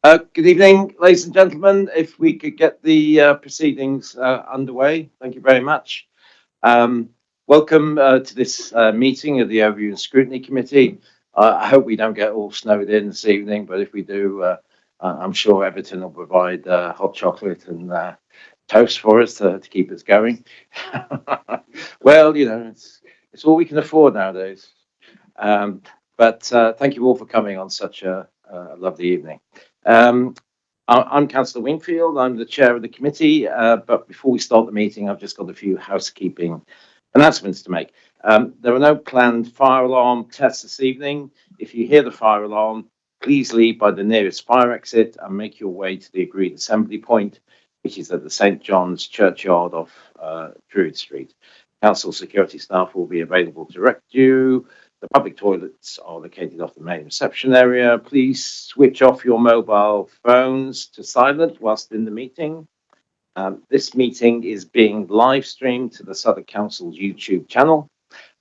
Good evening, ladies and gentlemen. If we could get the proceedings underway, thank you very much. Welcome to this meeting of the Overview and Scrutiny Committee. I hope we don't get all snowed in this evening, but if we do, I'm sure Everton will provide hot chocolate and toast for us to keep us going. Well, you know, it's all we can afford nowadays. But thank you all for coming on such a lovely evening. I'm Councillor Wingfield. I'm the chair of the committee. But before we start the meeting, I've just got a few housekeeping announcements to make. There are no planned fire alarm tests this evening. If you hear the fire alarm, please leave by the nearest fire exit and make your way to the agreed assembly point, which is at the St John's Churchyard off Druid Street. Council security staff will be available to direct you. The public toilets are located off the main reception area. Please switch off your mobile phones to silent whilst in the meeting. This meeting is being live streamed to the Southwark Council's YouTube channel,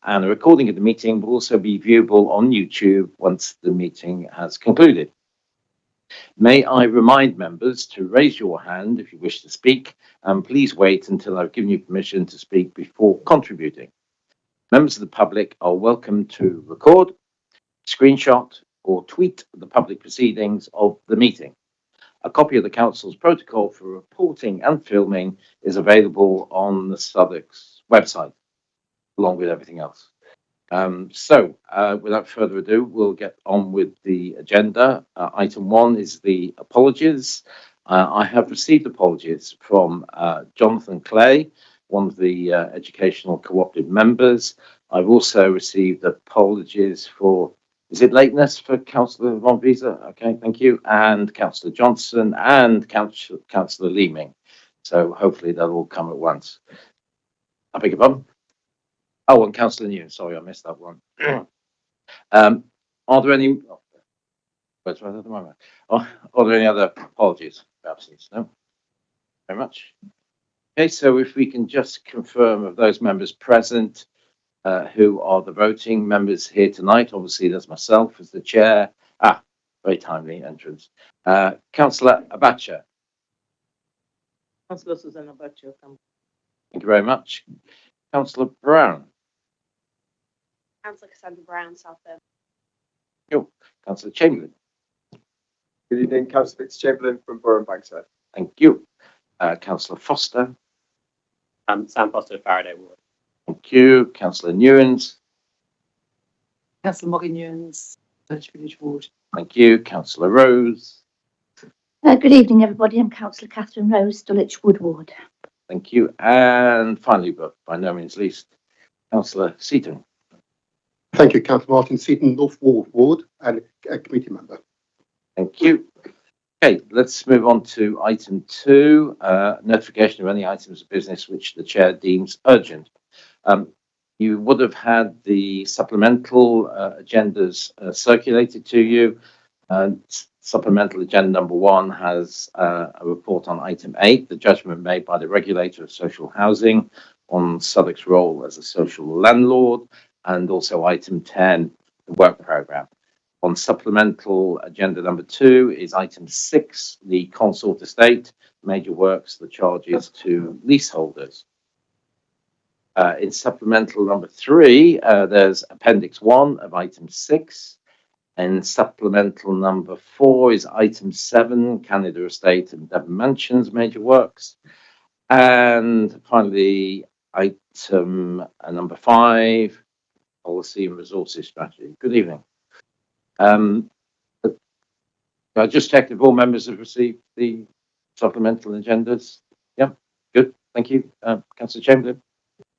and a recording of the meeting will also be viewable on YouTube once the meeting has concluded. May I remind members to raise your hand if you wish to speak, and please wait until I've given you permission to speak before contributing. Members of the public are welcome to record, screenshot, or tweet the public proceedings of the meeting. A copy of the Council's protocol for reporting and filming is available on the Southwark's website, along with everything else. Without further ado, we'll get on with the agenda. Item 1 is the apologies. I have received apologies from Jonathan Clay, one of the educational cooperative members. I've also received apologies for, is it lateness for Councillor Von Visa? Okay, thank you. And Councillor Johnson and Councillor Leeming. So hopefully they'll all come at once. I beg your pardon? Oh, and Councillor Newton, sorry, I missed that one. Are there any, where's right at the moment? Are there any other apologies for absence? No? Very much. Okay, so if we can just confirm of those members present who are the voting members here tonight. Obviously, there's myself as the chair. Very timely entrance. Councillor Abacha. Councillor Susan Abacha. Thank you very much. Councillor Brown. Councillor Cassandra Brown, Southwark. Cool. Councillor Chamberlain. Good evening, Councillor Fitzchamberlain from Borough and Bankside. Thank you. Councillor Foster. Sam Foster, Faraday Ward. Thank you. Councillor Newens. Councillor Moggy Newens, Village Ward. Thank you. Councillor Rose. Good evening, everybody. I'm Councillor Catherine Rose, Dulwich Wood Ward. Thank you. And finally, but by no means least, Councillor Seaton. Thank you, Councillor Martin Seaton, North Ward and a committee member. Thank you. Okay, let's move on to item 2, notification of any items of business which the chair deems urgent. You would have had the supplemental agendas circulated to you. Supplemental agenda number 1 has a report on item 8, the judgment made by the regulator of social housing on Southwark's role as a social landlord, and also item 10, the work programme. On supplemental agenda number 2 is item 6, the consort estate, major works, the charges to leaseholders. In supplemental number 3, there's appendix 1 of item 6. And supplemental number 4 is item 7, Canada Estate and Devon Mansions, major works. And finally, item number 5, policy and resources strategy. Good evening. I just checked if all members have received the supplemental agendas. Yeah, good. Thank you. Councillor Chamberlain.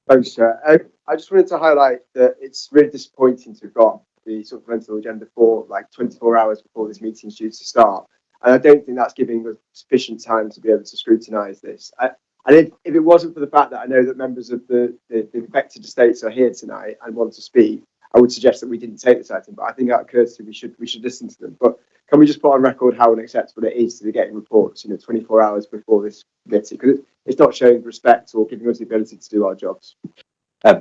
Thanks, Chair. I just wanted to highlight that it's really disappointing to have got the supplemental agenda for like 24 hours before this meeting is due to start. And I don't think that's giving us sufficient time to be able to scrutinise this. And if it wasn't for the fact that I know that members of the affected estates are here tonight and want to speak, I would suggest that we didn't take this item. But I think out of courtesy, we should listen to them. But can we just put on record how unacceptable it is to be getting reports, 24 hours before this committee? Because it's not showing respect or giving us the ability to do our jobs.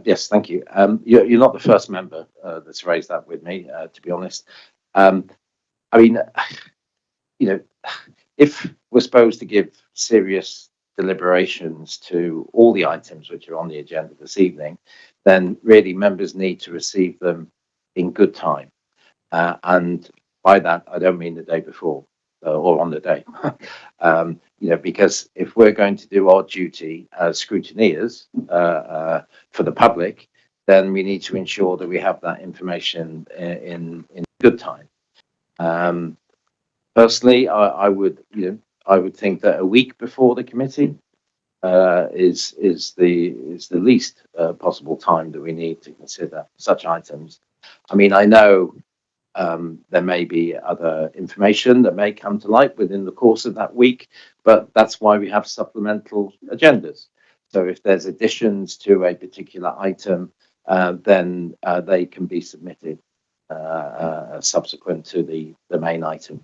Yes, thank you. You're not the first member that's raised that with me, to be honest. I mean, you know, if we're supposed to give serious deliberations to all the items which are on the agenda this evening, then really members need to receive them in good time. And by that, I don't mean the day before or on the day. Because if we're going to do our duty as scrutineers for the public, then we need to ensure that we have that information in good time. Personally, I would think that a week before the committee is the least possible time that we need to consider such items. I mean, I know there may be other information that may come to light within the course of that week, but that's why we have supplemental agendas. So if there's additions to a particular item, then they can be submitted subsequent to the main item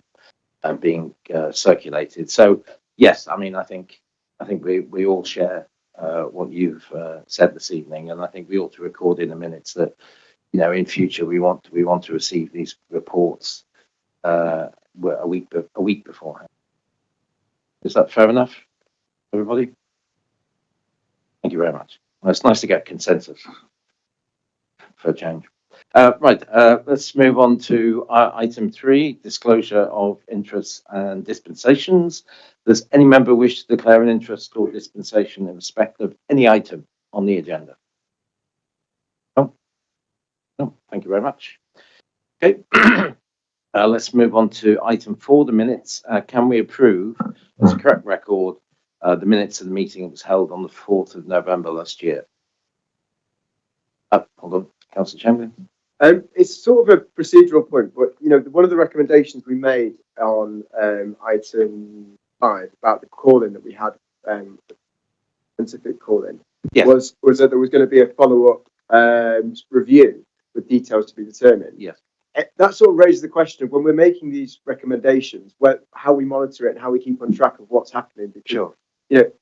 being circulated. So yes, I mean, I think we all share what you've said this evening, and I think we ought to record in the minutes that, in future we want to receive these reports a week beforehand. Is that fair enough, everybody? Thank you very much. Well, it's nice to get consensus for a change. Right, let's move on to item 3, disclosure of interests and dispensations. Does any member wish to declare an interest or dispensation in respect of any item on the agenda? No, thank you very much. Okay, let's move on to item 4, the minutes. Can we approve, as a correct record, the minutes of the meeting that was held on the 4th of November last year? Hold on, Councillor Chamberlain. It's sort of a procedural point, but one of the recommendations we made on item 5 about the call-in that we had, specific call-in, was that there was going to be a follow-up review with details to be determined. Yes. That sort of raises the question of when we're making these recommendations, how we monitor it and how we keep on track of what's happening. Because, sure.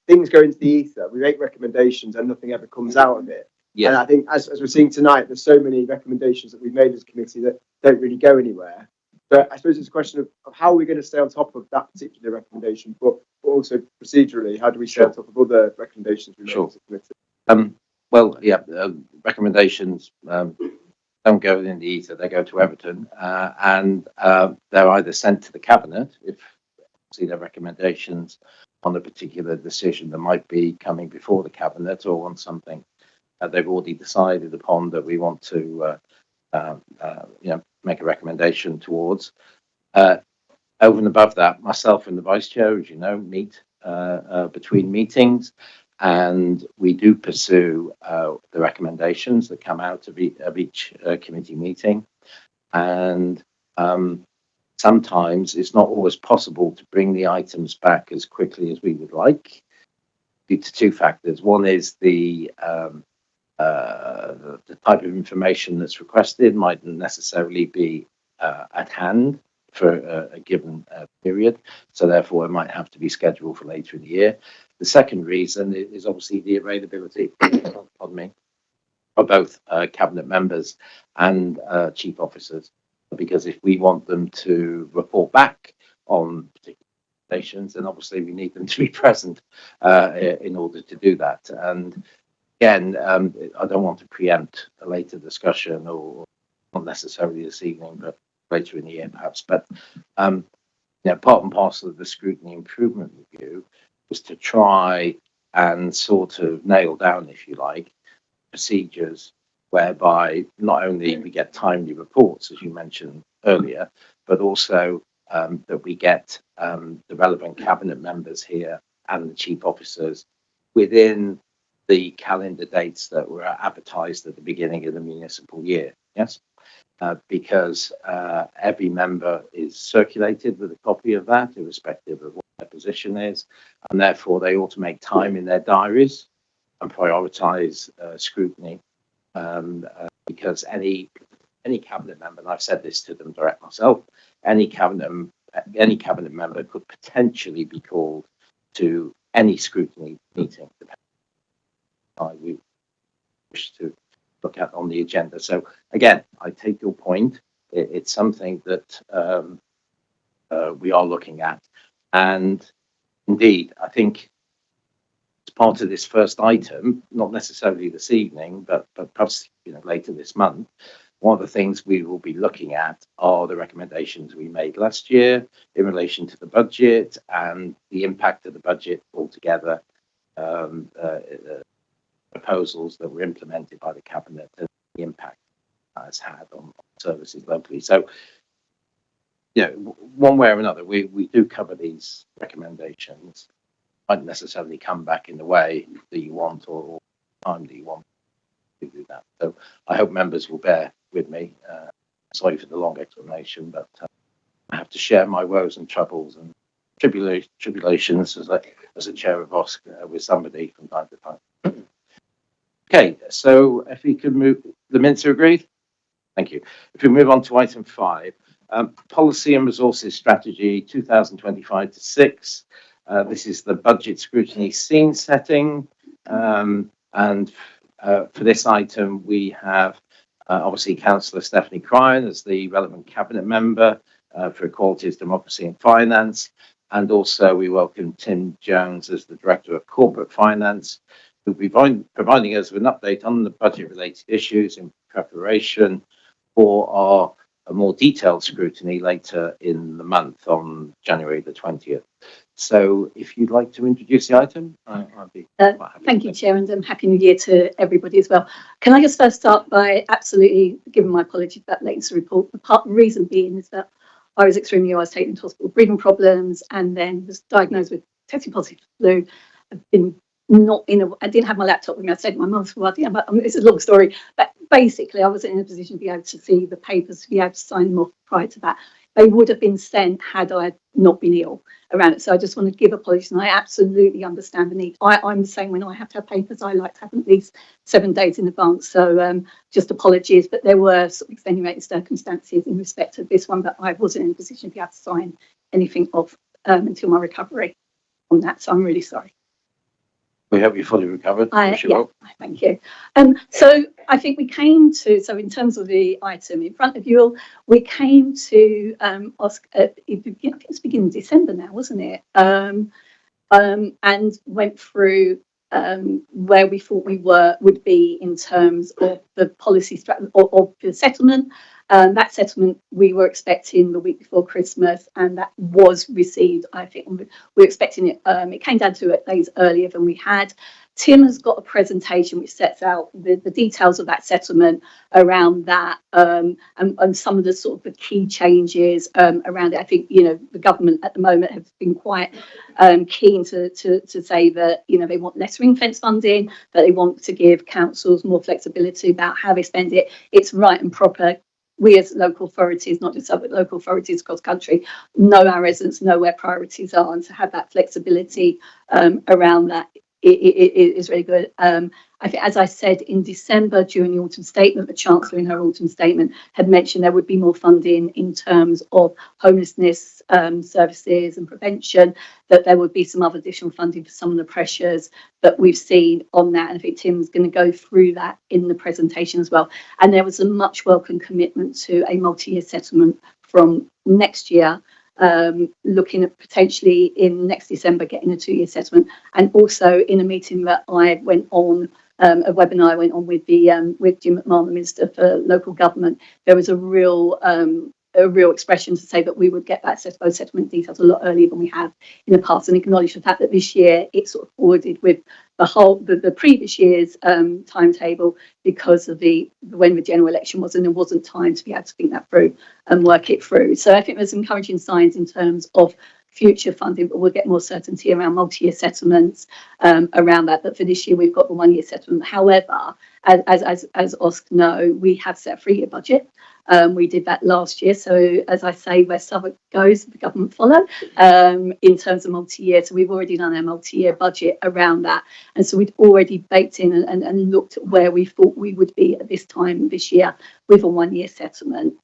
Things go into the ether. We make recommendations and nothing ever comes out of it. Yes. And I think, as we're seeing tonight, there's so many recommendations that we've made as a committee that don't really go anywhere. But I suppose it's a question of how we're going to stay on top of that particular recommendation, but also procedurally, how do we stay on top of other recommendations we make as a committee? Recommendations don't go in the ether; they go to Everton, and they're either sent to the cabinet if see their recommendations on a particular decision that might be coming before the cabinet, or on something they've already decided upon that we want to make a recommendation towards. Over and above that, myself and the vice chair, as you know, meet between meetings, and we do pursue the recommendations that come out of each committee meeting. And sometimes it's not always possible to bring the items back as quickly as we would like, due to 2 factors. One is the type of information that's requested might necessarily be at hand for a given period, so therefore it might have to be scheduled for later in the year. The second reason is obviously the availability, pardon me, of both cabinet members and chief officers, because if we want them to report back on particular stations, then obviously we need them to be present in order to do that. And again, I don't want to preempt a later discussion, or not necessarily this evening, but later in the year perhaps. But part and parcel of the scrutiny improvement review was to try and sort of nail down, if you like, procedures whereby not only we get timely reports, as you mentioned earlier, but also that we get the relevant cabinet members here and the chief officers within the calendar dates that were advertised at the beginning of the municipal year. Yes, because every member is circulated with a copy of that, irrespective of what their position is, and therefore they ought to make time in their diaries and prioritise scrutiny, because any cabinet member, and I've said this to them direct myself, any cabinet member could potentially be called to any scrutiny meeting, we wish to look at on the agenda. So again, I take your point. It's something that we are looking at. And indeed, I think as part of this first item, not necessarily this evening, but perhaps later this month, one of the things we will be looking at are the recommendations we made last year in relation to the budget and the impact of the budget altogether, proposals that were implemented by the cabinet and the impact that has had on services locally. So, one way or another, we do cover these recommendations. Might necessarily come back in the way that you want or time that you want to do that. So I hope members will bear with me. Sorry for the long explanation, but I have to share my woes and troubles and tribulations as a chair of OSC with somebody from time to time. Okay, so if we could move, the minutes are agreed? Thank you. If we move on to item 5, Policy and Resources Strategy 2025 to 6. This is the budget scrutiny scene setting. And for this item, we have obviously Councillor Stephanie Cryan as the relevant cabinet member for Equalities, Democracy and Finance. And also we welcome Tim Jones as the Director of Corporate Finance, who will be providing us with an update on the budget-related issues in preparation for a more detailed scrutiny later in the month on January the 20th. So if you'd like to introduce the item, I'd be quite happy. Thank you, Chair, and Happy New Year to everybody as well. Can I just first start by absolutely giving my apologies about latency report. The reason being is that I was extremely ill. I was taken to hospital with breathing problems and then was diagnosed with testing positive for flu. I've been I didn't have my laptop with me. I stayed at my mum's for a while. But it's a long story. But basically, I wasn't in a position to be able to see the papers, to be able to sign them off prior to that. They would have been sent had I not been ill around it. So I just want to give apologies, and I absolutely understand the need. I'm the same. When I have to have papers, I like to have them at least 7 days in advance. So just apologies, but there were sort of extenuating circumstances in respect of this one, but I wasn't in a position to be able to sign anything off until my recovery on that. So I'm really sorry. We hope you're fully recovered. Thank you. So I think we came to, so in terms of the item in front of you all, we came to ask, I think it's beginning of December now, wasn't it? And went through where we thought we would be in terms of the policy strategy of the settlement. That settlement we were expecting the week before Christmas, and that was received. I think we were expecting it. It came down to 8 days earlier than we had. Tim has got a presentation which sets out the details of that settlement around that, and some of the sort of the key changes around it. I think the government at the moment have been quite keen to say that they want less ring-fence funding, that they want to give councils more flexibility about how they spend it. It's right and proper. We as local authorities, not just Southwark, local authorities across country, know our residents, know where priorities are, and to have that flexibility around that is really good. I think, as I said in December during the autumn statement, the Chancellor in her autumn statement had mentioned there would be more funding in terms of homelessness services and prevention, that there would be some other additional funding for some of the pressures that we've seen on that. And I think Tim's going to go through that in the presentation as well. And there was a much welcome commitment to a multi-year settlement from next year, looking at potentially in next December getting a 2-year settlement. And also in a meeting that I went on, a webinar I went on with with Jim McMahon, the Minister for Local Government, there was a real expression to say that we would get that those settlement details a lot earlier than we have in the past, and acknowledge the fact that this year it sort of forwarded with the previous year's timetable because of when the general election was, and there wasn't time to be able to think that through and work it through. So I think there's encouraging signs in terms of future funding, but we'll get more certainty around multi-year settlements around that. But for this year, we've got the 1-year settlement. However, as OSC know, we have set a 3-year budget. We did that last year. So as I say, where Southwark goes, the government follow in terms of multi-year. So we've already done our multi-year budget around that. And so we'd already baked in and looked at where we thought we would be at this time this year with a 1-year settlement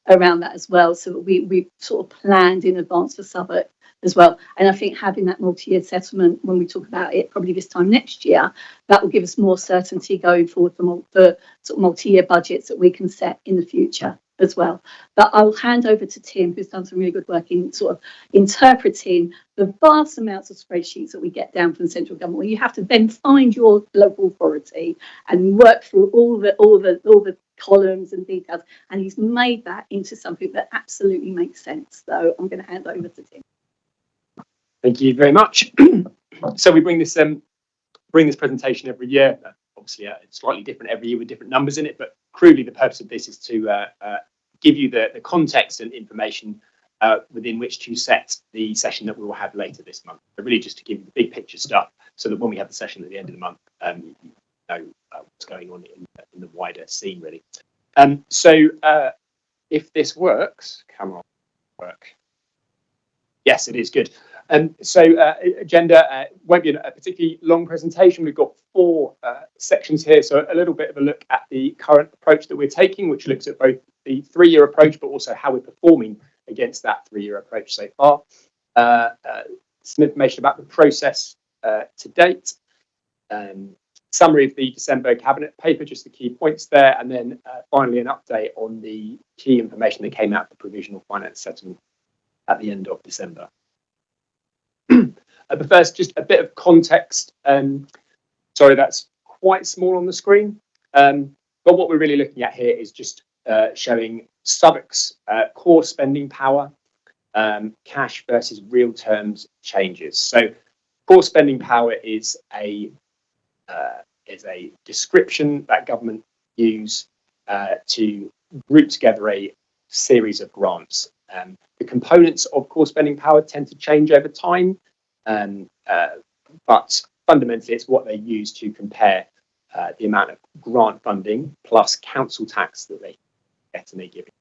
around that as well. So we sort of planned in advance for Southwark as well. And I think having that multi-year settlement, when we talk about it probably this time next year, that will give us more certainty going forward for sort of multi-year budgets that we can set in the future as well. But I'll hand over to Tim, who's done some really good work in sort of interpreting the vast amounts of spreadsheets that we get down from the central government, where you have to then find your local authority and work through all the columns and details. And he's made that into something that absolutely makes sense. So I'm going to hand over to Tim. Thank you very much. So we bring this presentation every year. Obviously, it's slightly different every year with different numbers in it, but crudely the purpose of this is to give you the context and information within which to set the session that we will have later this month. But really just to give you the big picture stuff, so that when we have the session at the end of the month, you know what's going on in the wider scene, really. So if this works, come on, work. Yes, it is good. So agenda won't be a particularly long presentation. We've got 4 sections here. So a little bit of a look at the current approach that we're taking, which looks at both the 3-year approach, but also how we're performing against that 3-year approach so far. Some information about the process to date. Summary of the December Cabinet paper, just the key points there. And then finally, an update on the key information that came out of the provisional finance settlement at the end of December. But first, just a bit of context. Sorry, that's quite small on the screen. But what we're really looking at here is just showing Southwark's core spending power, cash versus real terms changes. So core spending power is a description that government use to group together a series of grants. The components of core spending power tend to change over time, but fundamentally it's what they use to compare the amount of grant funding plus council tax that they get in a given.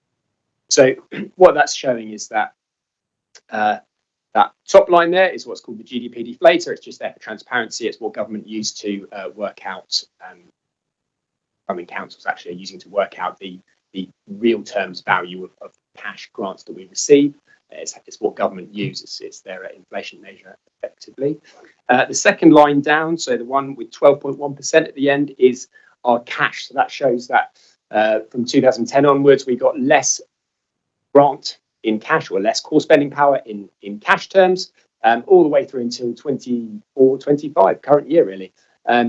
So what that's showing is that that top line there is what's called the GDP deflator. It's just there for transparency. It's what government used to work out. Councils actually are using to work out the real terms value of cash grants that we receive. It's what government uses. It's their inflation measure effectively. The second line down, so the one with 12.1% at the end, is our cash. So that shows that from 2010 onwards, we got less grant in cash, or less core spending power in cash terms, all the way through until 24-25, current year really.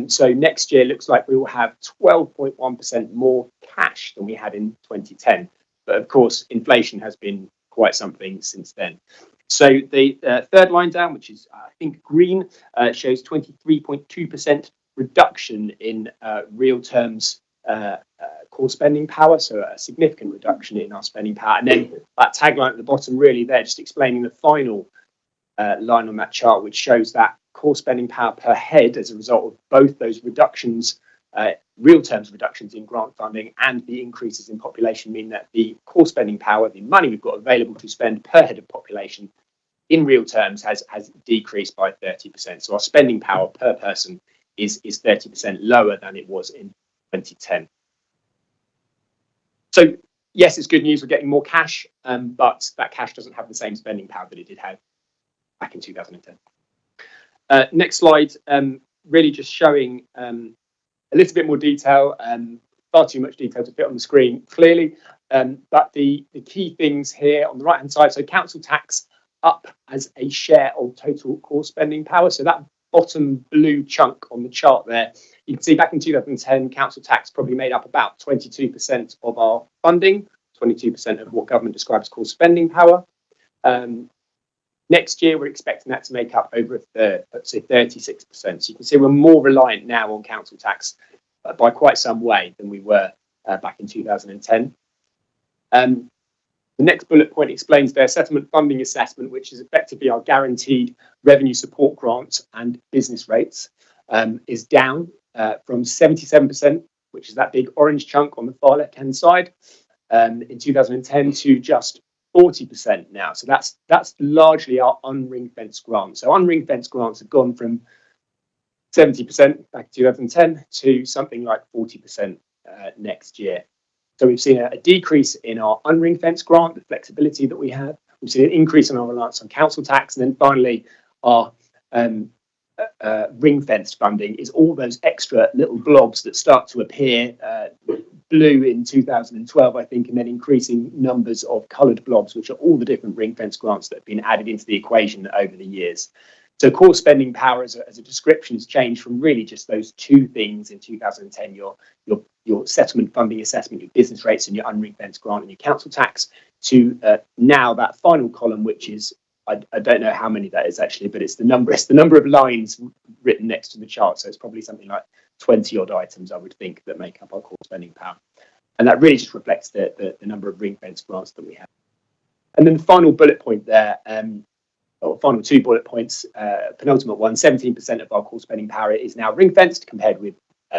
So next year looks like we will have 12.1% more cash than we had in 2010. But of course, inflation has been quite something since then. So the third line down, which is I think green, shows 23.2% reduction in real terms core spending power, so a significant reduction in our spending power. And then that tagline at the bottom really there, just explaining the final line on that chart, which shows that core spending power per head as a result of both those reductions, real terms reductions in grant funding and the increases in population, mean that the core spending power, the money we've got available to spend per head of population in real terms has decreased by 30%. So our spending power per person is 30% lower than it was in 2010. So yes, it's good news, we're getting more cash, but that cash doesn't have the same spending power that it did have back in 2010. Next slide, really just showing a little bit more detail, far too much detail to fit on the screen clearly, but the key things here on the right hand side, so council tax up as a share of total core spending power. So that bottom blue chunk on the chart there, you can see back in 2010, council tax probably made up about 22% of our funding, 22% of what government describes core spending power. Next year, we're expecting that to make up over let's say 36%. So you can see we're more reliant now on council tax by quite some way than we were back in 2010. The next bullet point explains their settlement funding assessment, which is effectively our guaranteed revenue support grants and business rates, is down from 77%, which is that big orange chunk on the far left-hand side, in 2010 to just 40% now. So that's largely our unring-fenced grants. So unring-fenced grants have gone from 70% back in 2010 to something like 40% next year. So we've seen a decrease in our unring-fenced grant, the flexibility that we have. We've seen an increase in our reliance on council tax, and then finally our ring-fenced funding is all those extra little blobs that start to appear, blue in 2012, I think, and then increasing numbers of coloured blobs, which are all the different ring-fence grants that have been added into the equation over the years. So core spending power as a description has changed from really just those two things in 2010, your settlement funding assessment, your business rates and your unring-fenced grant and your council tax, to now that final column, which is, I don't know how many that is actually, but it's the number of lines written next to the chart. So it's probably something like 20 odd items, I would think, that make up our core spending power. And that really just reflects the number of ring-fence grants that we have. And then the final bullet point there, or final two bullet points, penultimate one, 17% of our core spending power is now ring-fenced, compared with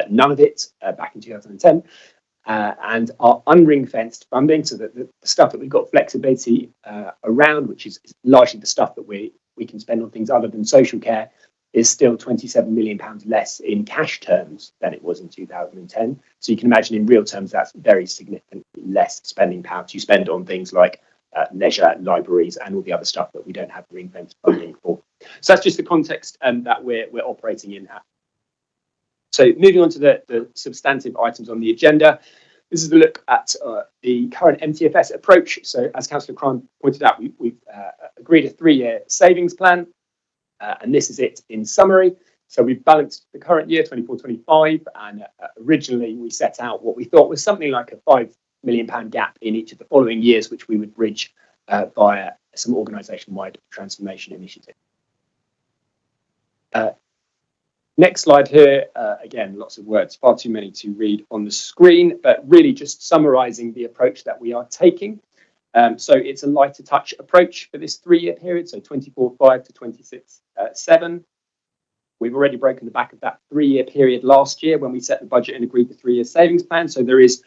none of it back in 2010. And our unring-fenced funding, so that the stuff that we've got flexibility around, which is largely the stuff that we can spend on things other than social care, is still £27 million less in cash terms than it was in 2010. So you can imagine in real terms that's very significantly less spending power to spend on things like leisure, libraries, and all the other stuff that we don't have ring-fenced funding for. So that's just the context that we're operating in. So moving on to the substantive items on the agenda. This is the look at the current MTFS approach. So as Councillor Crime pointed out, we've agreed a 3-year savings plan, and this is it in summary. So we've balanced the current year, 24-25, and originally we set out what we thought was something like a £5 million gap in each of the following years, which we would bridge via some organisation-wide transformation initiative. Next slide here, again, lots of words, far too many to read on the screen, but really just summarising the approach that we are taking. So it's a lighter touch approach for this 3-year period, so 24-5 to 26-7. We've already broken the back of that 3-year period last year when we set the budget and agreed the 3-year savings plan. So there is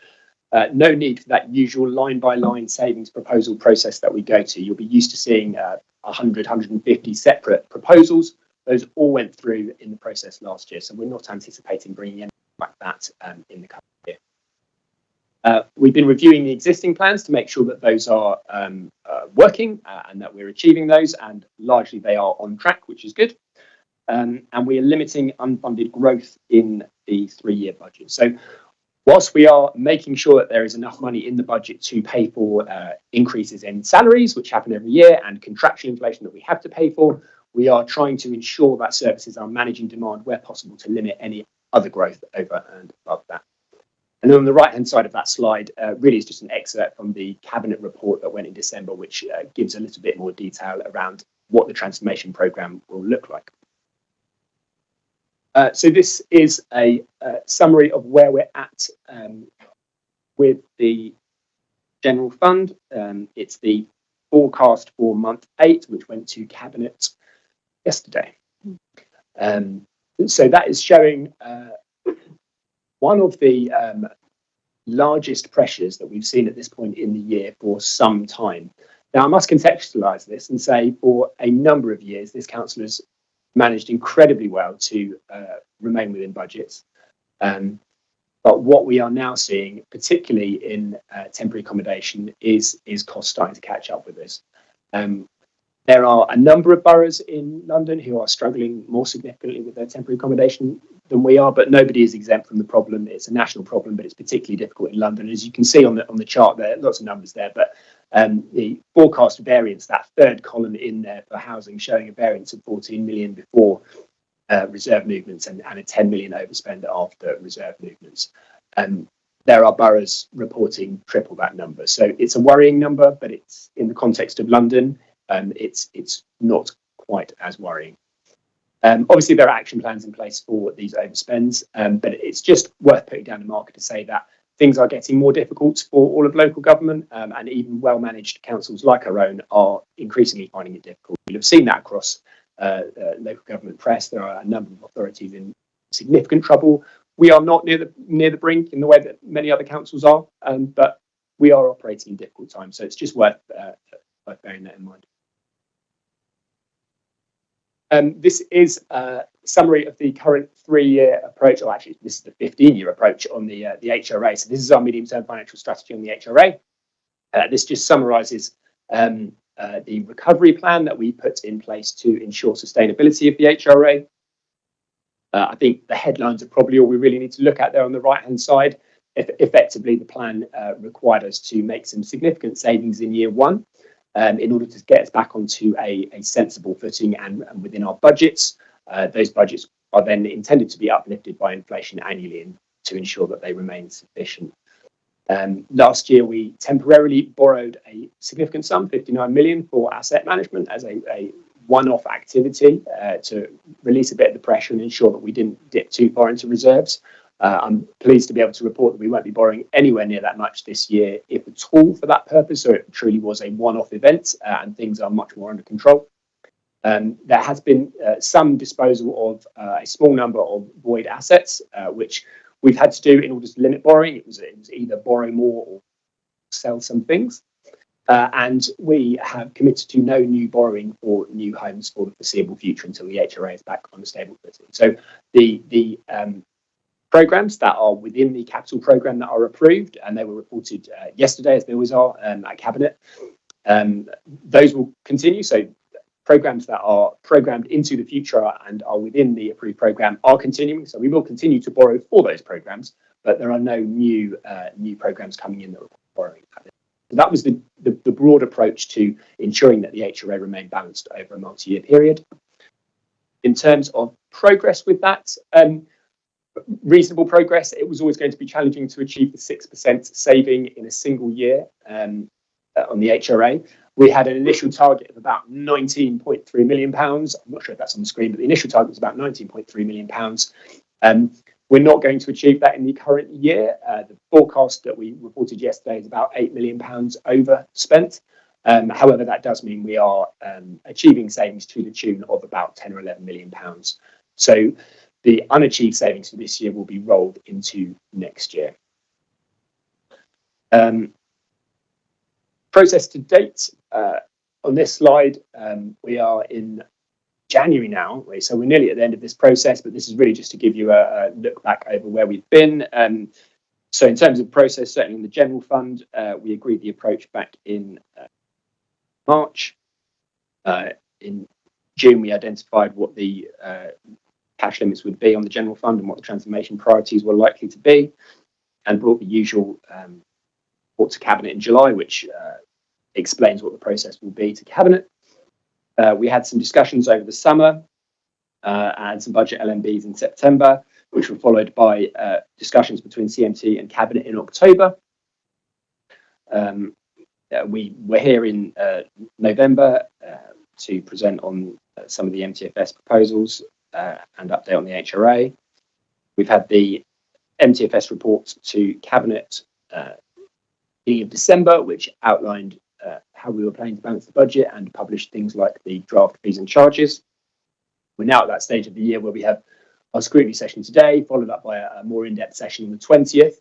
no need for that usual line-by-line savings proposal process that we go to. You'll be used to seeing 100, 150 separate proposals. Those all went through in the process last year, so we're not anticipating bringing anything like that in the coming year. We've been reviewing the existing plans to make sure that those are working and that we're achieving those, and largely they are on track, which is good. And we are limiting unfunded growth in the 3-year budget. So whilst we are making sure that there is enough money in the budget to pay for increases in salaries, which happen every year, and contractual inflation that we have to pay for, we are trying to ensure that services are managing demand where possible to limit any other growth over and above that. And then on the right-hand side of that slide, really is just an excerpt from the Cabinet report that went in December, which gives a little bit more detail around what the transformation programme will look like. So this is a summary of where we're at with the general fund. It's the forecast for month 8, which went to Cabinet yesterday. So that is showing one of the largest pressures that we've seen at this point in the year for some time. Now, I must contextualise this and say for a number of years, this council has managed incredibly well to remain within budgets. But what we are now seeing, particularly in temporary accommodation, is costs starting to catch up with us. There are a number of boroughs in London who are struggling more significantly with their temporary accommodation than we are, but nobody is exempt from the problem. It's a national problem, but it's particularly difficult in London. As you can see on the chart there, lots of numbers there, but the forecast variance, that third column in there for housing, showing a variance of 14 million before reserve movements and a 10 million overspend after reserve movements. There are boroughs reporting triple that number. So it's a worrying number, but it's in the context of London, it's not quite as worrying. Obviously, there are action plans in place for these overspends, but it's just worth putting down the marker to say that things are getting more difficult for all of local government, and even well-managed councils like our own are increasingly finding it difficult. You'll have seen that across local government press. There are a number of authorities in significant trouble. We are not near the brink in the way that many other councils are, but we are operating in difficult times. So it's just worth bearing that in mind. This is a summary of the current 3-year approach, or actually this is the 15-year approach on the HRA. So this is our medium-term financial strategy on the HRA. This just summarises the recovery plan that we put in place to ensure sustainability of the HRA. I think the headlines are probably all we really need to look at there on the right-hand side. Effectively, the plan required us to make some significant savings in year one in order to get us back onto a sensible footing and within our budgets. Those budgets are then intended to be uplifted by inflation annually and to ensure that they remain sufficient. Last year, we temporarily borrowed a significant sum, 59 million, for asset management as a one-off activity to release a bit of the pressure and ensure that we didn't dip too far into reserves. I'm pleased to be able to report that we won't be borrowing anywhere near that much this year, if at all, for that purpose. So it truly was a one-off event and things are much more under control. There has been some disposal of a small number of void assets, which we've had to do in order to limit borrowing. It was either borrow more or sell some things. And we have committed to no new borrowing for new homes for the foreseeable future until the HRA is back on a stable footing. So the programmes that are within the capital programme that are approved, and they were reported yesterday, as they always are, at Cabinet, those will continue. So programmes that are programmed into the future and are within the approved programme are continuing. So we will continue to borrow for those programmes, but there are no new programmes coming in that require borrowing. So that was the broad approach to ensuring that the HRA remained balanced over a multi-year period. In terms of progress with that, reasonable progress. It was always going to be challenging to achieve the 6% saving in a single year on the HRA. We had an initial target of about £19.3 million. I'm not sure if that's on the screen, but the initial target was about £19.3 million. We're not going to achieve that in the current year. The forecast that we reported yesterday is about £8 million overspent. However, that does mean we are achieving savings to the tune of about £10 or £11 million. So the unachieved savings for this year will be rolled into next year. Process to date on this slide, we are in January now, so we're nearly at the end of this process, but this is really just to give you a look back over where we've been. So in terms of process, certainly in the general fund, we agreed the approach back in March. In June, we identified what the cash limits would be on the general fund and what the transformation priorities were likely to be, and brought the usual report to Cabinet in July, which explains what the process will be to Cabinet. We had some discussions over the summer and some budget LMBs in September, which were followed by discussions between CMT and Cabinet in October. We were here in November to present on some of the MTFS proposals and update on the HRA. We've had the MTFS report to Cabinet beginning of December, which outlined how we were planning to balance the budget and published things like the draft fees and charges. We're now at that stage of the year where we have our scrutiny session today, followed up by a more in-depth session on the 20th.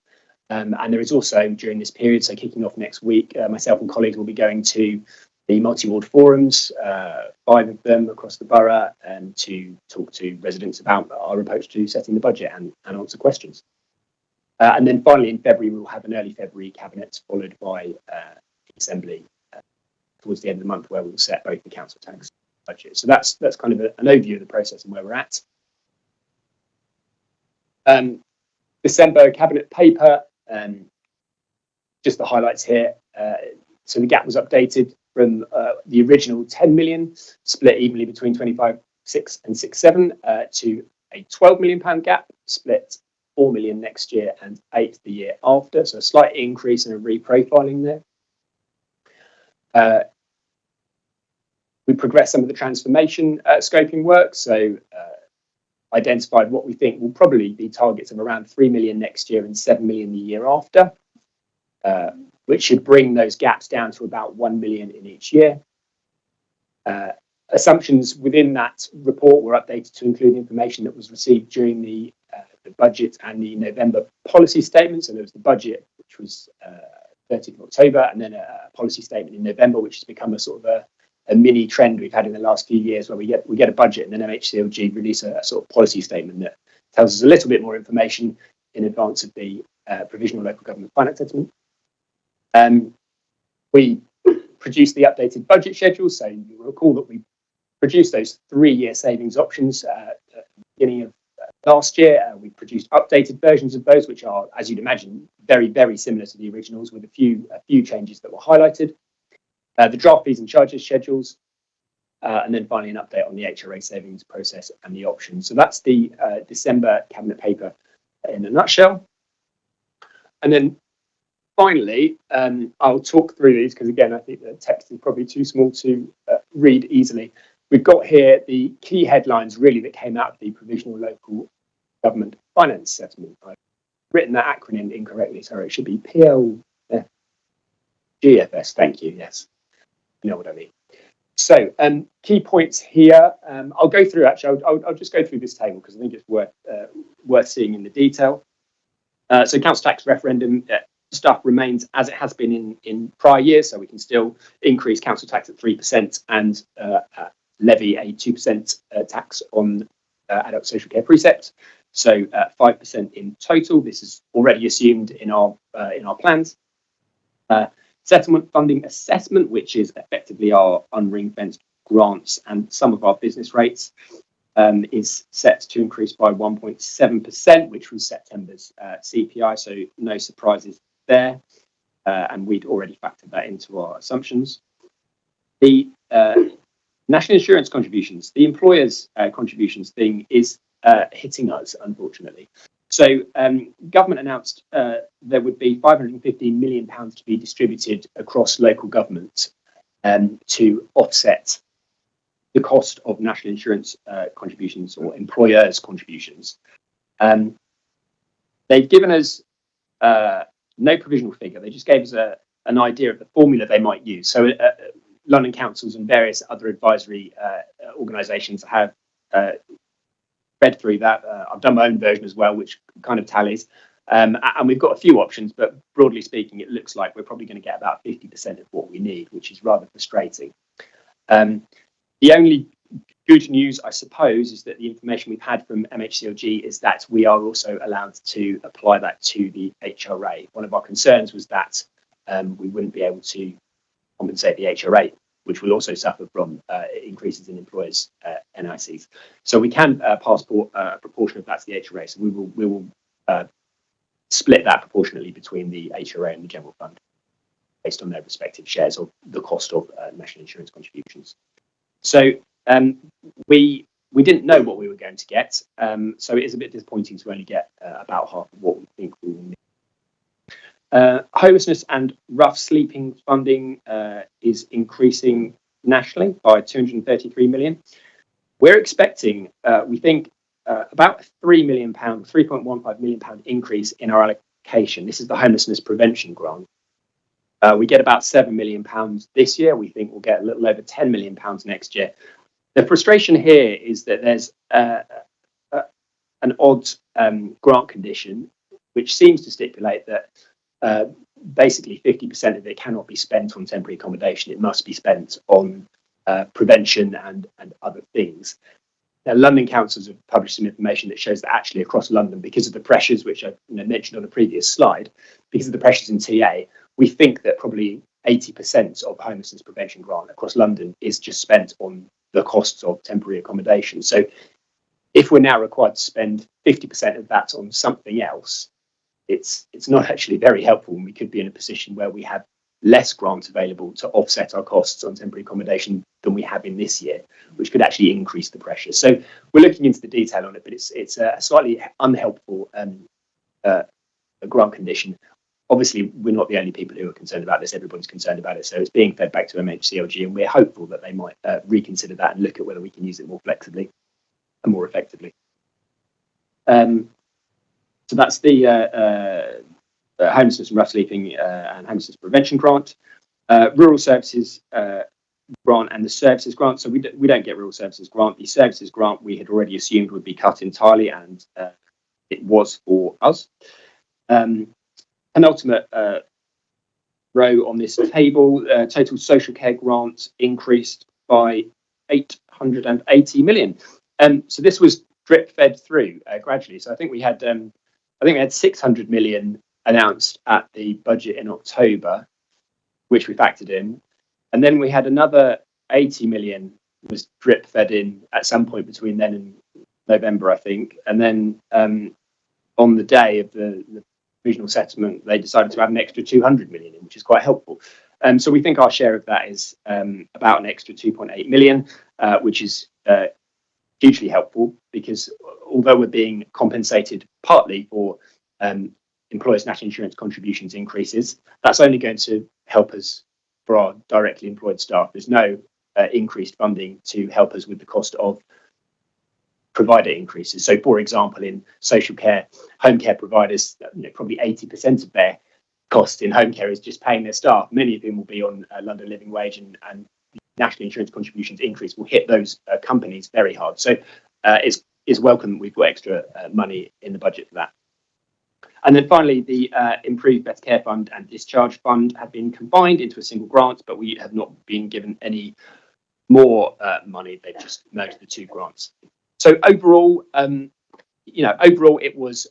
And there is also, during this period, so kicking off next week, myself and colleagues will be going to the multi-ward forums, 5 of them across the borough, and to talk to residents about our approach to setting the budget and answer questions. And then finally, in February, we'll have an early February Cabinet, followed by Assembly towards the end of the month, where we'll set both the council tax budget. So that's kind of an overview of the process and where we're at. December Cabinet paper, just the highlights here. So the gap was updated from the original 10 million, split evenly between 25/6 and 6/7, to a £12 million gap, split 4 million next year and 8 the year after. So a slight increase and a reprofiling there. We progressed some of the transformation scoping work. So identified what we think will probably be targets of around 3 million next year and 7 million the year after, which should bring those gaps down to about 1 million in each year. Assumptions within that report were updated to include information that was received during the budget and the November policy statement. So there was the budget, which was 30th of October, and then a policy statement in November, which has become a sort of a mini trend we've had in the last few years, where we get a budget and then MHCLG release a sort of policy statement that tells us a little bit more information in advance of the provisional local government finance estimate. We produced the updated budget schedule. So you will recall that we produced those 3-year savings options at the beginning of last year. We produced updated versions of those, which are, as you'd imagine, very, very similar to the originals, with a few changes that were highlighted. The draft fees and charges schedules, and then finally an update on the HRA savings process and the options. So that's the December cabinet paper in a nutshell. And then finally, I'll talk through these because, again, I think the text is probably too small to read easily. We've got here the key headlines really that came out of the provisional local government finance settlement. I've written that acronym incorrectly, sorry, it should be PLGFS. Thank you, yes, you know what I mean. So key points here, I'll go through, actually, I'll just go through this table because I think it's worth seeing in the detail. So council tax referendum stuff remains as it has been in prior years, so we can still increase council tax at 3% and levy a 2% tax on adult social care precept, so 5% in total. This is already assumed in our plans. Settlement funding assessment, which is effectively our unring-fenced grants and some of our business rates, is set to increase by 1.7%, which was September's CPI, so no surprises there. And we'd already factored that into our assumptions. The national insurance contributions, the employers' contributions thing is hitting us, unfortunately. So government announced there would be £515 million to be distributed across local government to offset the cost of national insurance contributions or employers' contributions. They've given us no provisional figure. They just gave us an idea of the formula they might use. So London councils and various other advisory organisations have read through that. I've done my own version as well, which kind of tallies. And we've got a few options, but broadly speaking, it looks like we're probably going to get about 50% of what we need, which is rather frustrating. The only good news, I suppose, is that the information we've had from MHCLG is that we are also allowed to apply that to the HRA. One of our concerns was that we wouldn't be able to compensate the HRA, which will also suffer from increases in employers' NICs. So we can passport a proportion of that to the HRA. So we will split that proportionately between the HRA and the general fund based on their respective shares of the cost of national insurance contributions. So we didn't know what we were going to get. So it is a bit disappointing to only get about half of what we think we will need. Homelessness and rough sleeping funding is increasing nationally by £233 million. We're expecting, we think, about £3 million, £3.15 million increase in our allocation. This is the homelessness prevention grant. We get about £7 million this year. We think we'll get a little over £10 million next year. The frustration here is that there's an odd grant condition, which seems to stipulate that basically 50% of it cannot be spent on temporary accommodation. It must be spent on prevention and other things. Now, London councils have published some information that shows that actually across London, because of the pressures, which I mentioned on a previous slide, because of the pressures in TA, we think that probably 80% of homelessness prevention grant across London is just spent on the costs of temporary accommodation. So if we're now required to spend 50% of that on something else, it's not actually very helpful, and we could be in a position where we have less grants available to offset our costs on temporary accommodation than we have in this year, which could actually increase the pressure. So we're looking into the detail on it, but it's a slightly unhelpful grant condition. Obviously, we're not the only people who are concerned about this. Everybody's concerned about it. So it's being fed back to MHCLG, and we're hopeful that they might reconsider that and look at whether we can use it more flexibly and more effectively. So that's the homelessness and rough sleeping and homelessness prevention grant. Rural services grant and the services grant. So we don't get rural services grant. The services grant we had already assumed would be cut entirely, and it was for us. Penultimate row on this table, total social care grant increased by 880 million. So this was drip fed through gradually. So I think we had 600 million announced at the budget in October, which we factored in, and then we had another 80 million was drip fed in at some point between then and November, I think, and then on the day of the provisional settlement, they decided to add an extra 200 million in, which is quite helpful. So we think our share of that is about an extra 2.8 million, which is hugely helpful because although we're being compensated partly for employers' national insurance contributions increases, that's only going to help us for our directly employed staff. There's no increased funding to help us with the cost of provider increases. So, for example, in social care, home care providers, probably 80% of their cost in home care is just paying their staff. Many of them will be on London Living Wage, and national insurance contributions increase will hit those companies very hard. So it's welcome that we've got extra money in the budget for that. And then finally, the Improved Better Care Fund and Discharge Fund have been combined into a single grant, but we have not been given any more money. They've just merged the two grants. So overall, it was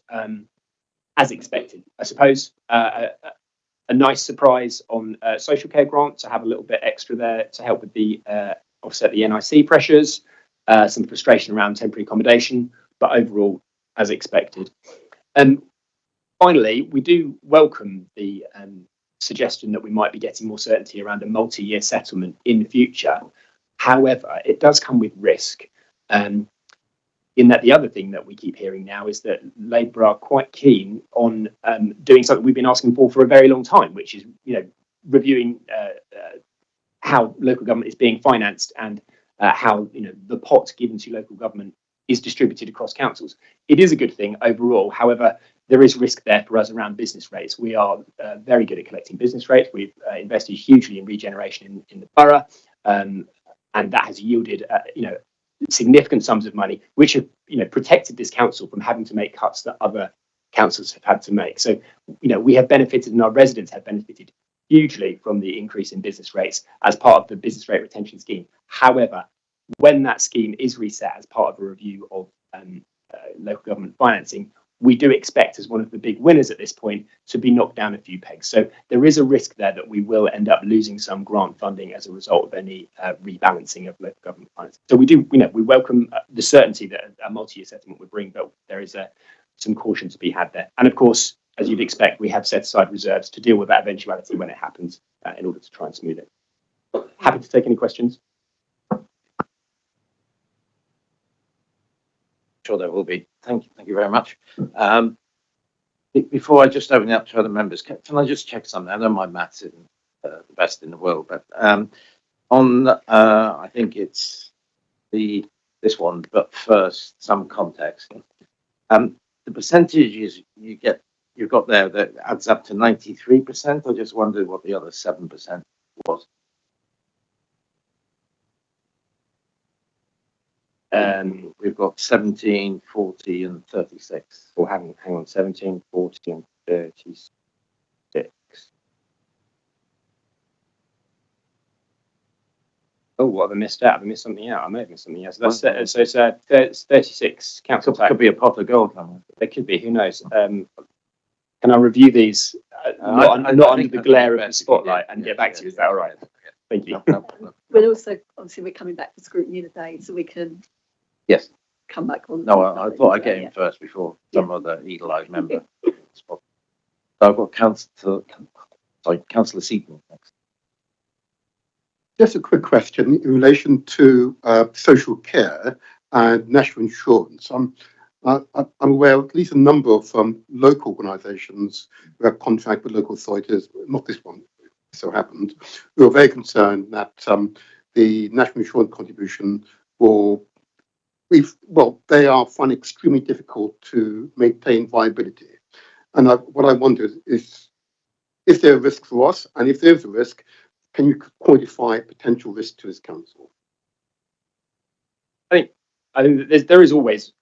as expected, I suppose. A nice surprise on social care grant to have a little bit extra there to help with the offset the NIC pressures, some frustration around temporary accommodation, but overall as expected. Finally, we do welcome the suggestion that we might be getting more certainty around a multi-year settlement in the future. However, it does come with risk. In that the other thing that we keep hearing now is that Labour are quite keen on doing something we've been asking for a very long time, which is reviewing how local government is being financed and how the pot given to local government is distributed across councils. It is a good thing overall. However, there is risk there for us around business rates. We are very good at collecting business rates. We've invested hugely in regeneration in the borough, and that has yielded significant sums of money, which have protected this council from having to make cuts that other councils have had to make. So we have benefited, and our residents have benefited hugely from the increase in business rates as part of the business rate retention scheme. However, when that scheme is reset as part of a review of local government financing, we do expect, as one of the big winners at this point, to be knocked down a few pegs. So there is a risk there that we will end up losing some grant funding as a result of any rebalancing of local government financing. So we welcome the certainty that a multi-year settlement would bring, but there is some caution to be had there. And of course, as you'd expect, we have set aside reserves to deal with that eventuality when it happens in order to try and smooth it. Happy to take any questions. Sure there will be. Thank you very much. Before I just open it up to other members, can I just check something? I know my maths isn't the best in the world, but on I think it's this one, but first some context. The percentages you've got there that adds up to 93%. I just wondered what the other 7% was. We've got 17, 40 and 36. Or hang on, 17, 40 and 36. Oh, what have I missed out? Have I missed something out? I may have missed something else. So it's 36 council tax. Could be a pot of gold. There could be, who knows? Can I review these not under the glare of the spotlight and get back to you? Is that all right? Thank you. But also, obviously, we're coming back for scrutiny today, so we can come back on. No, I thought I'd get in first before some other eagle-eyed member. So I've got Councillor Seaton next. Just a quick question in relation to social care and national insurance. I'm aware of at least a number of local organisations who have contract with local authorities, not this one, so happened, who are very concerned that the national insurance contribution they are finding extremely difficult to maintain viability. And what I wonder is there a risk for us? And if there's a risk, can you quantify potential risk to this council? I think there is always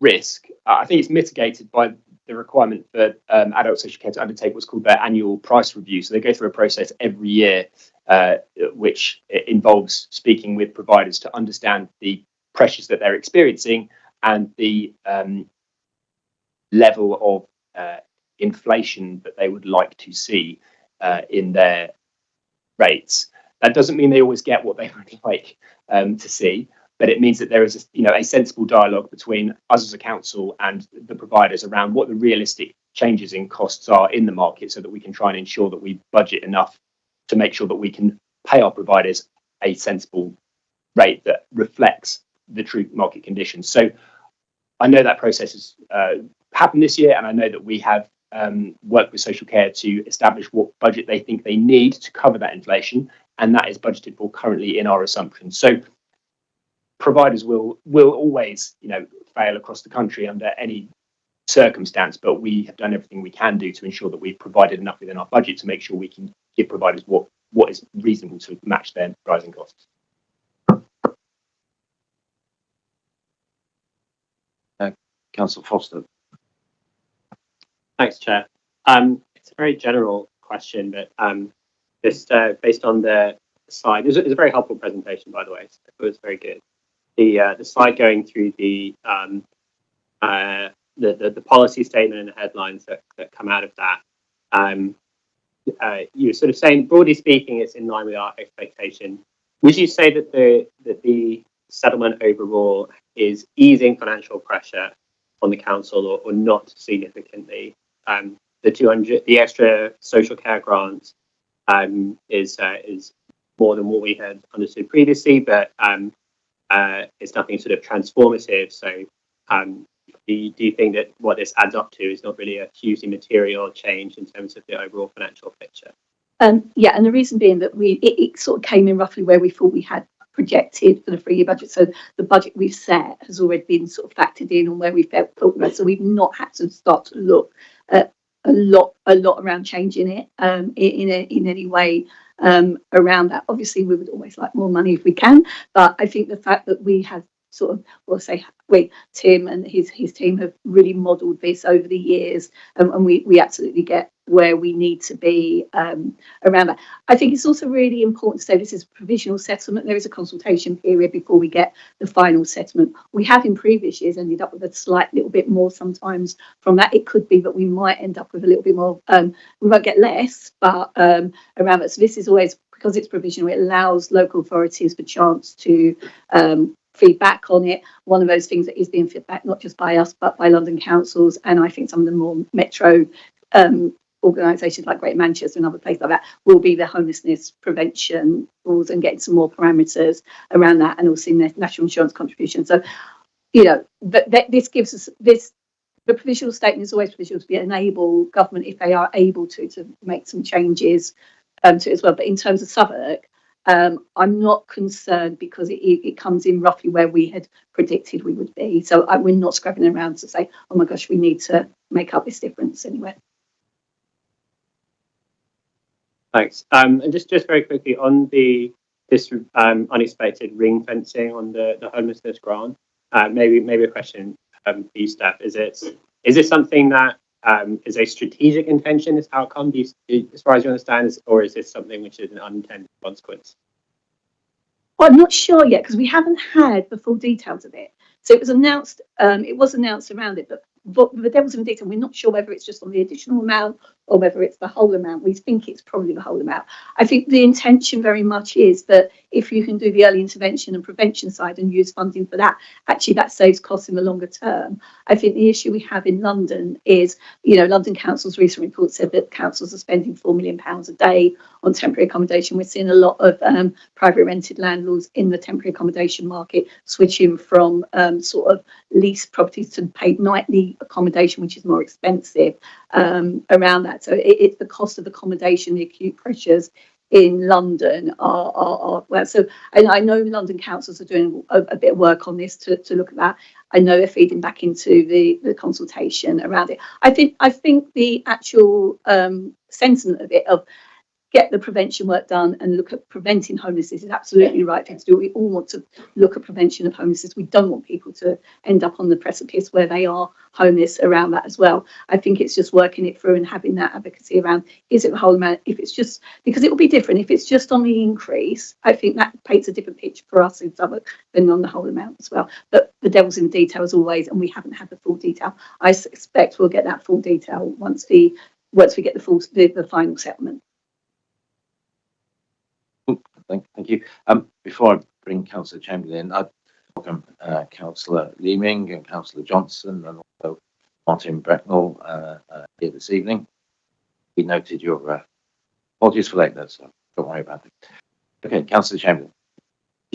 risk. I think it's mitigated by the requirement for adult social care to undertake what's called their annual price review. So they go through a process every year, which involves speaking with providers to understand the pressures that they're experiencing and the level of inflation that they would like to see in their rates. That doesn't mean they always get what they would like to see, but it means that there is a sensible dialogue between us as a council and the providers around what the realistic changes in costs are in the market, so that we can try and ensure that we budget enough to make sure that we can pay our providers a sensible rate that reflects the true market conditions. So I know that process has happened this year, and I know that we have worked with social care to establish what budget they think they need to cover that inflation, and that is budgeted for currently in our assumptions. So providers will always, fail across the country under any circumstance, but we have done everything we can do to ensure that we've provided enough within our budget to make sure we can give providers what is reasonable to match their rising costs. Councillor Foster. Thanks, Chair. It's a very general question, but just based on the slide, it was a very helpful presentation, by the way. So it was very good. The slide going through the policy statement and the headlines that come out of that. You're sort of saying, broadly speaking, it's in line with our expectation. Would you say that the settlement overall is easing financial pressure on the council, or not significantly? The extra social care grant is more than what we had understood previously, but it's nothing sort of transformative. So do you think that what this adds up to is not really a hugely material change in terms of the overall financial picture? Yeah, and the reason being that it sort of came in roughly where we thought we had projected for the 3-year budget. So the budget we've set has already been sort of factored in on where we felt right. So we've not had to start to look at a lot around changing it in any way around that. Obviously, we would always like more money if we can, but I think the fact that we have sort of, Tim and his team have really modelled this over the years, and we absolutely get where we need to be around that. I think it's also really important to say this is a provisional settlement. There is a consultation period before we get the final settlement. We have in previous years ended up with a slight little bit more sometimes from that. It could be that we might end up with a little bit more. We won't get less, but around that. So this is always, because it's provisional, it allows local authorities the chance to feedback on it. One of those things that is being feedback not just by us but by London councils, and I think some of the more metro organisations like Greater Manchester and other places like that will be the homelessness prevention rules and getting some more parameters around that, and also national insurance contribution. So this gives us this. The provisional statement is always provisional to enable government, if they are able to make some changes to it as well. But in terms of Southwark, I'm not concerned because it comes in roughly where we had predicted we would be. So we're not scrabbling around to say, oh my gosh, we need to make up this difference anyway. Thanks. And just very quickly on this unexpected ring fencing on the homelessness grant, maybe a question for you, Steph. Is this something that is a strategic intention, this outcome, as far as you understand, or is this something which is an unintended consequence? Well, I'm not sure yet because we haven't had the full details of it. So it was announced around it, but the devil's in the detail. We're not sure whether it's just on the additional amount or whether it's the whole amount. We think it's probably the whole amount. I think the intention very much is that if you can do the early intervention and prevention side and use funding for that, actually that saves costs in the longer term. I think the issue we have in London is, London Council's recent report said that councils are spending £4 million a day on temporary accommodation. We're seeing a lot of private rented landlords in the temporary accommodation market switching from sort of lease properties to paid nightly accommodation, which is more expensive around that. So it's the cost of accommodation, the acute pressures in London are well. So and I know London councils are doing a bit of work on this to look at that. I know they're feeding back into the consultation around it. I think the actual sentiment of it of get the prevention work done and look at preventing homelessness is absolutely the right thing to do. We all want to look at prevention of homelessness. We don't want people to end up on the precipice where they are homeless around that as well. I think it's just working it through and having that advocacy around, is it the whole amount? If it's just, because it will be different. If it's just on the increase, I think that paints a different picture for us in Southwark than on the whole amount as well. But the devil's in the detail as always, and we haven't had the full detail. I suspect we'll get that full detail once we get the final settlement. Thank you. Before I bring Councillor Chamberlain, welcome Councillor Leeming and Councillor Johnson and also Martin Brecknell here this evening. We noted your apologies for lateness, so don't worry about it. Okay, Councillor Chamberlain.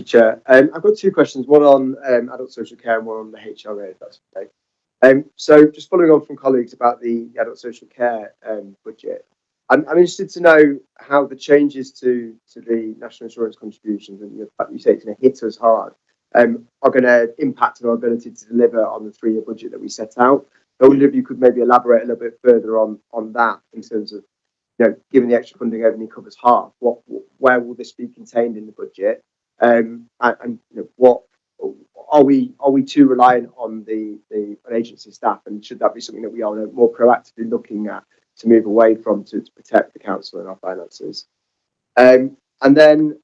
Chair, I've got two questions, one on adult social care and one on the HRA, if that's okay. So just following on from colleagues about the adult social care budget, I'm interested to know how the changes to the national insurance contributions and the fact that you say it's going to hit us hard are going to impact our ability to deliver on the 3-year budget that we set out. I wonder if you could maybe elaborate a little bit further on that in terms of, you know, given the extra funding only covers half, where will this be contained in the budget? And you know, what are we too reliant on the agency staff, and should that be something that we are more proactively looking at to move away from to protect the council and our finances? And then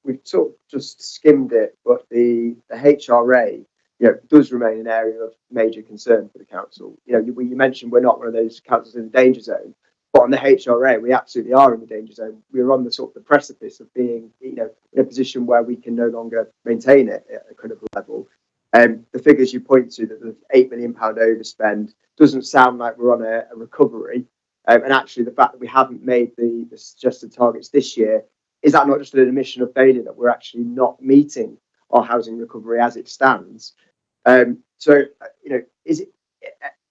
we've sort of just skimmed it, but the HRA, you know, does remain an area of major concern for the council. You know, you mentioned we're not one of those councils in the danger zone, but on the HRA, we absolutely are in the danger zone. We're on the sort of the precipice of being, you know, in a position where we can no longer maintain it at a critical level. The figures you point to, that the £8 million overspend, doesn't sound like we're on a recovery. And actually, the fact that we haven't made the suggested targets this year, is that not just an admission of failure that we're actually not meeting our housing recovery as it stands? So, you know, is it,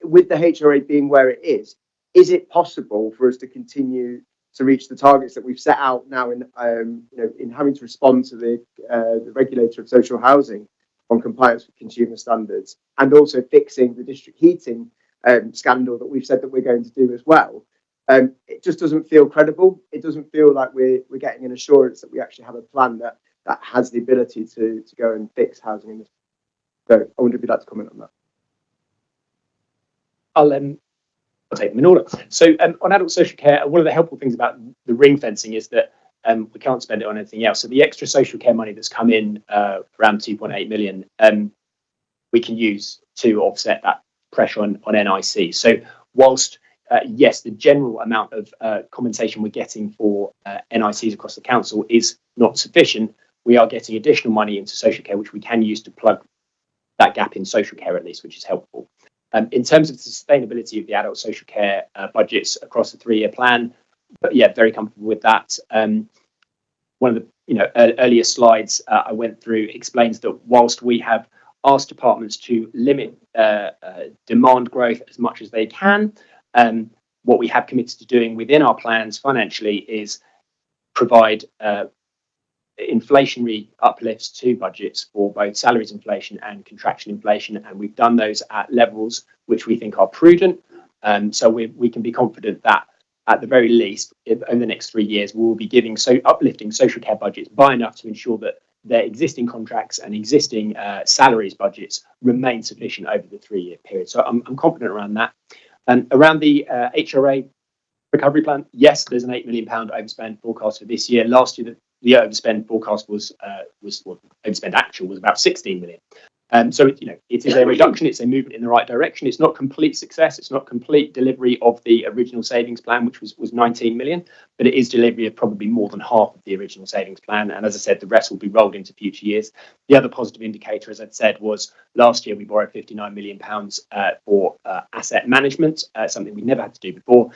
with the HRA being where it is it possible for us to continue to reach the targets that we've set out now in, you know, in having to respond to the regulator of social housing on compliance with consumer standards, and also fixing the district heating scandal that we've said that we're going to do as well? It just doesn't feel credible. It doesn't feel like we're getting an assurance that we actually have a plan that has the ability to go and fix housing in this. So I wonder if you'd like to comment on that. I'll take them in order. So on adult social care, one of the helpful things about the ring fencing is that we can't spend it on anything else. So the extra social care money that's come in, around 2.8 million, we can use to offset that pressure on NIC. So whilst yes, the general amount of compensation we're getting for NICs across the council is not sufficient, we are getting additional money into social care, which we can use to plug that gap in social care at least, which is helpful. In terms of the sustainability of the adult social care budgets across the 3-year plan, but yeah, very comfortable with that. One of the earlier slides I went through explains that whilst we have asked departments to limit demand growth as much as they can, what we have committed to doing within our plans financially is provide inflationary uplifts to budgets for both salaries inflation and contractual inflation, and we've done those at levels which we think are prudent. So we can be confident that at the very least, over the next 3 years, we'll be uplifting social care budgets by enough to ensure that their existing contracts and existing salaries budgets remain sufficient over the 3-year period. So I'm confident around that. And around the HRA recovery plan, yes, there's an £8 million overspend forecast for this year. Last year, the overspend forecast overspend actual was about 16 million. So it is a reduction. It's a movement in the right direction. It's not complete success. It's not complete delivery of the original savings plan, which was 19 million, but it is delivery of probably more than half of the original savings plan. And as I said, the rest will be rolled into future years. The other positive indicator, as I'd said, was last year we borrowed 59 million pounds for asset management, something we never had to do before.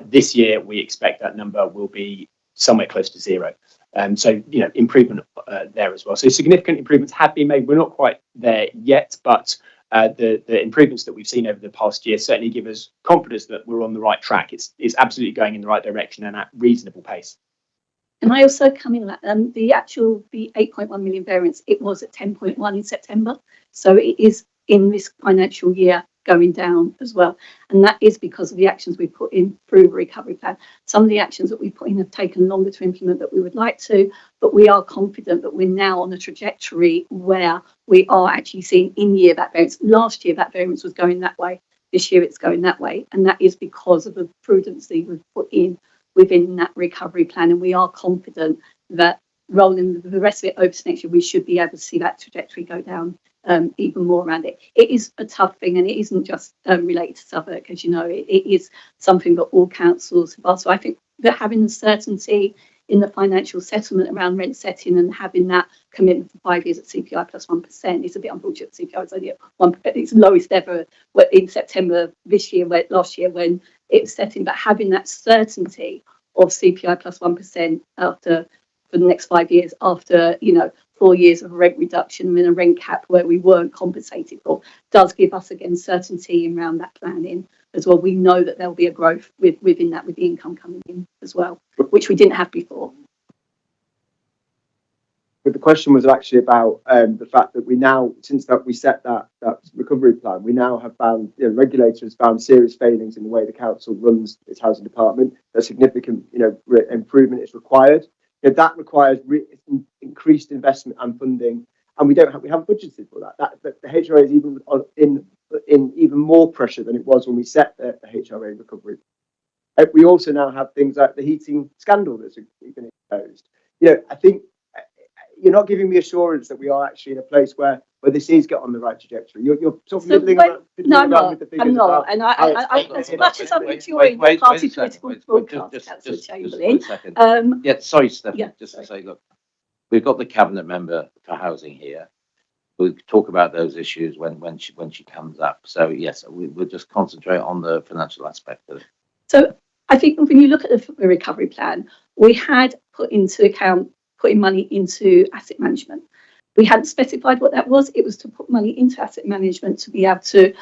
This year we expect that number will be somewhere close to zero. So, improvement there as well. So significant improvements have been made. We're not quite there yet, but the improvements that we've seen over the past year certainly give us confidence that we're on the right track. It's absolutely going in the right direction and at reasonable pace. And I also come in that the 8.1 million variance, it was at 10.1 in September. So it is in this financial year going down as well. And that is because of the actions we put in through the recovery plan. Some of the actions that we put in have taken longer to implement than we would like to, but we are confident that we're now on a trajectory where we are actually seeing in-year that variance. Last year, that variance was going that way. This year, it's going that way. And that is because of the prudence that we've put in within that recovery plan. And we are confident that rolling the rest of it over to next year, we should be able to see that trajectory go down even more around it. It is a tough thing, and it isn't just related to Southwark, as you know. It is something that all councils have asked. So I think that having the certainty in the financial settlement around rent setting and having that commitment for 5 years at CPI plus 1%. It's a bit unfortunate CPI is only at 1%. It's lowest ever in September this year, last year when it was setting, but having that certainty of CPI plus 1% for the next 5 years after, 4 years of rent reduction and a rent cap where we weren't compensated for, does give us again certainty around that planning as well. We know that there'll be a growth within that, with the income coming in as well, which we didn't have before. But the question was actually about the fact that we now, since that we set that recovery plan, we now have found, regulators found serious failings in the way the council runs its housing department. A significant, improvement is required. That requires increased investment and funding, and we haven't budgeted for that. The HRA is even in even more pressure than it was when we set the HRA recovery. We also now have things like the heating scandal that's been exposed. I think you're not giving me assurance that we are actually in a place where this is on the right trajectory. You're sort of middling around with the figures. I'm not. And I as much as I'm enjoying the party political broadcast, Councillor Chamberlain. Sorry, Stephanie, Yeah, to say, look, we've got the cabinet member for housing here. We'll talk about those issues when she comes up. So yes, we'll just concentrate on the financial aspect of it. So I think when you look at the recovery plan, we had putting money into asset management. We hadn't specified what that was. It was to put money into asset management to be able to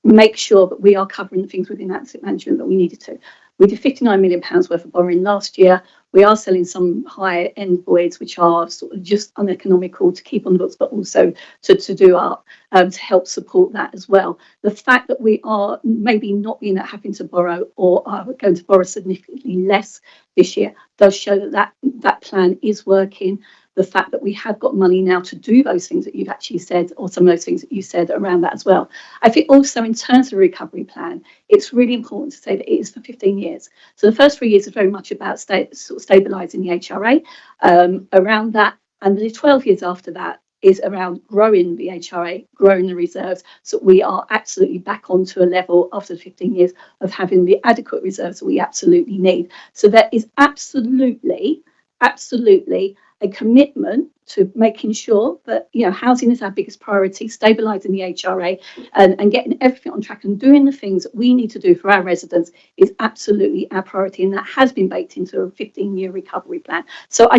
make sure that we are covering the things within asset management that we needed to. We did £59 million worth of borrowing last year. We are selling some higher end voids, which are sort of just uneconomical to keep on the books, but also to do up to help support that as well. The fact that we are maybe not being having to borrow or are going to borrow significantly less this year does show that plan is working. The fact that we have got money now to do those things that you've actually said, or some of those things that you said around that as well. I think also in terms of the recovery plan, it's really important to say that it is for 15 years. So the first 3 years is very much about stabilising the HRA around that. And the 12 years after that is around growing the HRA, growing the reserves, so we are absolutely back onto a level after 15 years of having the adequate reserves that we absolutely need. So there is absolutely a commitment to making sure that housing is our biggest priority, stabilising the HRA and getting everything on track and doing the things that we need to do for our residents is absolutely our priority, and that has been baked into a 15-year recovery plan. So I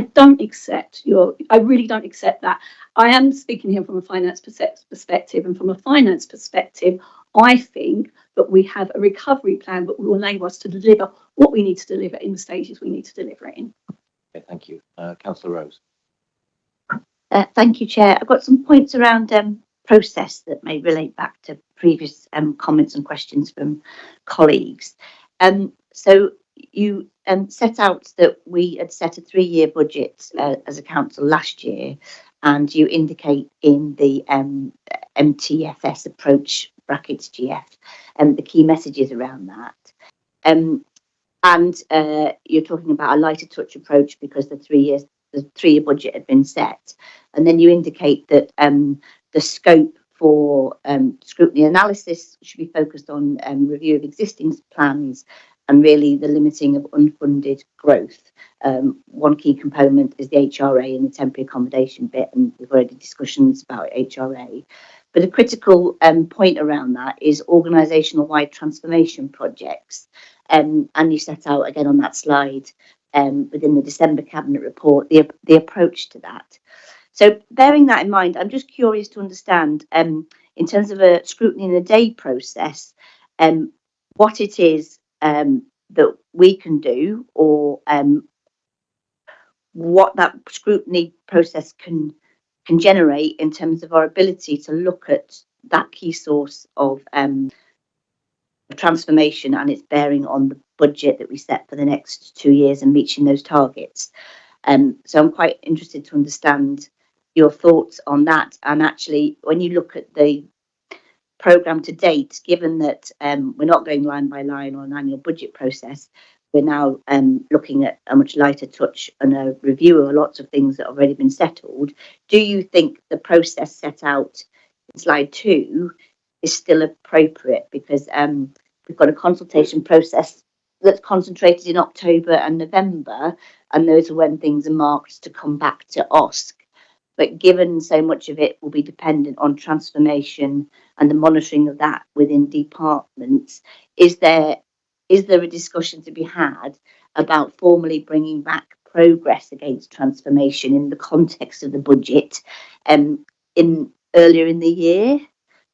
really don't accept that. I am speaking here from a finance perspective, and from a finance perspective, I think that we have a recovery plan that will enable us to deliver what we need to deliver in the stages we need to deliver it in. Okay, thank you. Councillor Rose. Thank you, Chair. I've got some points around process that may relate back to previous comments and questions from colleagues. So you set out that we had set a 3-year budget as a council last year, and you indicate in the MTFS approach brackets GF the key messages around that. And you're talking about a lighter touch approach because the 3-year budget had been set. And then you indicate that the scope for scrutiny analysis should be focused on review of existing plans and really the limiting of unfunded growth. One key component is the HRA and the temporary accommodation bit, and we've already discussions about HRA. But a critical point around that is organisational wide transformation projects. And you set out again on that slide within the December Cabinet report the approach to that. So bearing that in mind, I'm just curious to understand in terms of a scrutiny in a day process, what it is that we can do, or what that scrutiny process can generate in terms of our ability to look at that key source of transformation and its bearing on the budget that we set for the next 2 years and reaching those targets. So I'm quite interested to understand your thoughts on that. And actually, when you look at the programme to date, given that we're not going line by line on an annual budget process, we're now looking at a much lighter touch and a review of lots of things that have already been settled. Do you think the process set out in slide 2 is still appropriate? Because we've got a consultation process that's concentrated in October and November, and those are when things are marked to come back to OSC. But given so much of it will be dependent on transformation and the monitoring of that within departments, is there a discussion to be had about formally bringing back progress against transformation in the context of the budget in earlier in the year,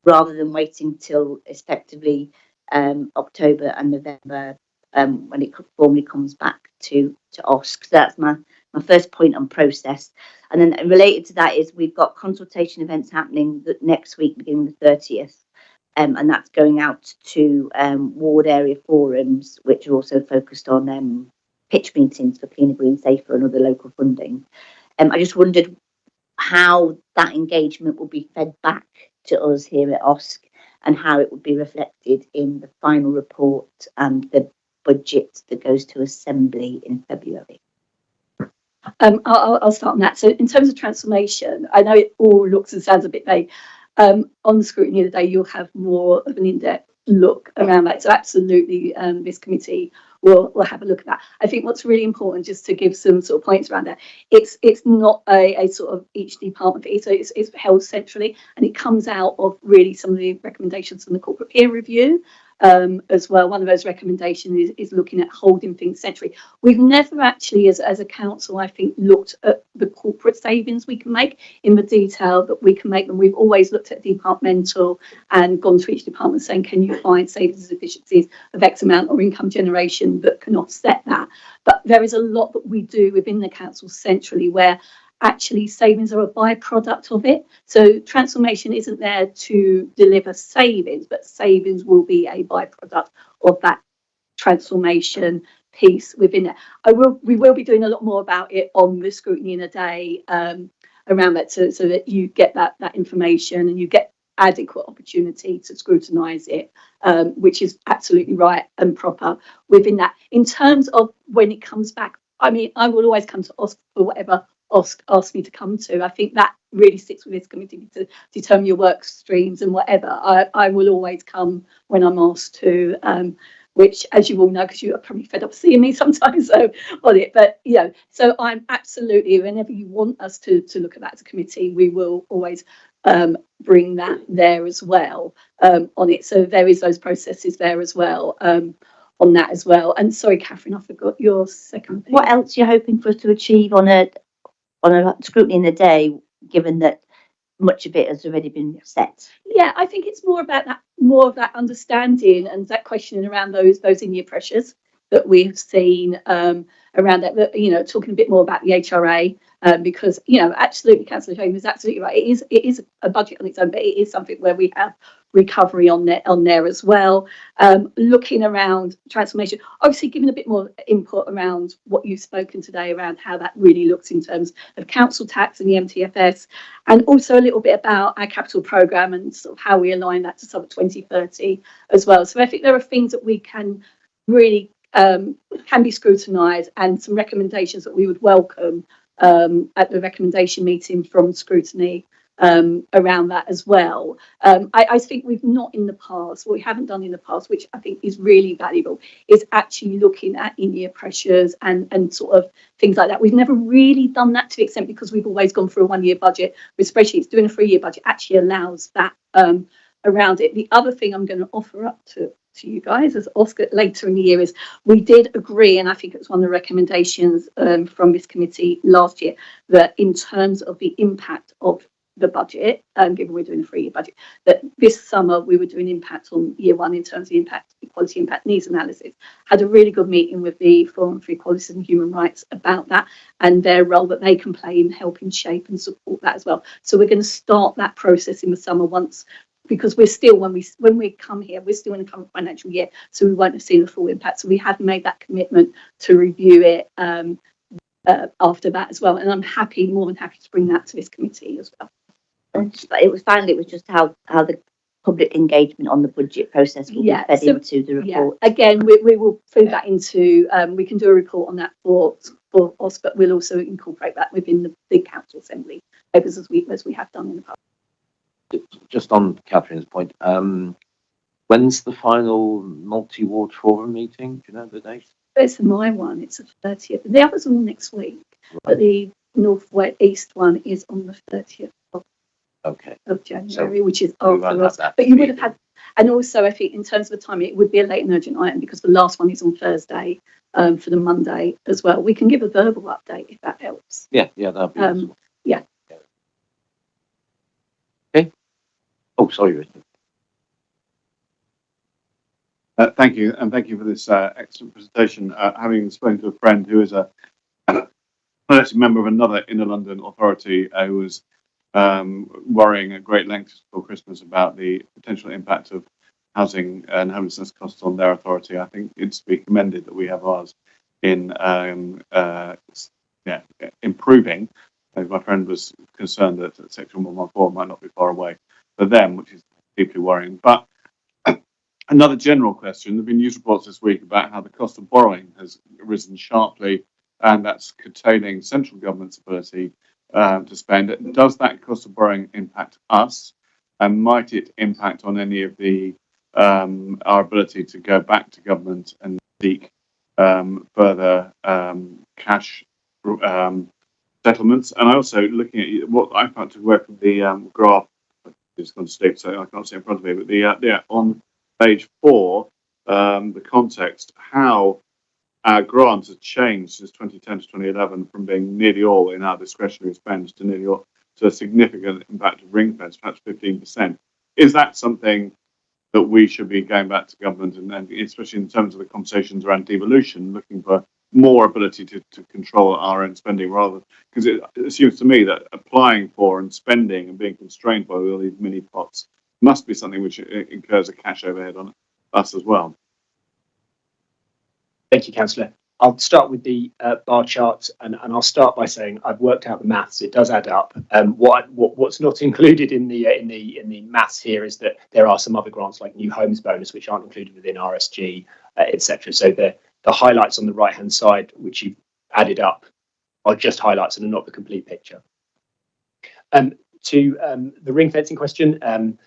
rather than waiting till effectively October and November when it formally comes back to OSC? So that's my first point on process. And then related to that is we've got consultation events happening next week, beginning the 30th. And that's going out to ward area forums, which are also focused on pitch meetings for Cleaner, Green, Safer and other local funding. I just wondered how that engagement will be fed back to us here at OSC and how it would be reflected in the final report and the budget that goes to Assembly in February. I'll start on that. So in terms of transformation, I know it all looks and sounds a bit vague. On the scrutiny of the day, you'll have more of an in-depth look around that. So absolutely, this committee will have a look at that. I think what's really important, just to give some sort of points around that, it's not a sort of each department, so it's held centrally, and it comes out of really some of the recommendations from the corporate peer review. As well, one of those recommendations is looking at holding things centrally. We've never actually, as a council, I think, looked at the corporate savings we can make in the detail that we can make them. We've always looked at departmental and gone to each department saying, can you find savings and efficiencies of X amount or income generation that can offset that? But there is a lot that we do within the council centrally where actually savings are a byproduct of it. So transformation isn't there to deliver savings, but savings will be a byproduct of that transformation piece within it. We will be doing a lot more about it on the scrutiny in a day around that, so that you get that information and you get adequate opportunity to scrutinise it, which is absolutely right and proper within that. In terms of when it comes back, I mean, I will always come to OSC for whatever OSC asked me to come to. I think that really sits with this committee to determine your work streams and whatever. I will always come when I'm asked to, which, as you all know, because you are probably fed up seeing me sometimes so on it. But so I'm absolutely, whenever you want us to look at that as a committee, we will always bring that there as well on it. So there is those processes there as well. On that as well. And sorry, Catherine, I forgot your second thing. What else are you hoping for us to achieve on a scrutiny in the day, given that much of it has already been set? Yeah, I think it's more about that, more of that understanding and that questioning around those in-year pressures that we've seen around that, talking a bit more about the HRA, because, absolutely, Councillor James is absolutely right. It is a budget on its own, but it is something where we have recovery on there as well. Looking around transformation, obviously giving a bit more input around what you've spoken today around how that really looks in terms of council tax and the MTFS, and also a little bit about our capital programme and sort of how we align that to Southwark 2030 as well. So I think there are things that we can really can be scrutinised, and some recommendations that we would welcome at the recommendation meeting from scrutiny around that as well. I think we've not in the past, what we haven't done in the past, which I think is really valuable, is actually looking at in-year pressures and sort of things like that. We've never really done that to the extent because we've always gone for a one-year budget. With spreadsheets, doing a 3-year budget actually allows that around it. The other thing I'm going to offer up to you guys as Oscar later in the year is we did agree, and I think it was one of the recommendations from this committee last year, that in terms of the impact of the budget, given we're doing a 3-year budget, that this summer we were doing impact on year one in terms of impact, equality impact needs analysis. Had a really good meeting with the Forum for Equality and Human Rights about that and their role that they can play in helping shape and support that as well. So we're going to start that process in the summer once, because we're still, when we come here, we're still in the current financial year, so we won't have seen the full impact. So we have made that commitment to review it after that as well. And I'm more than happy to bring that to this committee as well. And it was just how the public engagement on the budget process will be fed into the report. Yeah. Again, we will feed that into, we can do a report on that for us, but we'll also incorporate that within the council assembly papers as we have done in the past. Just on Catherine's point, When's the final multi-ward forum meeting? Do you know the date? It's my one. It's the 30th. The others are all next week, but the North West East one is on the 30th of January, which is after us. But you would have had, and also I think in terms of the timing, it would be a late and urgent item because the last one is on Thursday for the Monday as well. We can give a verbal update if that helps. Yeah, that'd be useful. Yeah. Okay. Oh, sorry, Richard. Thank you, and thank you for this excellent presentation. Having spoken to a friend who is a member of another inner London authority who was worrying at great length before Christmas about the potential impact of housing and homelessness costs on their authority, I think it's to be commended that we have ours in improving. My friend was concerned that Section 114 might not be far away for them, which is deeply worrying. But another general question, there have been news reports this week about how the cost of borrowing has risen sharply, and that's curtailing central government's ability to spend. Does that cost of borrowing impact us, and might it impact on any of the our ability to go back to government and seek further cash settlements? And I also looking at what I found to work with the graph. It's going to sleep, so I can't see in front of me. But on page 4, the context, how our grants have changed since 2010 to 2011 from being nearly all in our discretionary spend to nearly all to a significant impact of ring fence, perhaps 15%. Is that something that we should be going back to government and especially in terms of the conversations around devolution, looking for more ability to control our own spending rather, because it assumes to me that applying for and spending and being constrained by all these mini pots must be something which incurs a cash overhead on us as well. Thank you, Councillor. I'll start with the bar chart, and I'll start by saying I've worked out the maths. It does add up. What's not included in the maths here is that there are some other grants like new homes bonus which aren't included within RSG, etc. So the highlights on the right hand side, which you've added up, are just highlights and are not the complete picture. To the ring fencing question.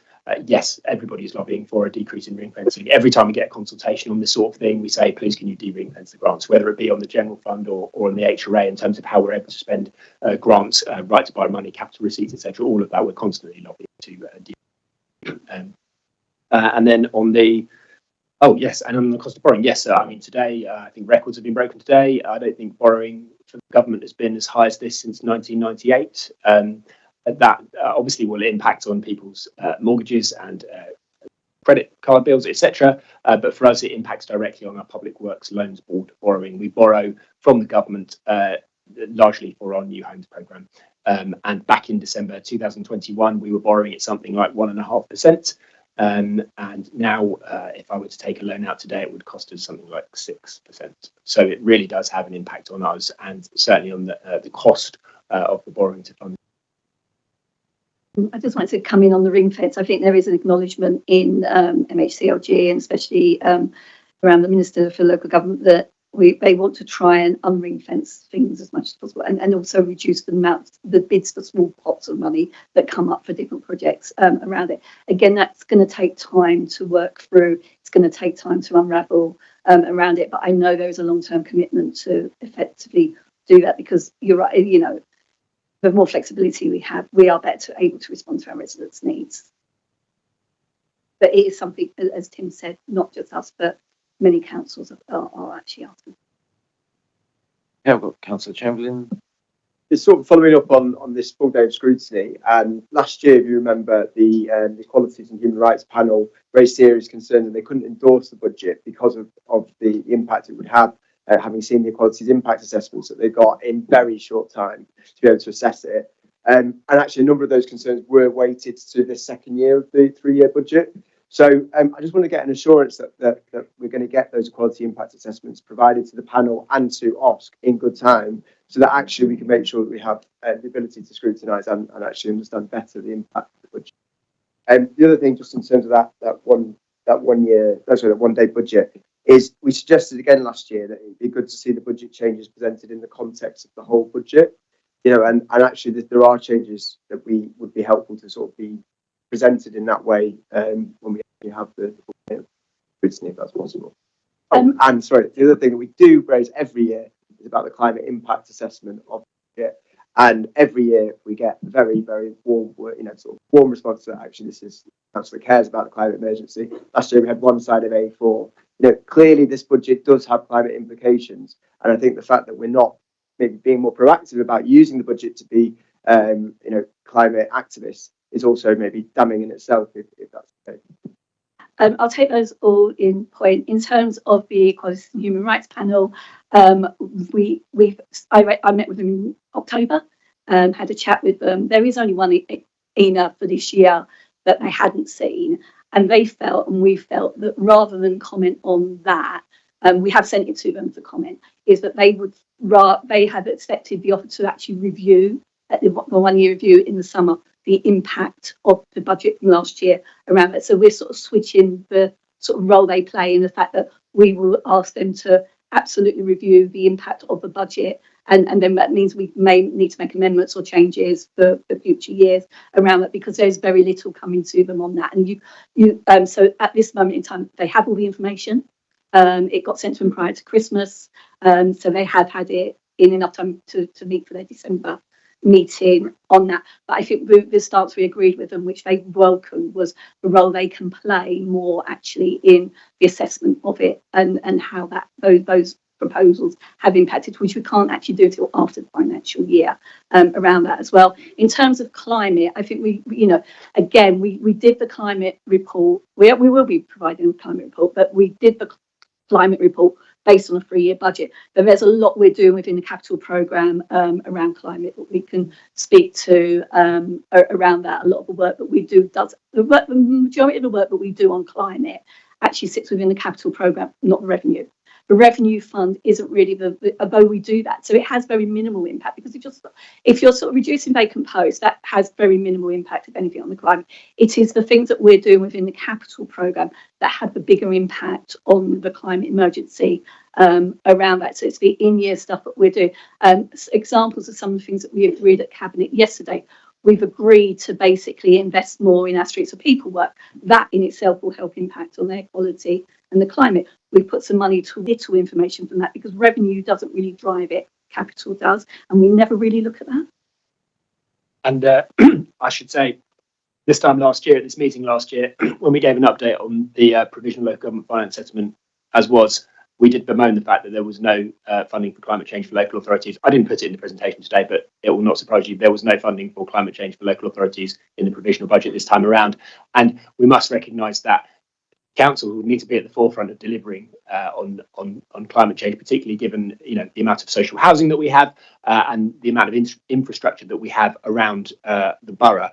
Yes, everybody is lobbying for a decrease in ring fencing. Every time we get a consultation on this sort of thing, we say, please, can you de-ring fence the grants, whether it be on the general fund or on the HRA in terms of how we're able to spend grants, right to buy money, capital receipts, etc. All of that we're constantly lobbying to and then on the and on the cost of borrowing, yes, I mean, today, I think records have been broken today. I don't think borrowing for the government has been as high as this since 1998. That obviously will impact on people's mortgages and credit card bills, etc. But for us, it impacts directly on our Public Works Loans Board borrowing. We borrow from the government largely for our new homes programme. And back in December 2021, we were borrowing at something like 1.5%. And now, if I were to take a loan out today, it would cost us something like 6%. So it really does have an impact on us, and certainly on the cost of the borrowing to fund. I just wanted to come in on the ring fence. I think there is an acknowledgement in MHCLG and especially around the Minister for Local Government that they want to try and unring fence things as much as possible and also reduce the bids for small pots of money that come up for different projects around it. Again, that's going to take time to work through. It's going to take time to unravel around it. But I know there is a long-term commitment to effectively do that because you're right, you know, the more flexibility we have, we are better able to respond to our residents' needs. But it is something, as Tim said, not just us, but many councils are actually asking. Yeah, we've got Councillor Chamberlain. It's sort of following up on this full day of scrutiny. Last year, if you remember, the Equalities and Human Rights panel raised serious concerns and they couldn't endorse the budget because of the impact it would have. Having seen the equalities impact assessments that they got in very short time to be able to assess it. And actually a number of those concerns were weighted to the second year of the 3-year budget. So I just want to get an assurance that we're going to get those equality impact assessments provided to the panel and to OSC in good time so that actually we can make sure that we have the ability to scrutinise and actually understand better the impact of the budget. The other thing, just in terms of that one day budget, is we suggested again last year that it'd be good to see the budget changes presented in the context of the whole budget, you know, and actually there are changes that would be helpful to sort of be presented in that way when we have the scrutiny if that's possible. And sorry, the other thing that we do raise every year is about the climate impact assessment of it. And every year we get very, very warm, sort of warm response to that. Actually, this is council that cares about the climate emergency. Last year we had one side of A4. Clearly this budget does have climate implications, and I think the fact that we're not maybe being more proactive about using the budget to be, climate activists is also maybe damning in itself, if that's okay. I'll take those all in point. In terms of the Equality and Human Rights Panel, I met with them in October, had a chat with them. There is only one ENA for this year that they hadn't seen, and they felt, and we felt, that rather than comment on that, we have sent it to them for comment, is that they had accepted the offer to actually review at the 1 year review in the summer the impact of the budget from last year around it. So we're sort of switching the sort of role they play in the fact that we will ask them to absolutely review the impact of the budget, and then that means we may need to make amendments or changes for future years around that, because there's very little coming to them on that. And so at this moment in time, they have all the information. It got sent to them prior to Christmas, so they have had it in enough time to meet for their December meeting on that. But I think the stance we agreed with them, which they welcomed, was the role they can play more actually in the assessment of it, and how that those proposals have impacted, which we can't actually do till after the financial year, around that as well. In terms of climate, I think we did the climate report. We will be providing a climate report, but we did the climate report based on a 3-year budget. But there's a lot we're doing within the capital programme around climate that we can speak to around that. A lot of the work that we do the majority of the work that we do on climate actually sits within the capital programme, not the revenue. The revenue fund isn't really although we do that, so it has very minimal impact, because if you're sort of reducing vacant posts, that has very minimal impact, if anything, on the climate. It is the things that we're doing within the capital programme that have the bigger impact on the climate emergency around that. So it's the in-year stuff that we're doing. Examples of some of the things that we agreed at Cabinet yesterday. We've agreed to basically invest more in our streets of people work. That in itself will help impact on air quality and the climate. We put some money to little information from that, because revenue doesn't really drive it, capital does, and we never really look at that. And I should say, this time last year, at this meeting last year, when we gave an update on the provisional local government finance settlement, we did bemoan the fact that there was no funding for climate change for local authorities. I didn't put it in the presentation today, but it will not surprise you. There was no funding for climate change for local authorities in the provisional budget this time around. And we must recognise that council will need to be at the forefront of delivering on climate change, particularly given the amount of social housing that we have and the amount of infrastructure that we have around the borough.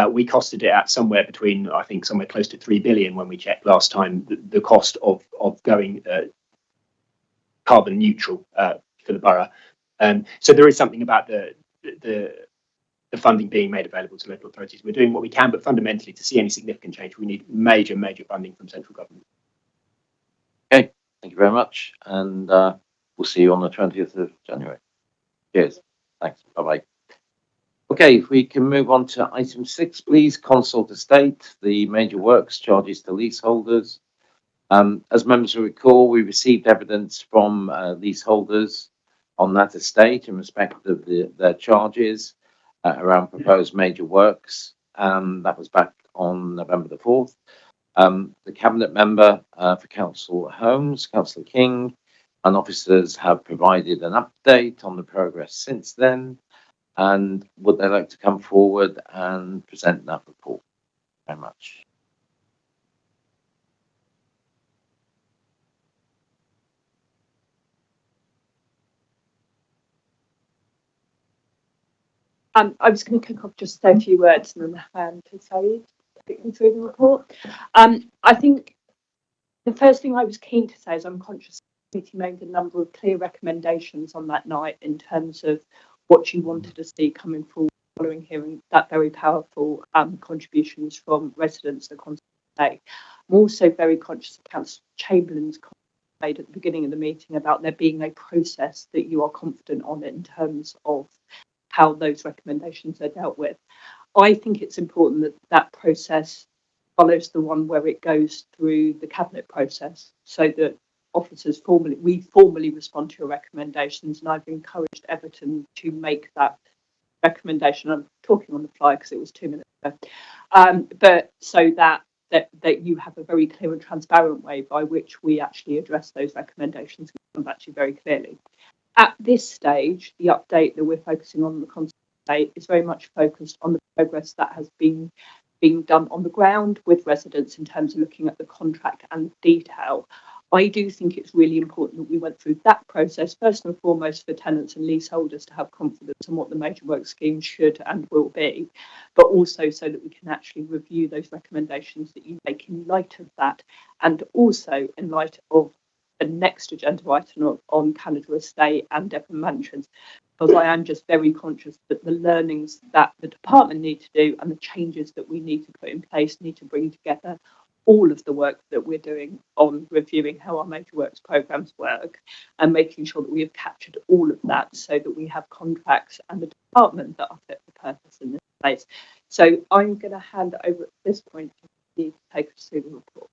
We costed it at somewhere between, I think, somewhere close to 3 billion when we checked last time, the cost of going carbon neutral for the borough. So there is something about the funding being made available to local authorities. We're doing what we can, but fundamentally, to see any significant change, we need major funding from central government. Okay, thank you very much, and we'll see you on the 20th of January. Cheers. Thanks. Bye-bye. Okay, if we can move on to item 6, please. Consult estate, the major works charges to leaseholders. As members will recall, we received evidence from leaseholders on that estate in respect of their charges around proposed major works. That was back on November the 4th. The cabinet member for Council Homes, Councillor King, and officers have provided an update on the progress since then. And would they like to come forward and present that report? Very much. I was going to kick off, just say a few words and then hand to Saeed to pick me through the report. I think the first thing I was keen to say is I'm conscious the committee made a number of clear recommendations on that night in terms of what you wanted to see coming forward following hearing that very powerful contributions from residents of the Consult Estate. I'm also very conscious of Councillor Chamberlain's comment made at the beginning of the meeting about there being a process that you are confident on in terms of how those recommendations are dealt with. I think it's important that that process follows the one where it goes through the cabinet process, so that officers we formally respond to your recommendations, and I've encouraged Everton to make that recommendation. I'm talking on the fly because it was 2 minutes ago, but so that you have a very clear and transparent way by which we actually address those recommendations and come back to you very clearly. At this stage, the update that we're focusing on the concept update is very much focused on the progress that has been being done on the ground with residents in terms of looking at the contract and detail. I do think it's really important that we went through that process first and foremost for tenants and leaseholders to have confidence in what the major work scheme should and will be, but also so that we can actually review those recommendations that you make in light of that, and also in light of the next agenda item on Canada Estate and Devon Mansions, because I am just very conscious that the learnings that the department need to do and the changes that we need to put in place need to bring together all of the work that we're doing on reviewing how our major works programs work and making sure that we have captured all of that so that we have contracts and the department that are fit for purpose in this place. So I'm going to hand over at this point to Steve to take us through the report.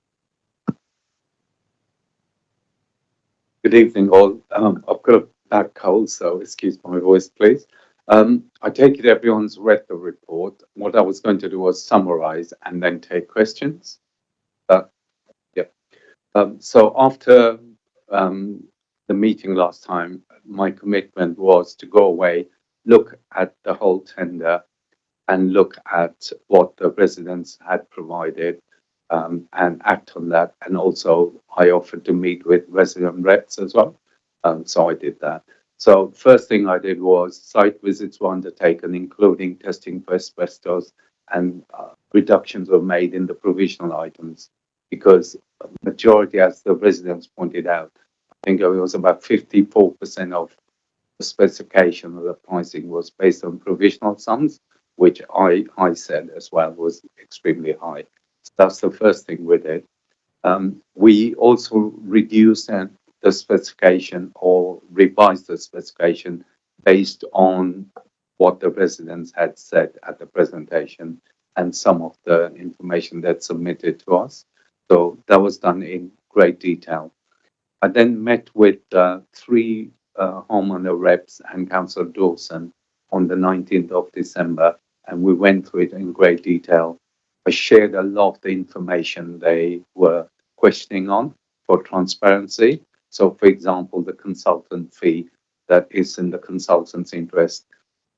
Good evening, all. I've got a bad cold, so excuse my voice, please. I take it everyone's read the report. What I was going to do was summarize and then take questions. So after the meeting last time, my commitment was to go away, look at the whole tender and look at what the residents had provided and act on that. And also I offered to meet with resident reps as well. So I did that. So first thing I did was site visits were undertaken, including testing for asbestos, and reductions were made in the provisional items, because majority, as the residents pointed out, I think it was about 54% of the specification of the pricing was based on provisional sums, which I said as well was extremely high. So that's the first thing we did. We also reduced the specification or revised the specification based on what the residents had said at the presentation and some of the information that submitted to us. So that was done in great detail. I then met with three homeowner reps and Councillor Dawson on the 19th of December, and we went through it in great detail. I shared a lot of the information they were questioning on for transparency. So, for example, the consultant fee, that is in the consultant's interest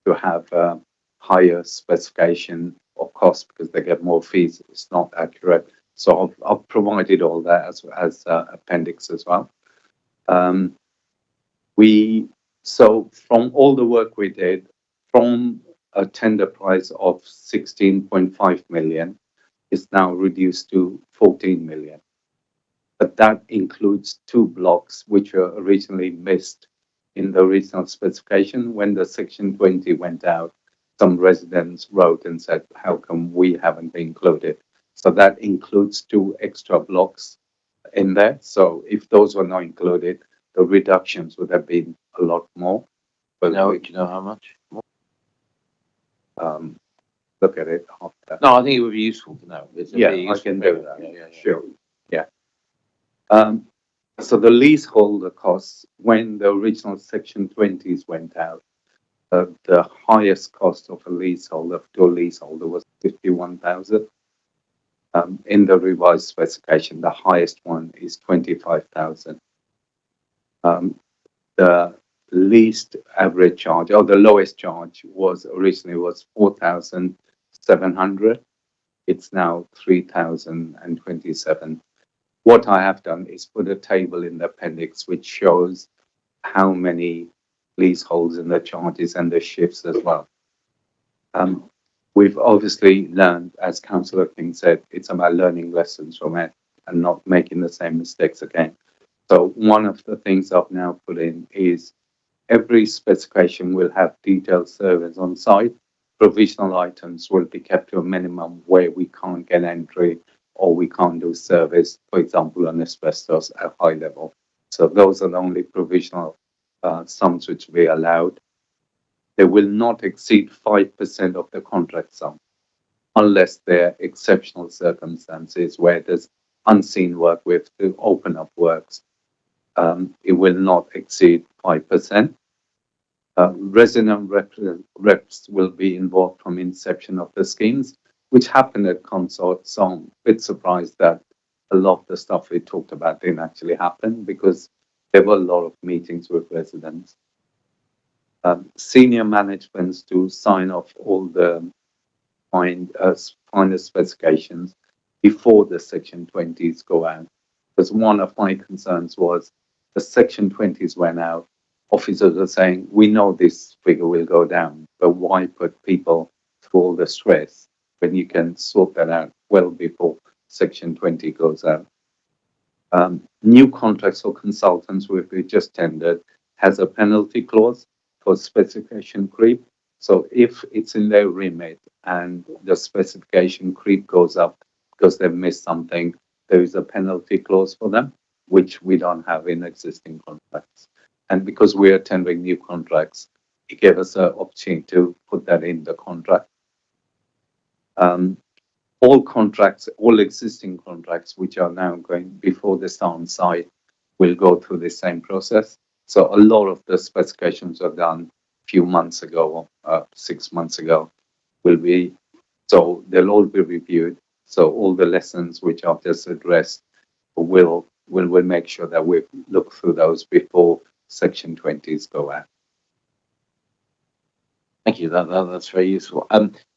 to have a higher specification of cost because they get more fees. It's not accurate. So I've provided all that as appendix as well. So from all the work we did, from a tender price of 16.5 million, is now reduced to 14 million. But that includes 2 blocks which were originally missed in the original specification. When the Section 20 went out, some residents wrote and said, how come we haven't been included? So that includes 2 extra blocks in there. So if those were not included, the reductions would have been a lot more. But No, do you know how much? look at it after. No, I think it would be useful to know. Yeah, I can do that. Yeah. Sure. Yeah. So the leaseholder costs, when the original Section 20s went out, the highest cost of a leaseholder to a leaseholder was 51,000. In the revised specification, the highest one is 25,000. The least average charge, or the lowest charge, was originally 4,700. It's now 3,027. What I have done is put a table in the appendix which shows how many leaseholds and the charges and the shifts as well. We've obviously learned, as Councillor King said, it's about learning lessons from it and not making the same mistakes again. So one of the things I've now put in is every specification will have detailed surveys on site. Provisional items will be kept to a minimum where we can't get entry or we can't do service, for example, on asbestos at high level. So those are the only provisional sums which will be allowed. They will not exceed 5% of the contract sum. unless there are exceptional circumstances where there's unseen work, we have to open up works. It will not exceed 5%. Resident reps will be involved from inception of the schemes, which happened at Consort. So I'm a bit surprised that a lot of the stuff we talked about didn't actually happen, because there were a lot of meetings with residents. Senior managements to sign off all the final specifications before the Section 20s go out. Because one of my concerns was the Section 20s went out, officers are saying, we know this figure will go down, but why put people through all the stress when you can sort that out well before Section 20 goes out? New contracts for consultants we just tendered has a penalty clause for specification creep. So if it's in their remit and the specification creep goes up because they've missed something, there is a penalty clause for them, which we don't have in existing contracts. And because we are tendering new contracts, it gave us an opportunity to put that in the contract. All contracts, all existing contracts, which are now going before they start on site, will go through the same process. So a lot of the specifications are done a few months ago, 6 months ago, so they'll all be reviewed. So all the lessons which I've just addressed will make sure that we look through those before Section 20s go out. Thank you. That's very useful.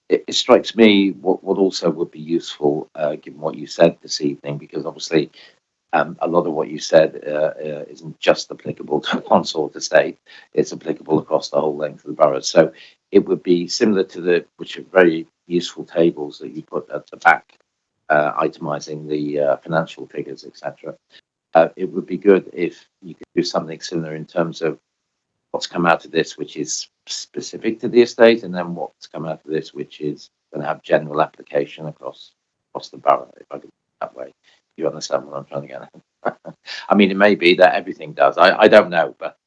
It strikes me what also would be useful, given what you said this evening, because obviously a lot of what you said isn't just applicable to Consort Estate, it's applicable across the whole length of the borough. So it would be similar to which are very useful tables that you put at the back, itemising the financial figures, etc. It would be good if you could do something similar in terms of what's come out of this, which is specific to the estate, and then what's come out of this, which is going to have general application across the borough, if I can put it that way. You understand what I'm trying to get at? I mean, it may be that everything does. I don't know, but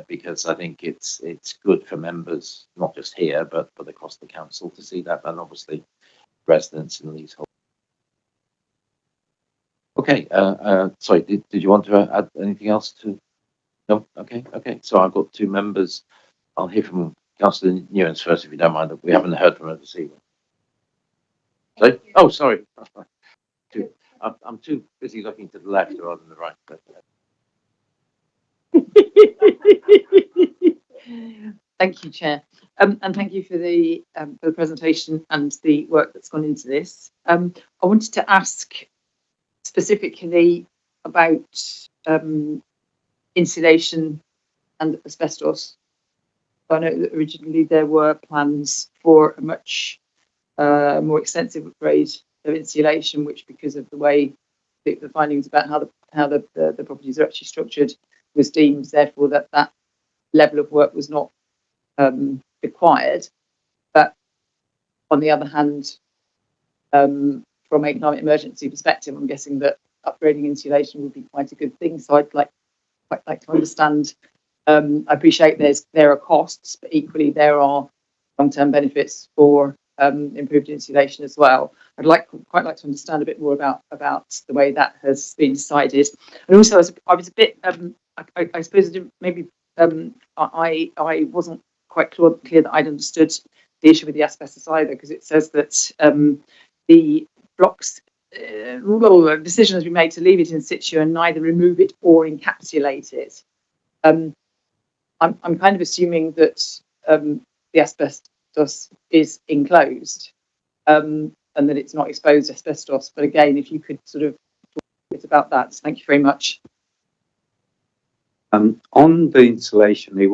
because I think it's good for members, not just here, but across the council to see that, and obviously residents and leaseholders. Okay. Sorry. Did you want to add anything else to? No. Okay. So I've got two members. I'll hear from Councillor Newens first, if you don't mind. We haven't heard from her this evening. Sorry? Oh, sorry. I'm too busy looking to the left rather than the right. Thank you, Chair, and thank you for the presentation and the work that's gone into this. I wanted to ask specifically about insulation and asbestos. I know that originally there were plans for a much more extensive upgrade of insulation, which, because of the way the findings about how the properties are actually structured, was deemed therefore that level of work was not required. But on the other hand, from a climate emergency perspective, I'm guessing that upgrading insulation would be quite a good thing. So I'd quite like to understand. I appreciate there are costs, but equally there are long-term benefits for improved insulation as well. I'd quite like to understand a bit more about the way that has been decided. And also, I was a bit, I suppose maybe I wasn't quite clear that I'd understood the issue with the asbestos either, because it says that the blocks decision has been made to leave it in situ and neither remove it or encapsulate it. I'm kind of assuming that the asbestos is enclosed and that it's not exposed asbestos. But again, if you could sort of talk a bit about that. Thank you very much. On the insulation, it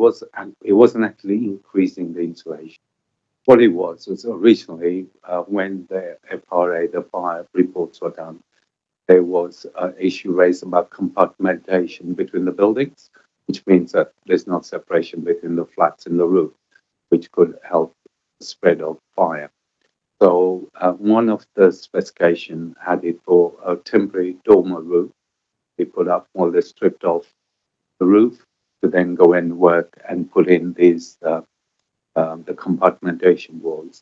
wasn't actually increasing the insulation. What it was originally when the FRA, the fire reports were done, there was an issue raised about compartmentation between the buildings, which means that there's no separation between the flats and the roof, which could help the spread of fire. So one of the specifications had it for a temporary dormer roof. They put up all the stripped off the roof to then go and work and put in these the compartmentation walls.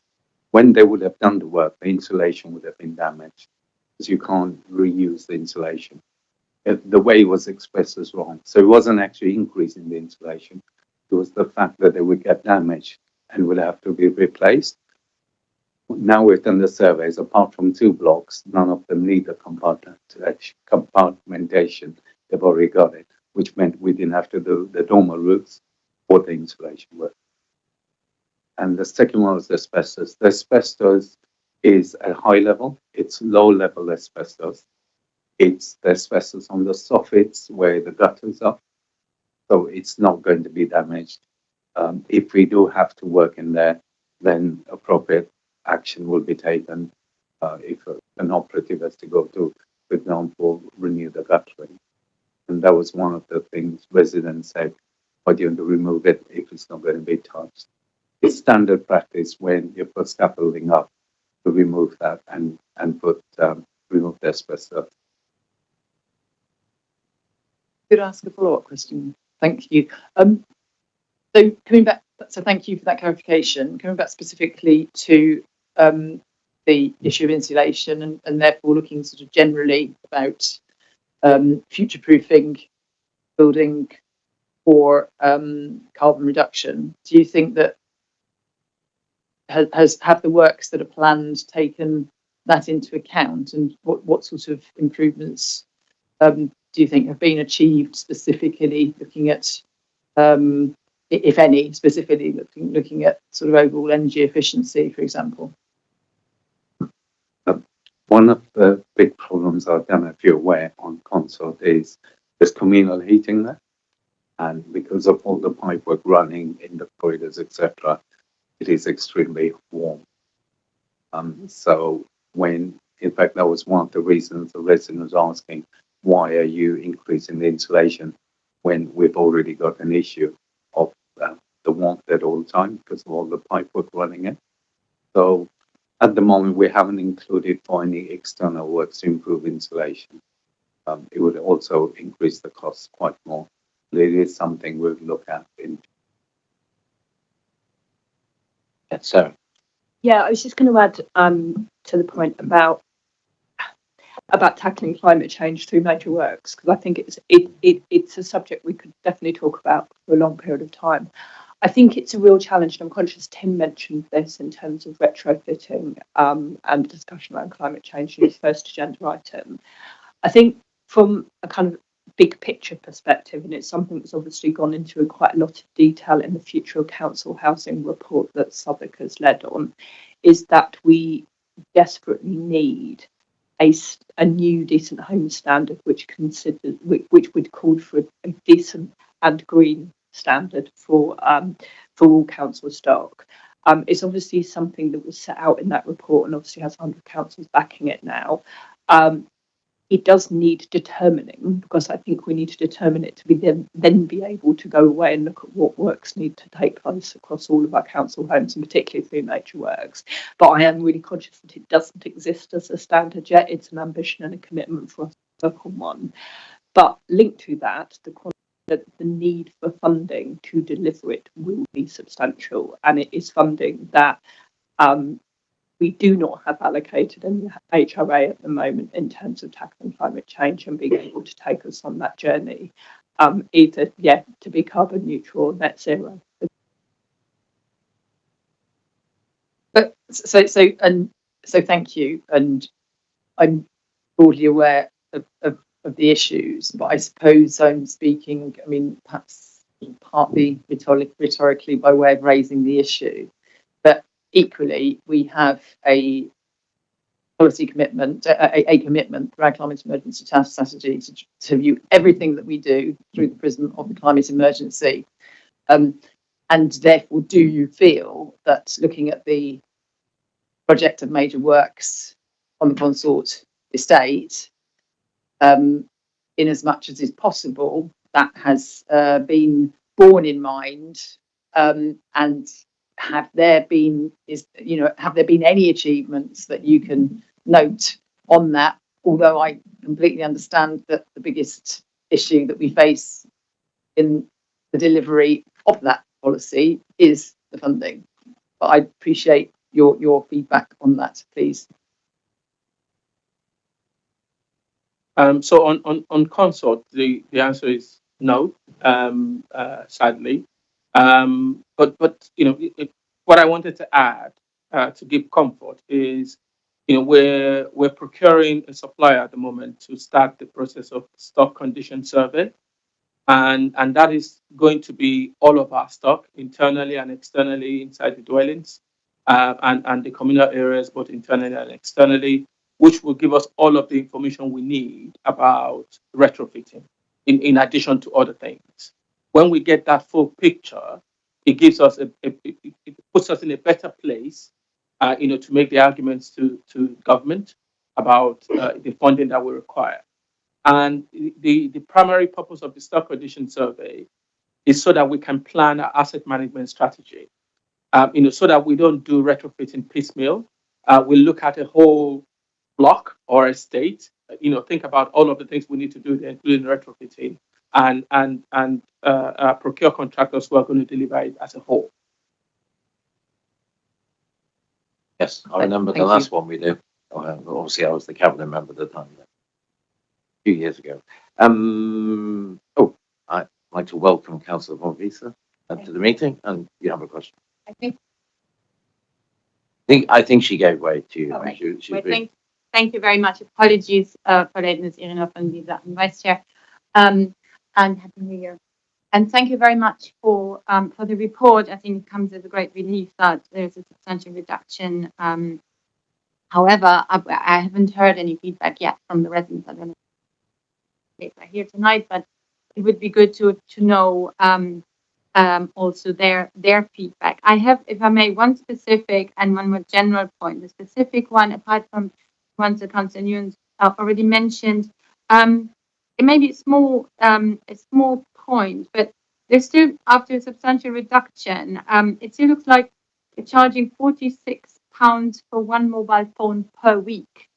when they would have done the work, the insulation would have been damaged because you can't reuse the insulation. The way it was expressed was wrong. So it wasn't actually increasing the insulation. It was the fact that they would get damaged and would have to be replaced. Now we've done the surveys, apart from 2 blocks, none of them need the compartmentation. They've already got it, which meant we didn't have to do the dormer roofs or the insulation work. And the second one was asbestos. The asbestos is at high level. It's low level asbestos. It's the asbestos on the soffits where the gutters are. So it's not going to be damaged. If we do have to work in there, then appropriate action will be taken. If an operative has to go to, for example, renew the guttering. And that was one of the things residents said, why do you want to remove it if it's not going to be touched? It's standard practice when you put scaffolding up to remove that and remove the asbestos. Could I ask a follow-up question? Thank you. So coming back, so thank you for that clarification. Coming back specifically to the issue of insulation and therefore looking sort of generally about future-proofing building for carbon reduction. Do you think that have the works that are planned taken that into account, and what sort of improvements do you think have been achieved specifically looking at, if any, specifically looking at sort of overall energy efficiency, for example? One of the big problems, I don't know if you're aware, on Consort is there's communal heating there. And because of all the pipework running in the corridors, etc., it is extremely warm. So when, in fact, that was one of the reasons the resident was asking, why are you increasing the insulation when we've already got an issue of the warmth at all time because of all the pipework running in? So at the moment, we haven't included for any external works to improve insulation. It would also increase the costs quite more. It is something we'll look at in. Yes, sir. Yeah, I was just going to add to the point about tackling climate change through major works, because I think it's a subject we could definitely talk about for a long period of time. I think it's a real challenge, and I'm conscious Tim mentioned this in terms of retrofitting and discussion around climate change in his first agenda item. I think from a kind of big picture perspective, and it's something that's obviously gone into quite a lot of detail in the Future of Council Housing report that Southwark has led on, is that we desperately need a new decent home standard which would call for a decent and green standard for all council stock. It's obviously something that was set out in that report and obviously has 100 councils backing it now. It does need determining, because I think we need to determine it to be then be able to go away and look at what works need to take place across all of our council homes, and particularly through nature works. But I am really conscious that it doesn't exist as a standard yet. It's an ambition and a commitment for us to work on one. But linked to that, the need for funding to deliver it will be substantial, and it is funding that we do not have allocated in the HRA at the moment in terms of tackling climate change and being able to take us on that journey, either to be carbon neutral or net zero. But so thank you, and I'm broadly aware of the issues, but I suppose I'm speaking, I mean, perhaps partly rhetorically by way of raising the issue, but equally, we have a policy commitment, a commitment for our climate emergency task strategy to view everything that we do through the prism of the climate emergency. And therefore, do you feel that looking at the project of major works on the Consort estate, in as much as is possible, that has been borne in mind, and have there been any achievements that you can note on that? Although I completely understand that the biggest issue that we face in the delivery of that policy is the funding. But I appreciate your feedback on that, please. So on consort, the answer is no, sadly. But what I wanted to add to give comfort is, we're procuring a supplier at the moment to start the process of stock condition survey, and that is going to be all of our stock internally and externally inside the dwellings, and the communal areas, both internally and externally, which will give us all of the information we need about retrofitting, in addition to other things. When we get that full picture, it gives us it puts us in a better place, to make the arguments to government about the funding that we require. And the primary purpose of the stock condition survey is so that we can plan our asset management strategy, so that we don't do retrofitting piecemeal. We look at a whole block or estate, think about all of the things we need to do there, including retrofitting, and procure contractors who are going to deliver it as a whole. Yes, I remember the last one we did. Obviously, I was the cabinet member at the time, a few years ago. I'd like to welcome Councillor Von Wiese to the meeting, and you have a question. I think she gave way to you. All right. She's Thank you very much. Apologies for lateness, Irina von Wiese and Vice Chair, and Happy New Year. And thank you very much for the report. I think it comes as a great relief that there's a substantial reduction. However, I haven't heard any feedback yet from the residents. I don't know if they're here tonight, but it would be good to know also their feedback. I have, if I may, one specific and one more general point. The specific one, apart from ones that Councillor Newens already mentioned, it may be a small point, but there's still, after a substantial reduction, it still looks like you're charging £46 for one mobile phone per week.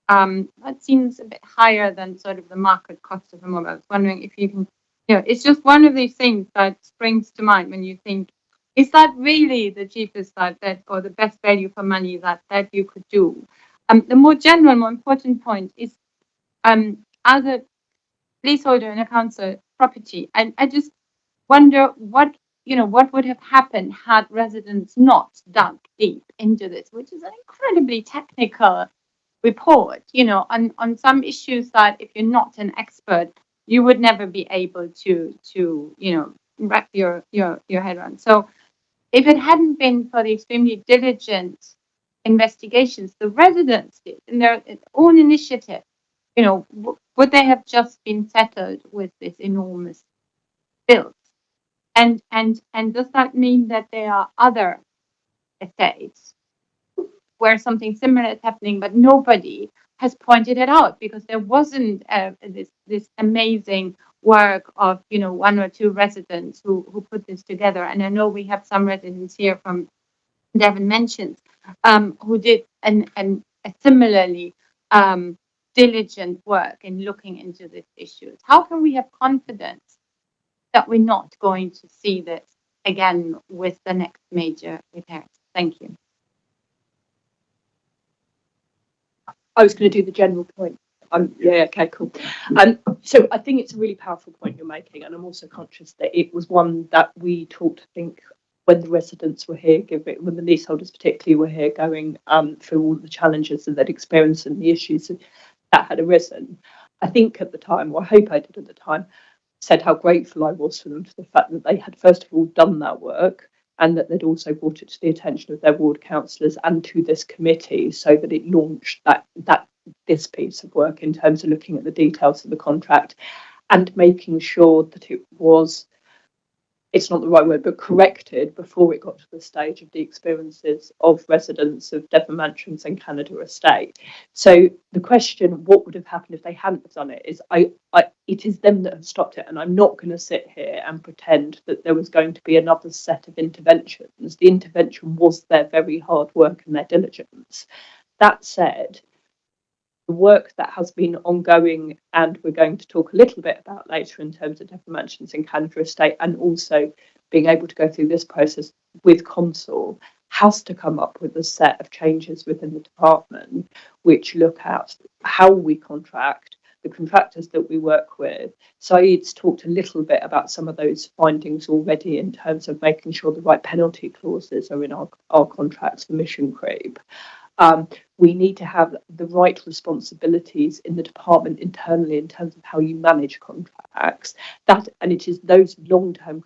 That seems a bit higher than sort of the market cost of a mobile. I was wondering if you can, it's just one of these things that springs to mind when you think, is that really the cheapest that or the best value for money that you could do? The more general, more important point is, as a leaseholder in a council property, I just wonder what would have happened had residents not dug deep into this, which is an incredibly technical report, on some issues that if you're not an expert, you would never be able to wrap your head around. So if it hadn't been for the extremely diligent investigations the residents did in their own initiative, would they have just been settled with this enormous bill? And does that mean that there are other estates where something similar is happening, but nobody has pointed it out because there wasn't this amazing work of one or two residents who put this together? And I know we have some residents here from Devon mentioned who did a similarly diligent work in looking into these issues. How can we have confidence that we're not going to see this again with the next major repairs? Thank you. I was going to do the general point. Okay, cool. So I think it's a really powerful point you're making, and I'm also conscious that it was one that we talked, I think, when the residents were here, when the leaseholders particularly were here, going through all the challenges that they'd experienced and the issues that had arisen. I think at the time, or I hope I did at the time, said how grateful I was for them for the fact that they had first of all done that work, and that they'd also brought it to the attention of their ward councillors and to this committee, so that it launched this piece of work in terms of looking at the details of the contract and making sure that it was, it's not the right word, but corrected before it got to the stage of the experiences of residents of Devon Mansions and Canada Estate. So the question, what would have happened if they hadn't have done it, is it is them that have stopped it, and I'm not going to sit here and pretend that there was going to be another set of interventions. The intervention was their very hard work and their diligence. That said, the work that has been ongoing, and we're going to talk a little bit about later in terms of Devon Mansions and Canada Estate, and also being able to go through this process with Consor, has to come up with a set of changes within the department which look at how we contract, the contractors that we work with. Saeed's talked a little bit about some of those findings already in terms of making sure the right penalty clauses are in our contracts for mission creep. We need to have the right responsibilities in the department internally in terms of how you manage contracts. And it is those long-term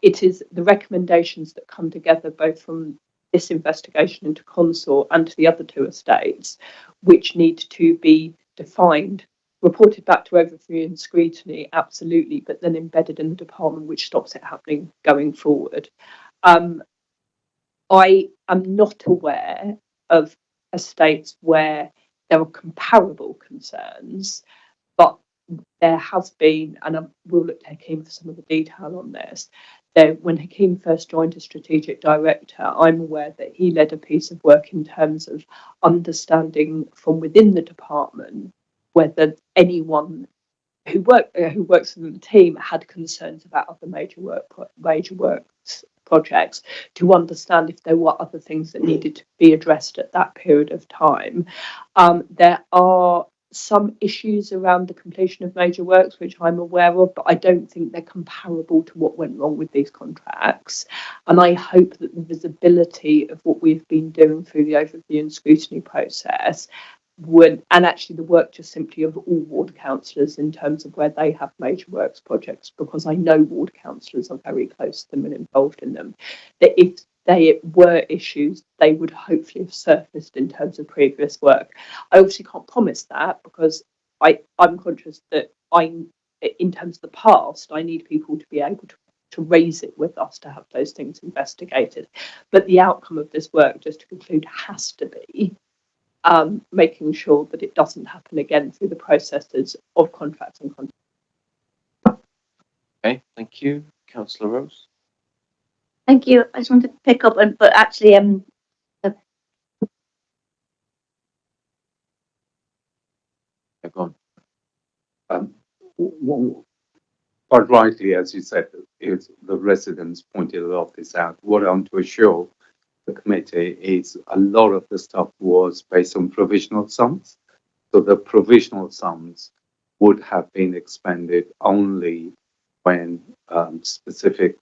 it is the recommendations that come together both from this investigation into Consort and to the other two estates, which need to be defined, reported back to Overview and Scrutiny, absolutely, but then embedded in the department, which stops it happening going forward. I am not aware of estates where there are comparable concerns, but there has been, and I will look to Hakeem for some of the detail on this, when Hakeem first joined as strategic director, I'm aware that he led a piece of work in terms of understanding from within the department whether anyone who works within the team had concerns about other major works projects, to understand if there were other things that needed to be addressed at that period of time. There are some issues around the completion of major works, which I'm aware of, but I don't think they're comparable to what went wrong with these contracts. And I hope that the visibility of what we've been doing through the Overview and Scrutiny process and actually the work just simply of all ward councillors in terms of where they have major works projects, because I know ward councillors are very close to them and involved in them, that if they were issues, they would hopefully have surfaced in terms of previous work. I obviously can't promise that, because I'm conscious that in terms of the past, I need people to be able to raise it with us to have those things investigated. But the outcome of this work, just to conclude, has to be making sure that it doesn't happen again through the processes of contracts and contracts. Okay, thank you. Councillor Rose. Thank you. I just wanted to pick up on, but actually, Go on. Quite rightly, as you said, the residents pointed a lot of this out. What I want to assure the committee is a lot of the stuff was based on provisional sums. So the provisional sums would have been expended only when specific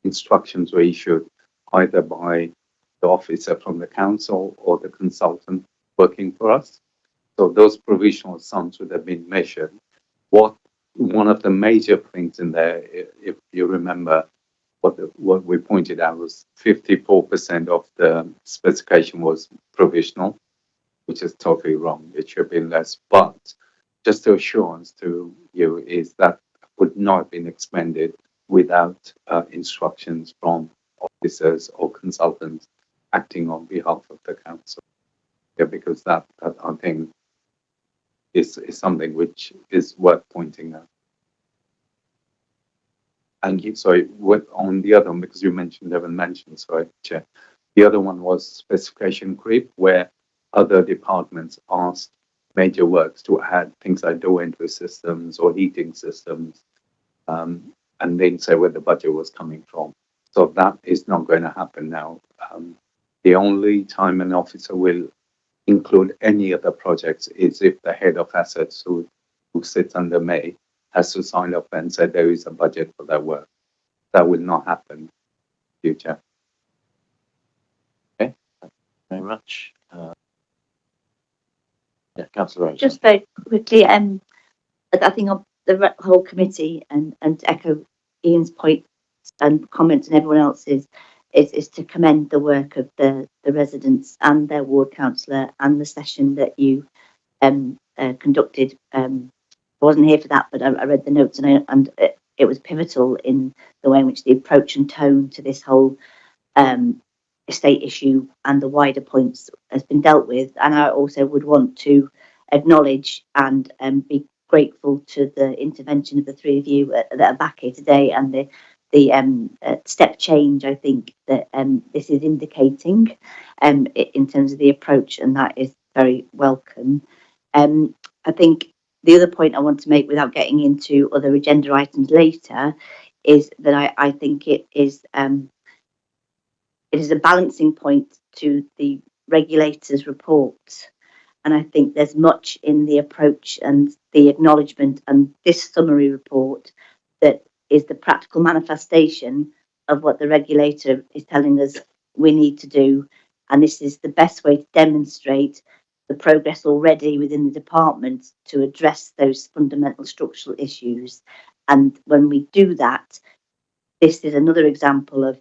instructions were issued either by the officer from the council or the consultant working for us. So those provisional sums would have been measured. One of the major things in there, if you remember, what we pointed out was 54% of the specification was provisional, which is totally wrong. It should be less. But just the assurance to you is that would not have been expended without instructions from officers or consultants acting on behalf of the council. Yeah, because that I think is something which is worth pointing out. And sorry, on the other one, because you haven't mentioned, sorry, Chair. The other one was specification creep, where other departments asked major works to add things like door entry systems or heating systems, and then say where the budget was coming from. So that is not going to happen now. The only time an officer will include any other projects is if the head of assets who sits under me has to sign up and say there is a budget for that work. That will not happen in the future. Okay, thank you very much. Yeah, Councillor Rose. just very quickly, I think on the whole committee and to echo Ian's points and comments and everyone else's is to commend the work of the residents and their ward councillor and the session that you conducted. I wasn't here for that, but I read the notes and it was pivotal in the way in which the approach and tone to this whole estate issue and the wider points has been dealt with. And I also would want to acknowledge and be grateful to the intervention of the three of you that are back here today and the step change I think that this is indicating in terms of the approach, and that is very welcome. I think the other point I want to make, without getting into other agenda items later, is that I think it is it is a balancing point to the regulator's report. And I think there's much in the approach and the acknowledgement and this summary report that is the practical manifestation of what the regulator is telling us we need to do. And this is the best way to demonstrate the progress already within the department to address those fundamental structural issues. And when we do that, this is another example of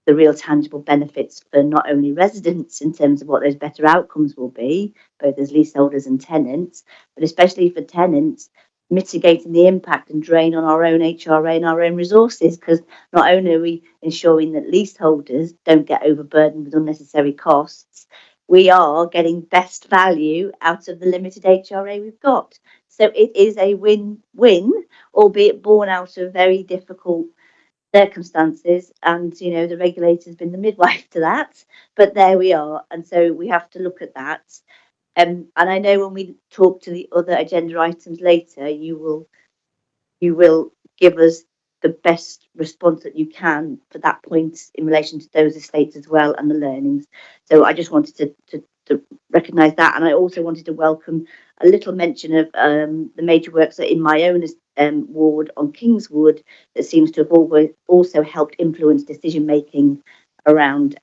the real tangible benefits for not only residents in terms of what those better outcomes will be, both as leaseholders and tenants, but especially for tenants, mitigating the impact and drain on our own HRA and our own resources, because not only are we ensuring that leaseholders don't get overburdened with unnecessary costs, we are getting best value out of the limited HRA we've got. So it is a win-win, albeit born out of very difficult circumstances, and the regulator's been the midwife to that, but there we are, and so we have to look at that. And I know when we talk to the other agenda items later, you will give us the best response that you can for that point in relation to those estates as well and the learnings. So I just wanted to recognise that, and I also wanted to welcome a little mention of the major works that in my own ward on Kingswood that seems to have also helped influence decision making around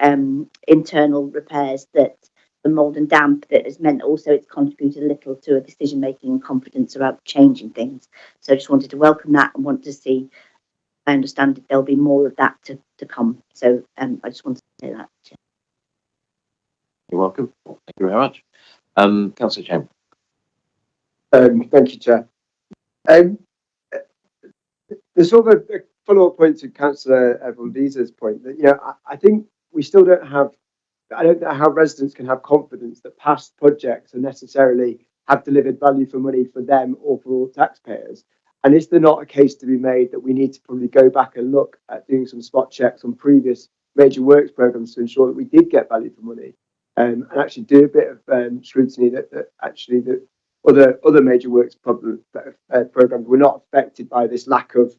internal repairs, that the mould and damp that has meant also it's contributed a little to a decision making and confidence about changing things. So I just wanted to welcome that and want to see, I understand that there'll be more of that to come. So I just wanted to say that. You're welcome. Thank you very much. Councillor Chamber. Thank you, Chair. There's sort of a follow-up point to Councillor Valdiza's point that, I think we still don't have, I don't know how residents can have confidence that past projects are necessarily have delivered value for money for them or for all taxpayers. And is there not a case to be made that we need to probably go back and look at doing some spot checks on previous major works programs to ensure that we did get value for money, and actually do a bit of scrutiny that actually the other major works programs were not affected by this lack of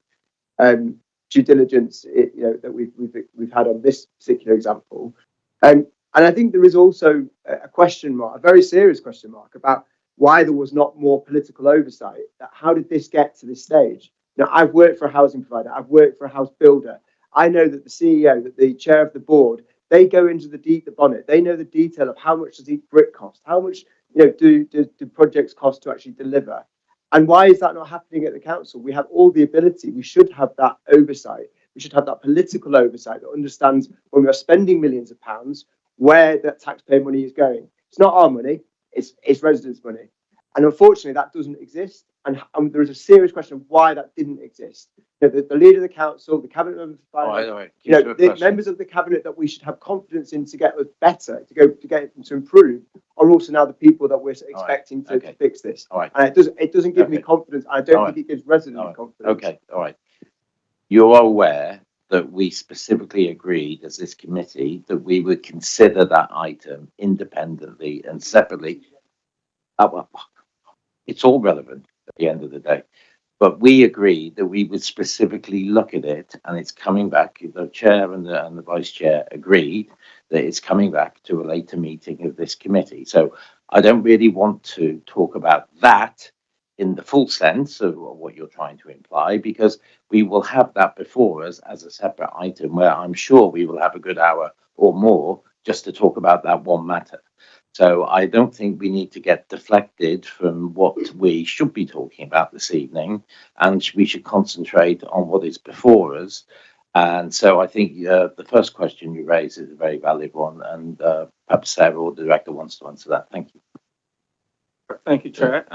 due diligence that we've had on this particular example. And I think there is also a question mark, a very serious question mark, about why there was not more political oversight. How did this get to this stage? Now, I've worked for a housing provider, I've worked for a house builder. I know that the CEO, that the chair of the board, they go into the bonnet. They know the detail of how much does each brick cost, how much do projects cost to actually deliver. And why is that not happening at the council? We have all the ability. We should have that oversight. We should have that political oversight that understands when we are spending millions of pounds, where that taxpayer money is going. It's not our money, it's residents' money. And unfortunately, that doesn't exist. And there is a serious question of why that didn't exist. The leader of the council, the cabinet members, the members of the cabinet that we should have confidence in to get us better, to get them to improve, are also now the people that we're expecting to fix this. And it doesn't give me confidence. I don't think it gives residents confidence. Okay, all right. You are aware that we specifically agreed as this committee that we would consider that item independently and separately. It's all relevant at the end of the day. But we agreed that we would specifically look at it, and it's coming back. The chair and the vice chair agreed that it's coming back to a later meeting of this committee. So I don't really want to talk about that in the full sense of what you're trying to imply, because we will have that before us as a separate item where I'm sure we will have a good hour or more just to talk about that one matter. So I don't think we need to get deflected from what we should be talking about this evening, and we should concentrate on what is before us. And so I think the first question you raised is a very valid one, and perhaps Sarah or the director wants to answer that. Thank you. Thank you, Chair.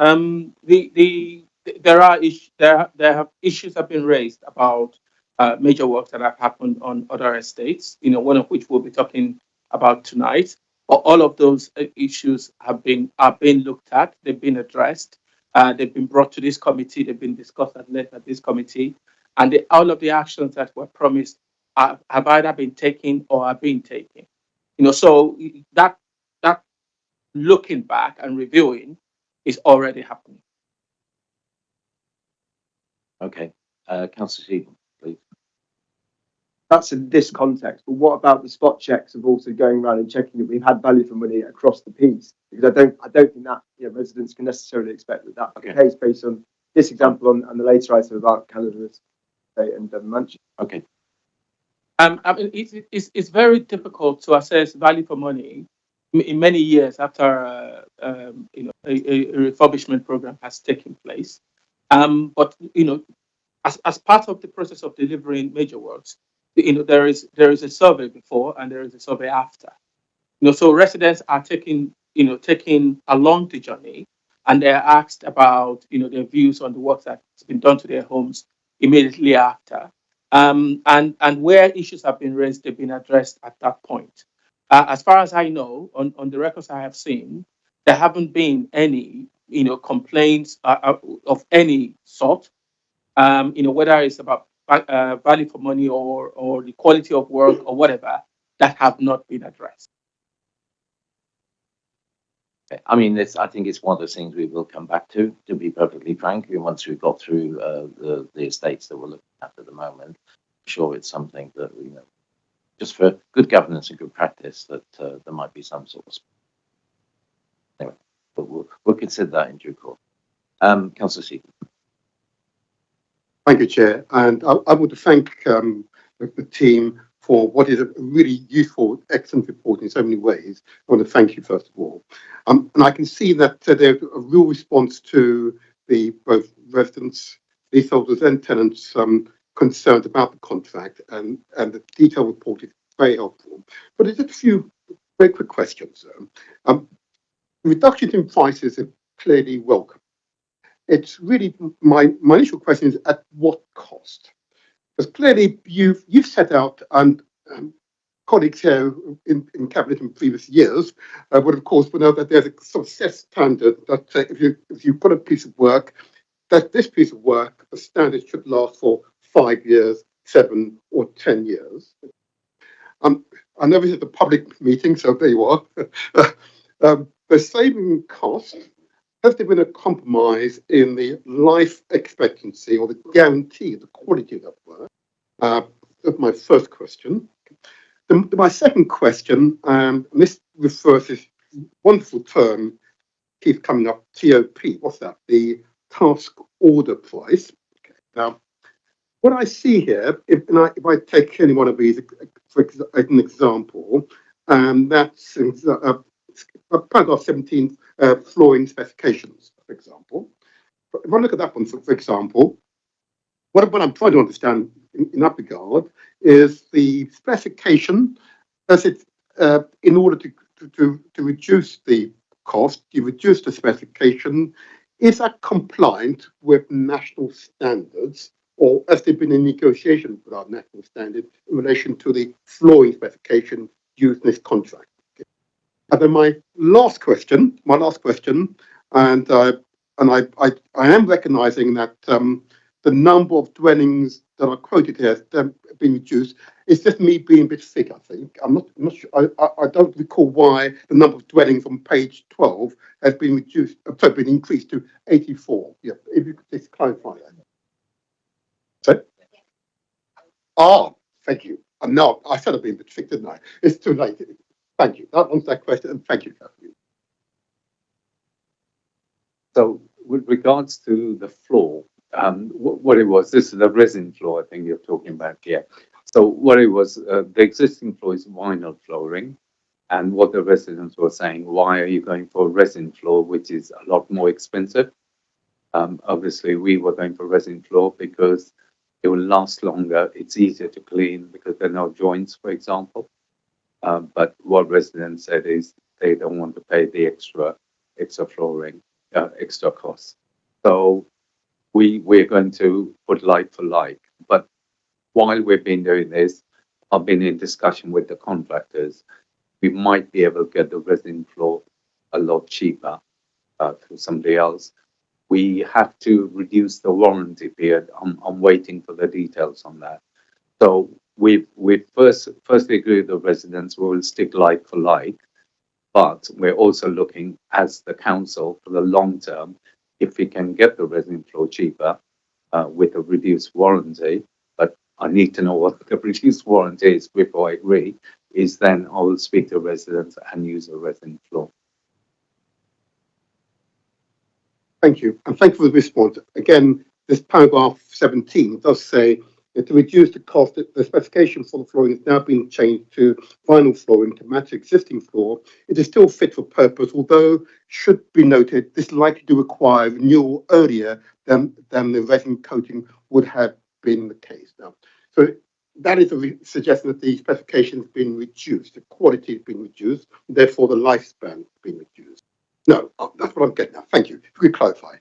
There have issues have been raised about major works that have happened on other estates. One of which we'll be talking about tonight. All of those issues are being looked at. They've been addressed. They've been brought to this committee. They've been discussed at length at this committee, and all of the actions that were promised have either been taken or are being taken. So that looking back and reviewing is already happening. Okay, Councillor Stephen, please. That's in this context. But what about the spot checks of also going around and checking that we've had value for money across the piece? Because I don't think that residents can necessarily expect that that's the case based on this example and the later item about Canada State and Manchester. Okay. I mean, it's very difficult to assess value for money in many years after a refurbishment program has taken place. But as part of the process of delivering major works, there is a survey before and there is a survey after. So residents are taking along the journey, and they're asked about their views on the work that's been done to their homes immediately after. And where issues have been raised, they've been addressed at that point. As far as I know, on the records I have seen, there haven't been any complaints of any sort. Whether it's about value for money or the quality of work or whatever, that have not been addressed. I mean, I think it's one of those things we will come back to be perfectly frank, once we've got through the estates that we're looking at the moment. I'm sure it's something that, just for good governance and good practice, that there might be some sort of... Anyway, but we'll consider that in due course. Councillor Seaton. Thank you, Chair. And I want to thank the team for what is a really useful, excellent report in so many ways. I want to thank you, first of all. And I can see that there's a real response to both residents, leaseholders and tenants' concerns about the contract, and the detailed report is very helpful. But there's just a few very quick questions. Reductions in prices are clearly welcome. It's really my initial question is at what cost? Because clearly you've set out, and colleagues here in Cabinet in previous years would of course know that there's a sort of set standard that if you've got a piece of work, that this piece of work, the standard should last for 5 years, 7 or 10 years. I know this is a public meeting, so there you are. The saving cost, has there been a compromise in the life expectancy or the guarantee of the quality of that work? That's my first question. My second question, and this refers to this wonderful term, keeps coming up, TOP. What's that? The task order price. Okay. Now, what I see here, if I take any one of these as an example, that's paragraph 17, flooring specifications, for example. If I look at that one, for example, what I'm trying to understand in that regard is the specification, does it, in order to reduce the cost, you reduce the specification, is that compliant with national standards, or has there been a negotiation with our national standard in relation to the flooring specification used in this contract? And then my last question, and I am recognising that the number of dwellings that are quoted here have been reduced. It's just me being a bit thick, I think. I'm not sure. I don't recall why the number of dwellings on page 12 has been reduced, been increased to 84. Yeah, if you could just clarify that. Sorry? Thank you. No, I said I've been a bit thick, didn't I? It's too late. Thank you. That answers that question, and thank you, Catherine. So, with regards to the floor, what it was, this is the resin floor, I think you're talking about here. So, what it was, the existing floor is vinyl flooring, and what the residents were saying, why are you going for a resin floor, which is a lot more expensive? Obviously, we were going for resin floor because it will last longer, it's easier to clean because there are no joints, for example. But what residents said is they don't want to pay the extra flooring, extra costs. So we're going to put like for like. But while we've been doing this, I've been in discussion with the contractors. We might be able to get the resin floor a lot cheaper through somebody else. We have to reduce the warranty period. I'm waiting for the details on that. So we firstly agree with the residents, we will stick like for like, but we're also looking as the council for the long term, if we can get the resin floor cheaper with a reduced warranty, but I need to know what the reduced warrant is before I agree, is then I will speak to residents and use a resident floor. Thank you, and thank you for the response. Again, this paragraph 17 does say that to reduce the cost, the specification for the flooring is now being changed to vinyl flooring to match existing floor. It is still fit for purpose, although should be noted this is likely to require renewal earlier than the resin coating would have been the case now. So that is a suggestion that the specification has been reduced, the quality has been reduced, therefore the lifespan has been reduced. No, that's what I'm getting at. Thank you. If you could clarify.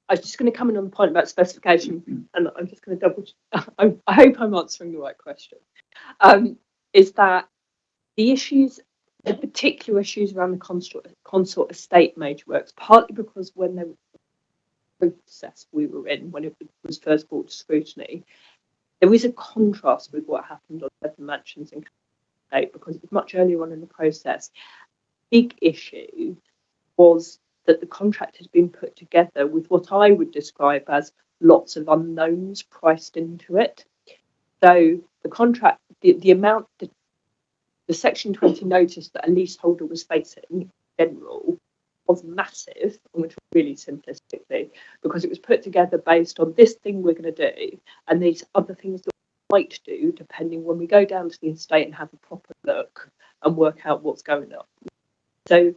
I was just going to come in on the point about specification, and I'm just going to double. I hope I'm answering the right question. Is that the issues, the particular issues around the consort estate major works, partly because when they were process we were in, when it was first brought to scrutiny, there is a contrast with what happened on the mansions in estate because it was much earlier on in the process. Big issue was that the contract has been put together with what I would describe as lots of unknowns priced into it. So the contract, the amount, the Section 20 notice that a leaseholder was facing in general was massive, and which really simplistically, because it was put together based on this thing we're going to do and these other things that we might do, depending when we go down to the estate and have a proper look and work out what's going on. So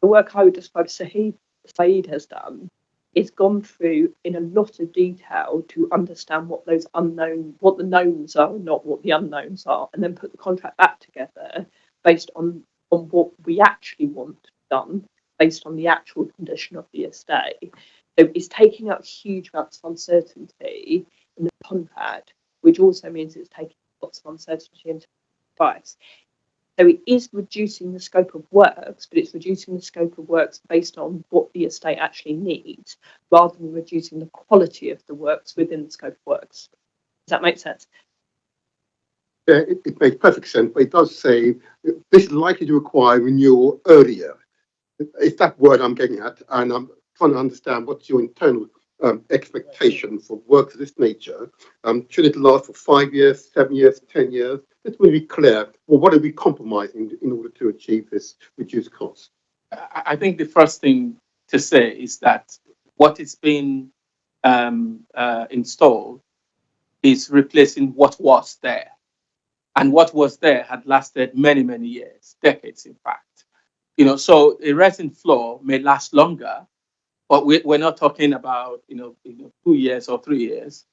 the work I would describe Saeed has done is gone through in a lot of detail to understand what those unknown, what the knowns are, not what the unknowns are, and then put the contract back together based on what we actually want done, based on the actual condition of the estate. So it's taking out huge amounts of uncertainty in the contract, which also means it's taking lots of uncertainty into the price. So it is reducing the scope of works, but it's reducing the scope of works based on what the estate actually needs, rather than reducing the quality of the works within the scope of works. Does that make sense? Yeah, it makes perfect sense, but it does say this is likely to require renewal earlier. It's that word I'm getting at, and I'm trying to understand what's your internal expectation for works of this nature. Should it last for 5 years, 7 years, 10 years? Let's really be clear. Well, what are we compromising in order to achieve this reduced cost? I think the first thing to say is that what is being installed is replacing what was there. And what was there had lasted many, many years, decades, in fact. You know, so a resin floor may last longer, but we're not talking about, 2 years or 3 years.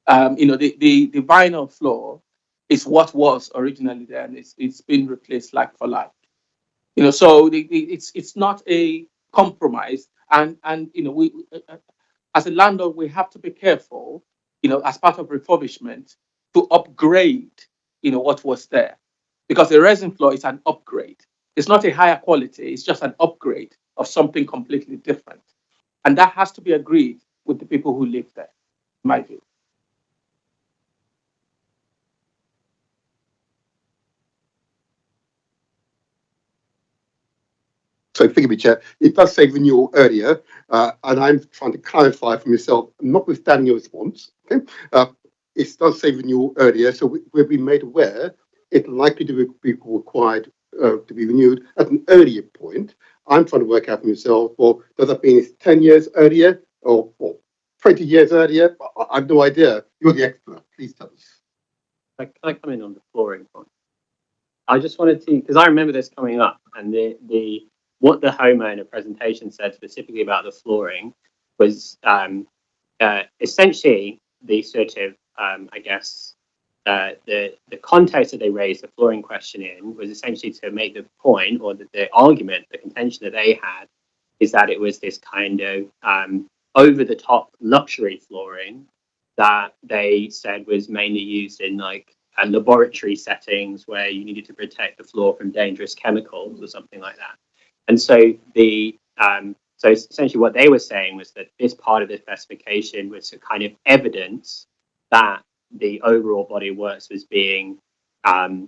The vinyl floor is what was originally there, and it's been replaced like for like. So it's not a compromise, and we as a landlord we have to be careful, as part of refurbishment, to upgrade, what was there, because the resin floor is an upgrade. It's not a higher quality; it's just an upgrade of something completely different, and that has to be agreed with the people who live there, in my view. So forgive me, Chair, it does say renewal earlier, and I'm trying to clarify for myself, notwithstanding your response, okay? It does say renewal earlier, so we've been made aware it's likely to be required to be renewed at an earlier point. I'm trying to work out for myself, well, does that mean it's 10 years earlier or 20 years earlier? I have no idea. You're the expert. Please tell us. Can I come in on the flooring point? I just wanted to, because I remember this coming up, and what the homeowner presentation said specifically about the flooring was essentially the sort of, the context that they raised the flooring question in was essentially to make the point, or the argument, the contention that they had, is that it was this kind of over-the-top luxury flooring that they said was mainly used in laboratory settings where you needed to protect the floor from dangerous chemicals or something like that. And so so essentially what they were saying was that this part of the specification was a kind of evidence that the overall body of works was being a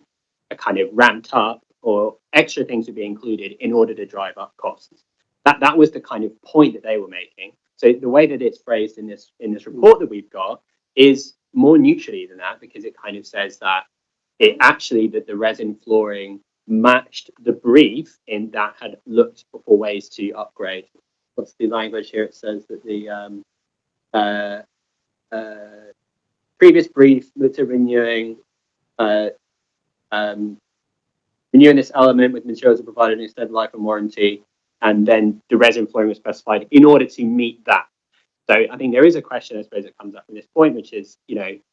kind of ramped up, or extra things would be included in order to drive up costs. That was the kind of point that they were making. So the way that it's phrased in this report that we've got is more neutrally than that, because it kind of says that that the resin flooring matched the brief in that had looked for ways to upgrade. What's the language here? It says that the previous brief looked at renewing this element with materials that provided an extended life and warranty, and then the resin flooring was specified in order to meet that. So I think there is a question, I suppose, that comes up from this point, which is,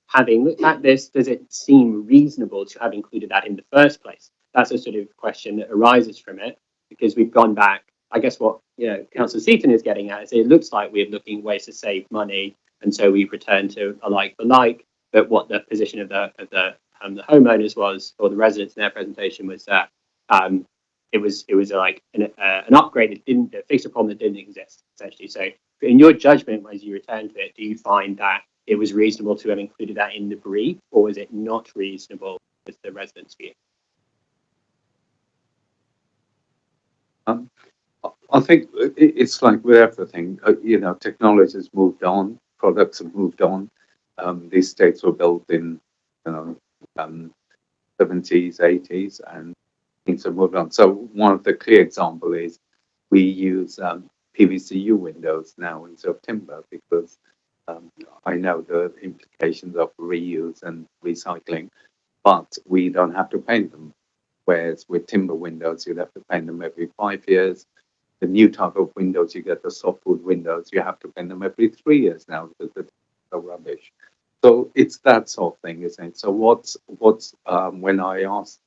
having looked at this, does it seem reasonable to have included that in the first place? That's a sort of question that arises from it, because we've gone back. I guess what Councillor Seaton is getting at is it looks like we're looking at ways to save money, and so we've returned to a like for like. But what the position of the homeowners was, or the residents in their presentation, was that it was like an upgrade that fixed a problem that didn't exist, essentially. So in your judgment, as you return to it, do you find that it was reasonable to have included that in the brief, or was it not reasonable with the residents' view? I think it's like with everything, technology has moved on, products have moved on. These estates were built in, 70s, 80s, and things have moved on. So one of the clear examples is we use PVCU windows now instead of timber, because I know the implications of reuse and recycling, but we don't have to paint them. Whereas with timber windows, you'd have to paint them every 5 years. The new type of windows, you get the softwood windows, you have to paint them every 3 years now, because they're rubbish. So it's that sort of thing, isn't it? So what's when I asked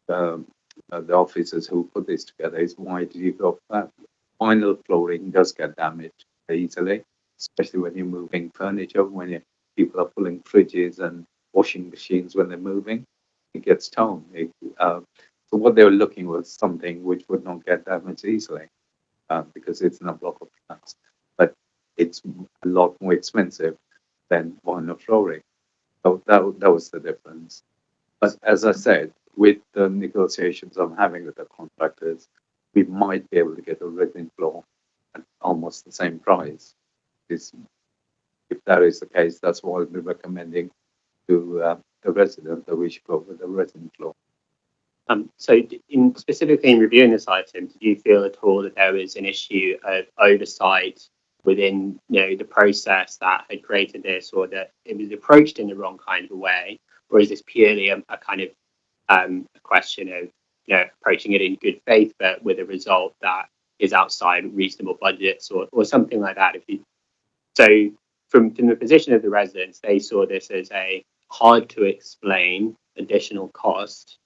the officers who put this together is, why did you go for that? Vinyl flooring does get damaged easily, especially when you're moving furniture, when people are pulling fridges and washing machines when they're moving, it gets torn. So what they were looking was something which would not get damaged easily, because it's in a block of flats, but it's a lot more expensive than vinyl flooring. So that was the difference. But as I said, with the negotiations I'm having with the contractors, we might be able to get a resin floor at almost the same price. If that is the case, that's what I'll be recommending to the resident, that we should go with the resin floor. So specifically in reviewing this item, did you feel at all that there was an issue of oversight within the process that had created this, or that it was approached in the wrong kind of a way? Or is this purely a kind of a question of approaching it in good faith, but with a result that is outside reasonable budgets, or something like that? So from the position of the residents, they saw this as a hard to explain additional cost,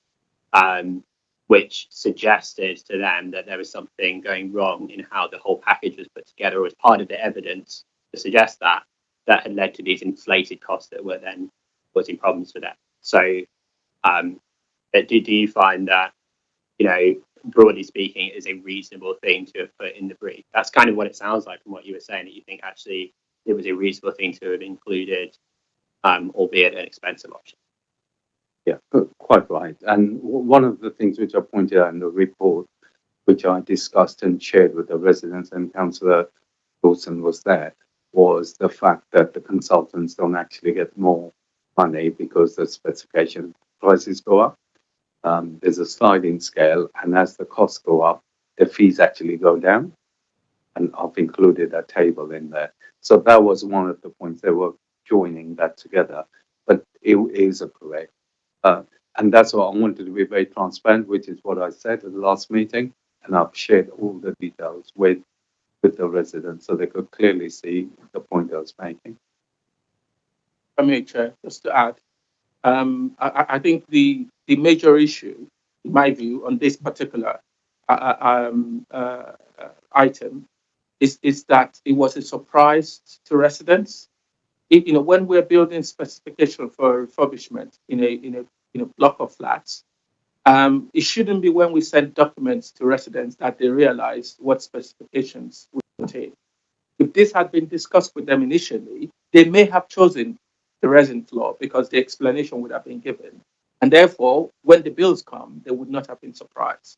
which suggested to them that there was something going wrong in how the whole package was put together, or as part of the evidence to suggest that had led to these inflated costs that were then causing problems for them. So do you find that, broadly speaking, it is a reasonable thing to have put in the brief? That's kind of what it sounds like from what you were saying, that you think actually it was a reasonable thing to have included, albeit an expensive option. Yeah, quite right. And one of the things which I pointed out in the report, which I discussed and shared with the residents, and Councillor Dawson was there, was the fact that the consultants don't actually get more money because the specification prices go up. There's a sliding scale, and as the costs go up, the fees actually go down. And I've included a table in there. So that was one of the points. They were joining that together, but it is correct. And that's what I wanted to be very transparent, which is what I said at the last meeting, and I've shared all the details with the residents so they could clearly see the point I was making. Chair, just to add, I think the major issue, in my view, on this particular item is that it was a surprise to residents. When we're building specification for refurbishment in a block of flats, it shouldn't be when we send documents to residents that they realize what specifications we contain. If this had been discussed with them initially, they may have chosen the resin floor because the explanation would have been given. And therefore, when the bills come, they would not have been surprised.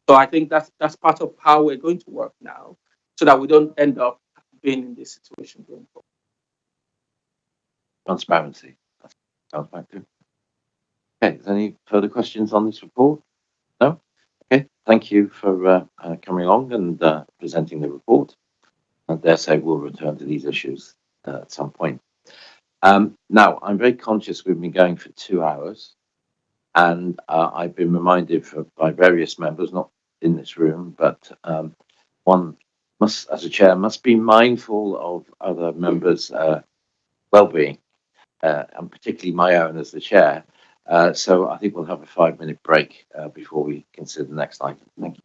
So I think that's part of how we're going to work now, so that we don't end up being in this situation going forward. transparency. That sounds like good. Okay, is there any further questions on this report? No? Okay, thank you for coming along and presenting the report. I dare say we'll return to these issues at some point. Now, I'm very conscious we've been going for 2 hours, and I've been reminded by various members, not in this room, but one must, as a chair, must be mindful of other members' well-being, and particularly my own as the chair. So I think we'll have a 5-minute break before we consider the next item. Thank you.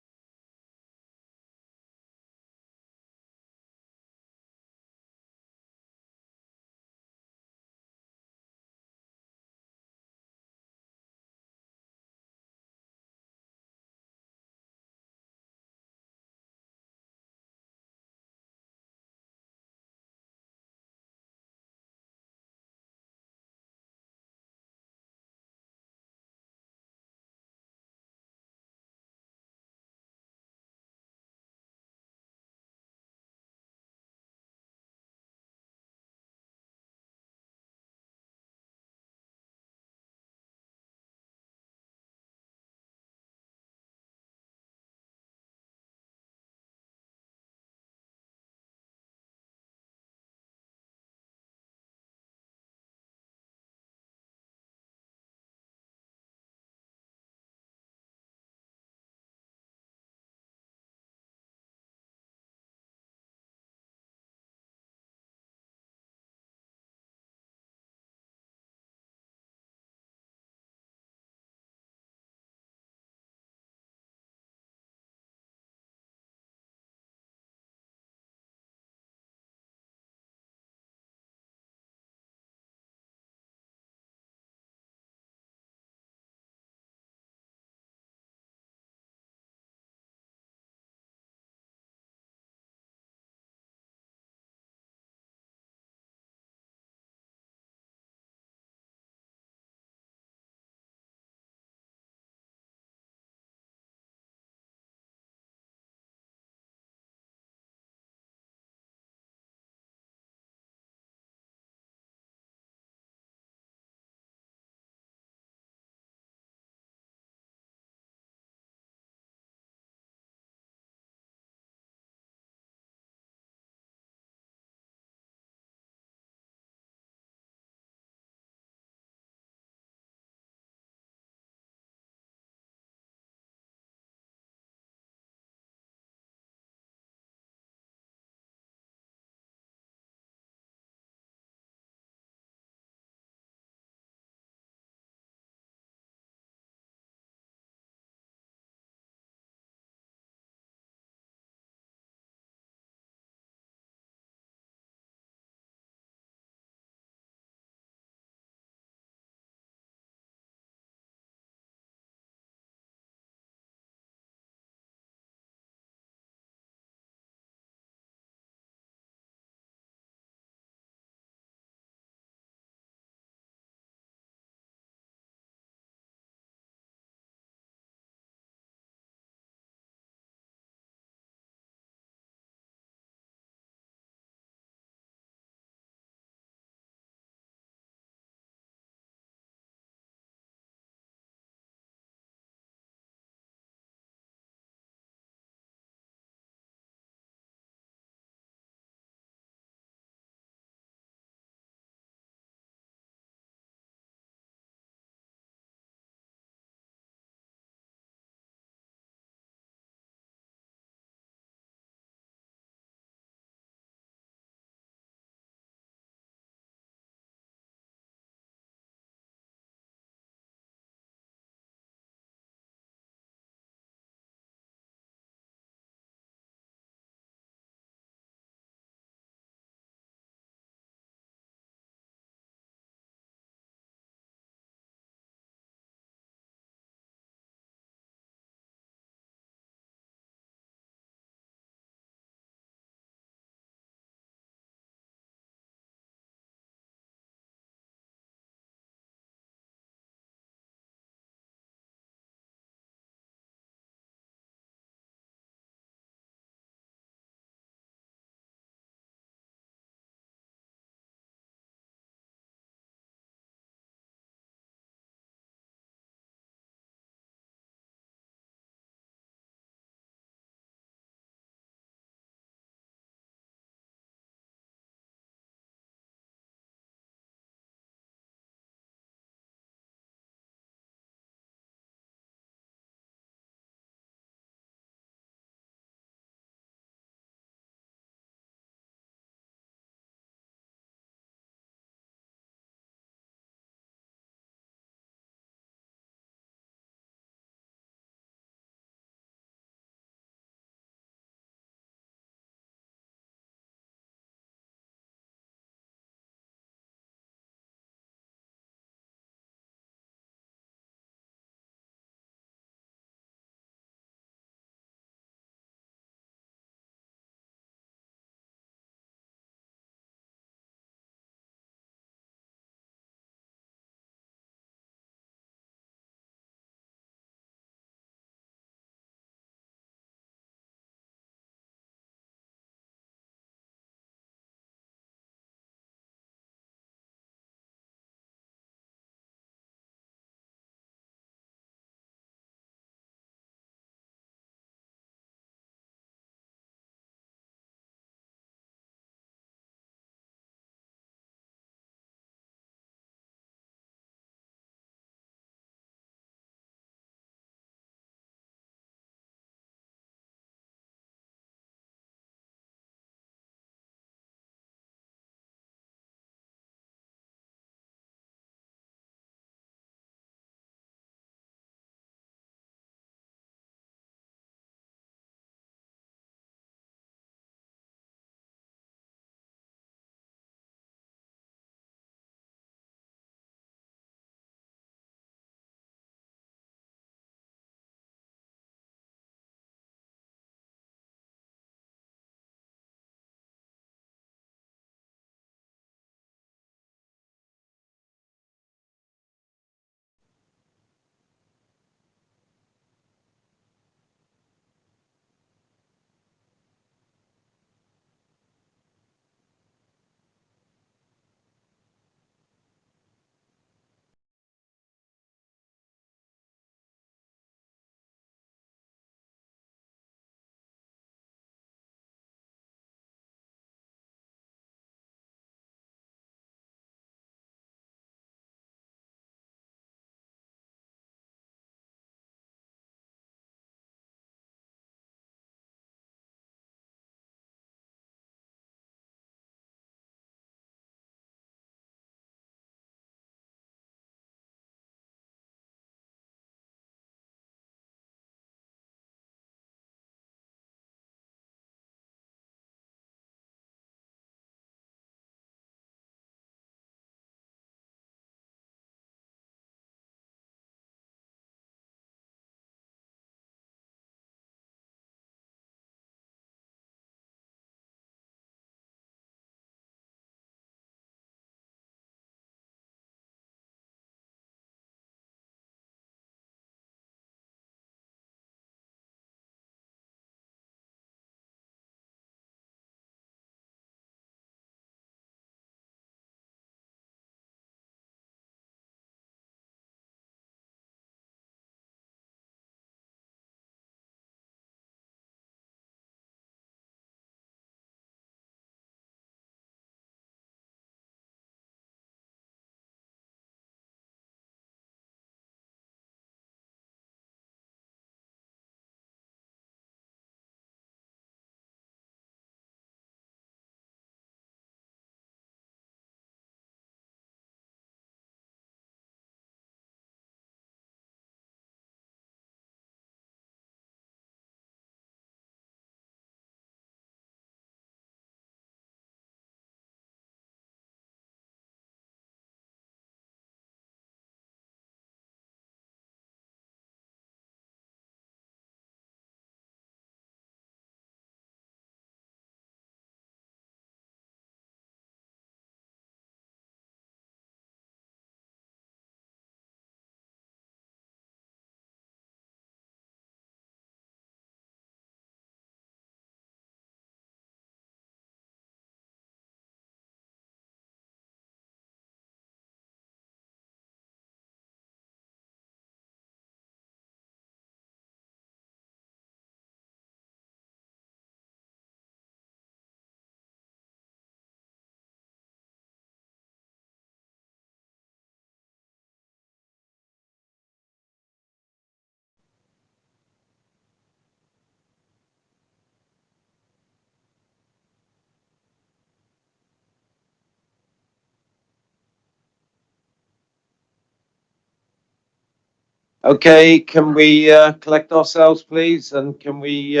Okay, can we collect ourselves, please? And can we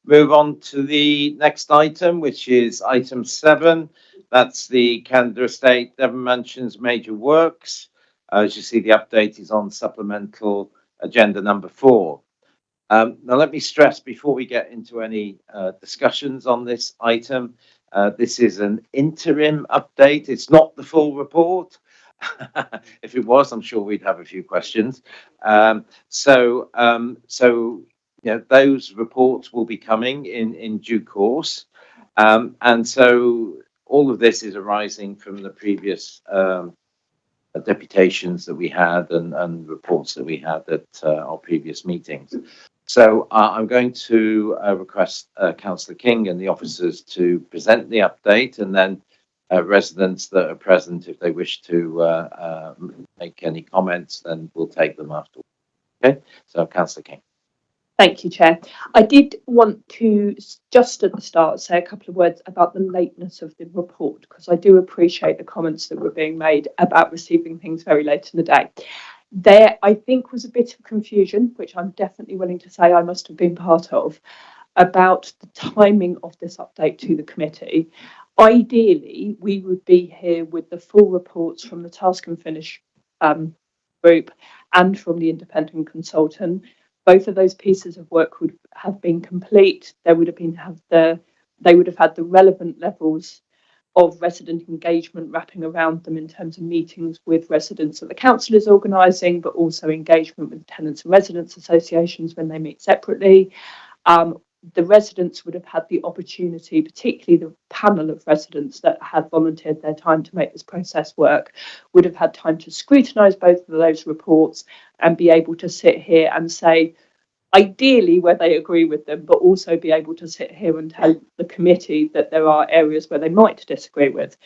move on to the next item, which is item 7? That's the Canada Estate Devon Mansions Major Works. As you see, the update is on supplemental agenda number 4. Now, let me stress before we get into any discussions on this item, this is an interim update. It's not the full report. If it was, I'm sure we'd have a few questions. So those reports will be coming in due course. And so all of this is arising from the previous deputations that we had and reports that we had at our previous meetings. So I'm going to request Councillor King and the officers to present the update, and then residents that are present, if they wish to make any comments, then we'll take them afterwards. Okay, so Councillor King. Thank you, Chair. I did want to, just at the start, say a couple of words about the lateness of the report, because I do appreciate the comments that were being made about receiving things very late in the day. There, I think, was a bit of confusion, which I'm definitely willing to say I must have been part of, about the timing of this update to the committee. Ideally, we would be here with the full reports from the Task and Finish group and from the independent consultant. Both of those pieces of work would have been complete. They would have had the relevant levels of resident engagement wrapping around them in terms of meetings with residents that the council is organising, but also engagement with tenants and residents associations when they meet separately. The residents would have had the opportunity, particularly the panel of residents that had volunteered their time to make this process work, would have had time to scrutinise both of those reports and be able to sit here and say, ideally, where they agree with them, but also be able to sit here and tell the committee that there are areas where they might disagree with.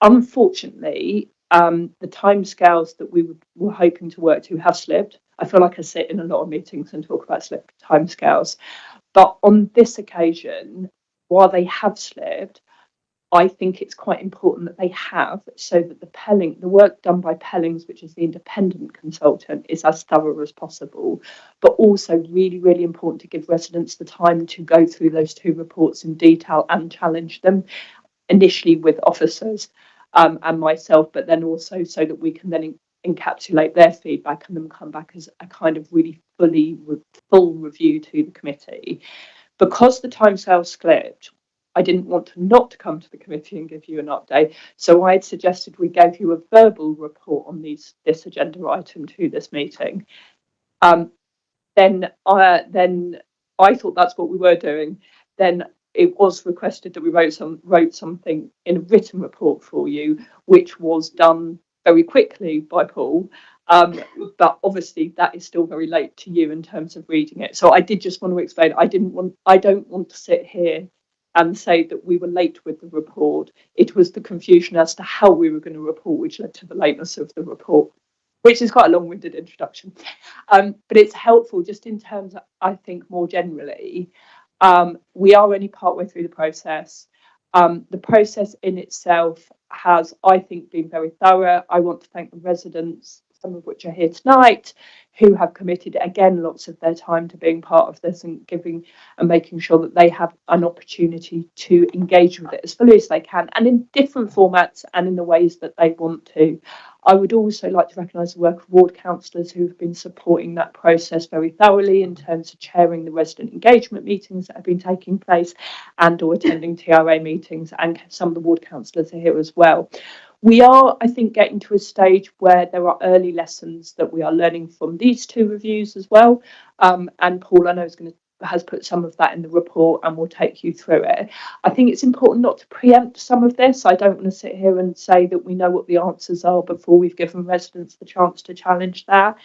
Unfortunately, the timescales that we were hoping to work to have slipped. I feel like I sit in a lot of meetings and talk about slipped timescales. But on this occasion, while they have slipped, I think it's quite important that they have, so that the work done by Pellings, which is the independent consultant, is as thorough as possible, but also really, really important to give residents the time to go through those 2 reports in detail and challenge them, initially with officers and myself, but then also so that we can then encapsulate their feedback and then come back as a kind of really full review to the committee. Because the timescale slipped, I didn't want to not come to the committee and give you an update, so I had suggested we gave you a verbal report on this agenda item to this meeting. Then I thought that's what we were doing. Then it was requested that we wrote something in a written report for you, which was done very quickly by Paul. But obviously that is still very late to you in terms of reading it. So I did just want to explain, I don't want to sit here and say that we were late with the report. It was the confusion as to how we were going to report, which led to the lateness of the report, which is quite a long-winded introduction. But it's helpful just in terms of, I think, more generally, we are only partway through the process. The process in itself has, I think, been very thorough. I want to thank the residents, some of which are here tonight, who have committed, again, lots of their time to being part of this and giving and making sure that they have an opportunity to engage with it as fully as they can and in different formats and in the ways that they want to. I would also like to recognise the work of ward councillors who have been supporting that process very thoroughly in terms of chairing the resident engagement meetings that have been taking place and or attending TRA meetings, and some of the ward councillors are here as well. We are, I think, getting to a stage where there are early lessons that we are learning from these 2 reviews as well. And Paul, I know, has put some of that in the report and will take you through it. I think it's important not to preempt some of this. I don't want to sit here and say that we know what the answers are before we've given residents the chance to challenge that.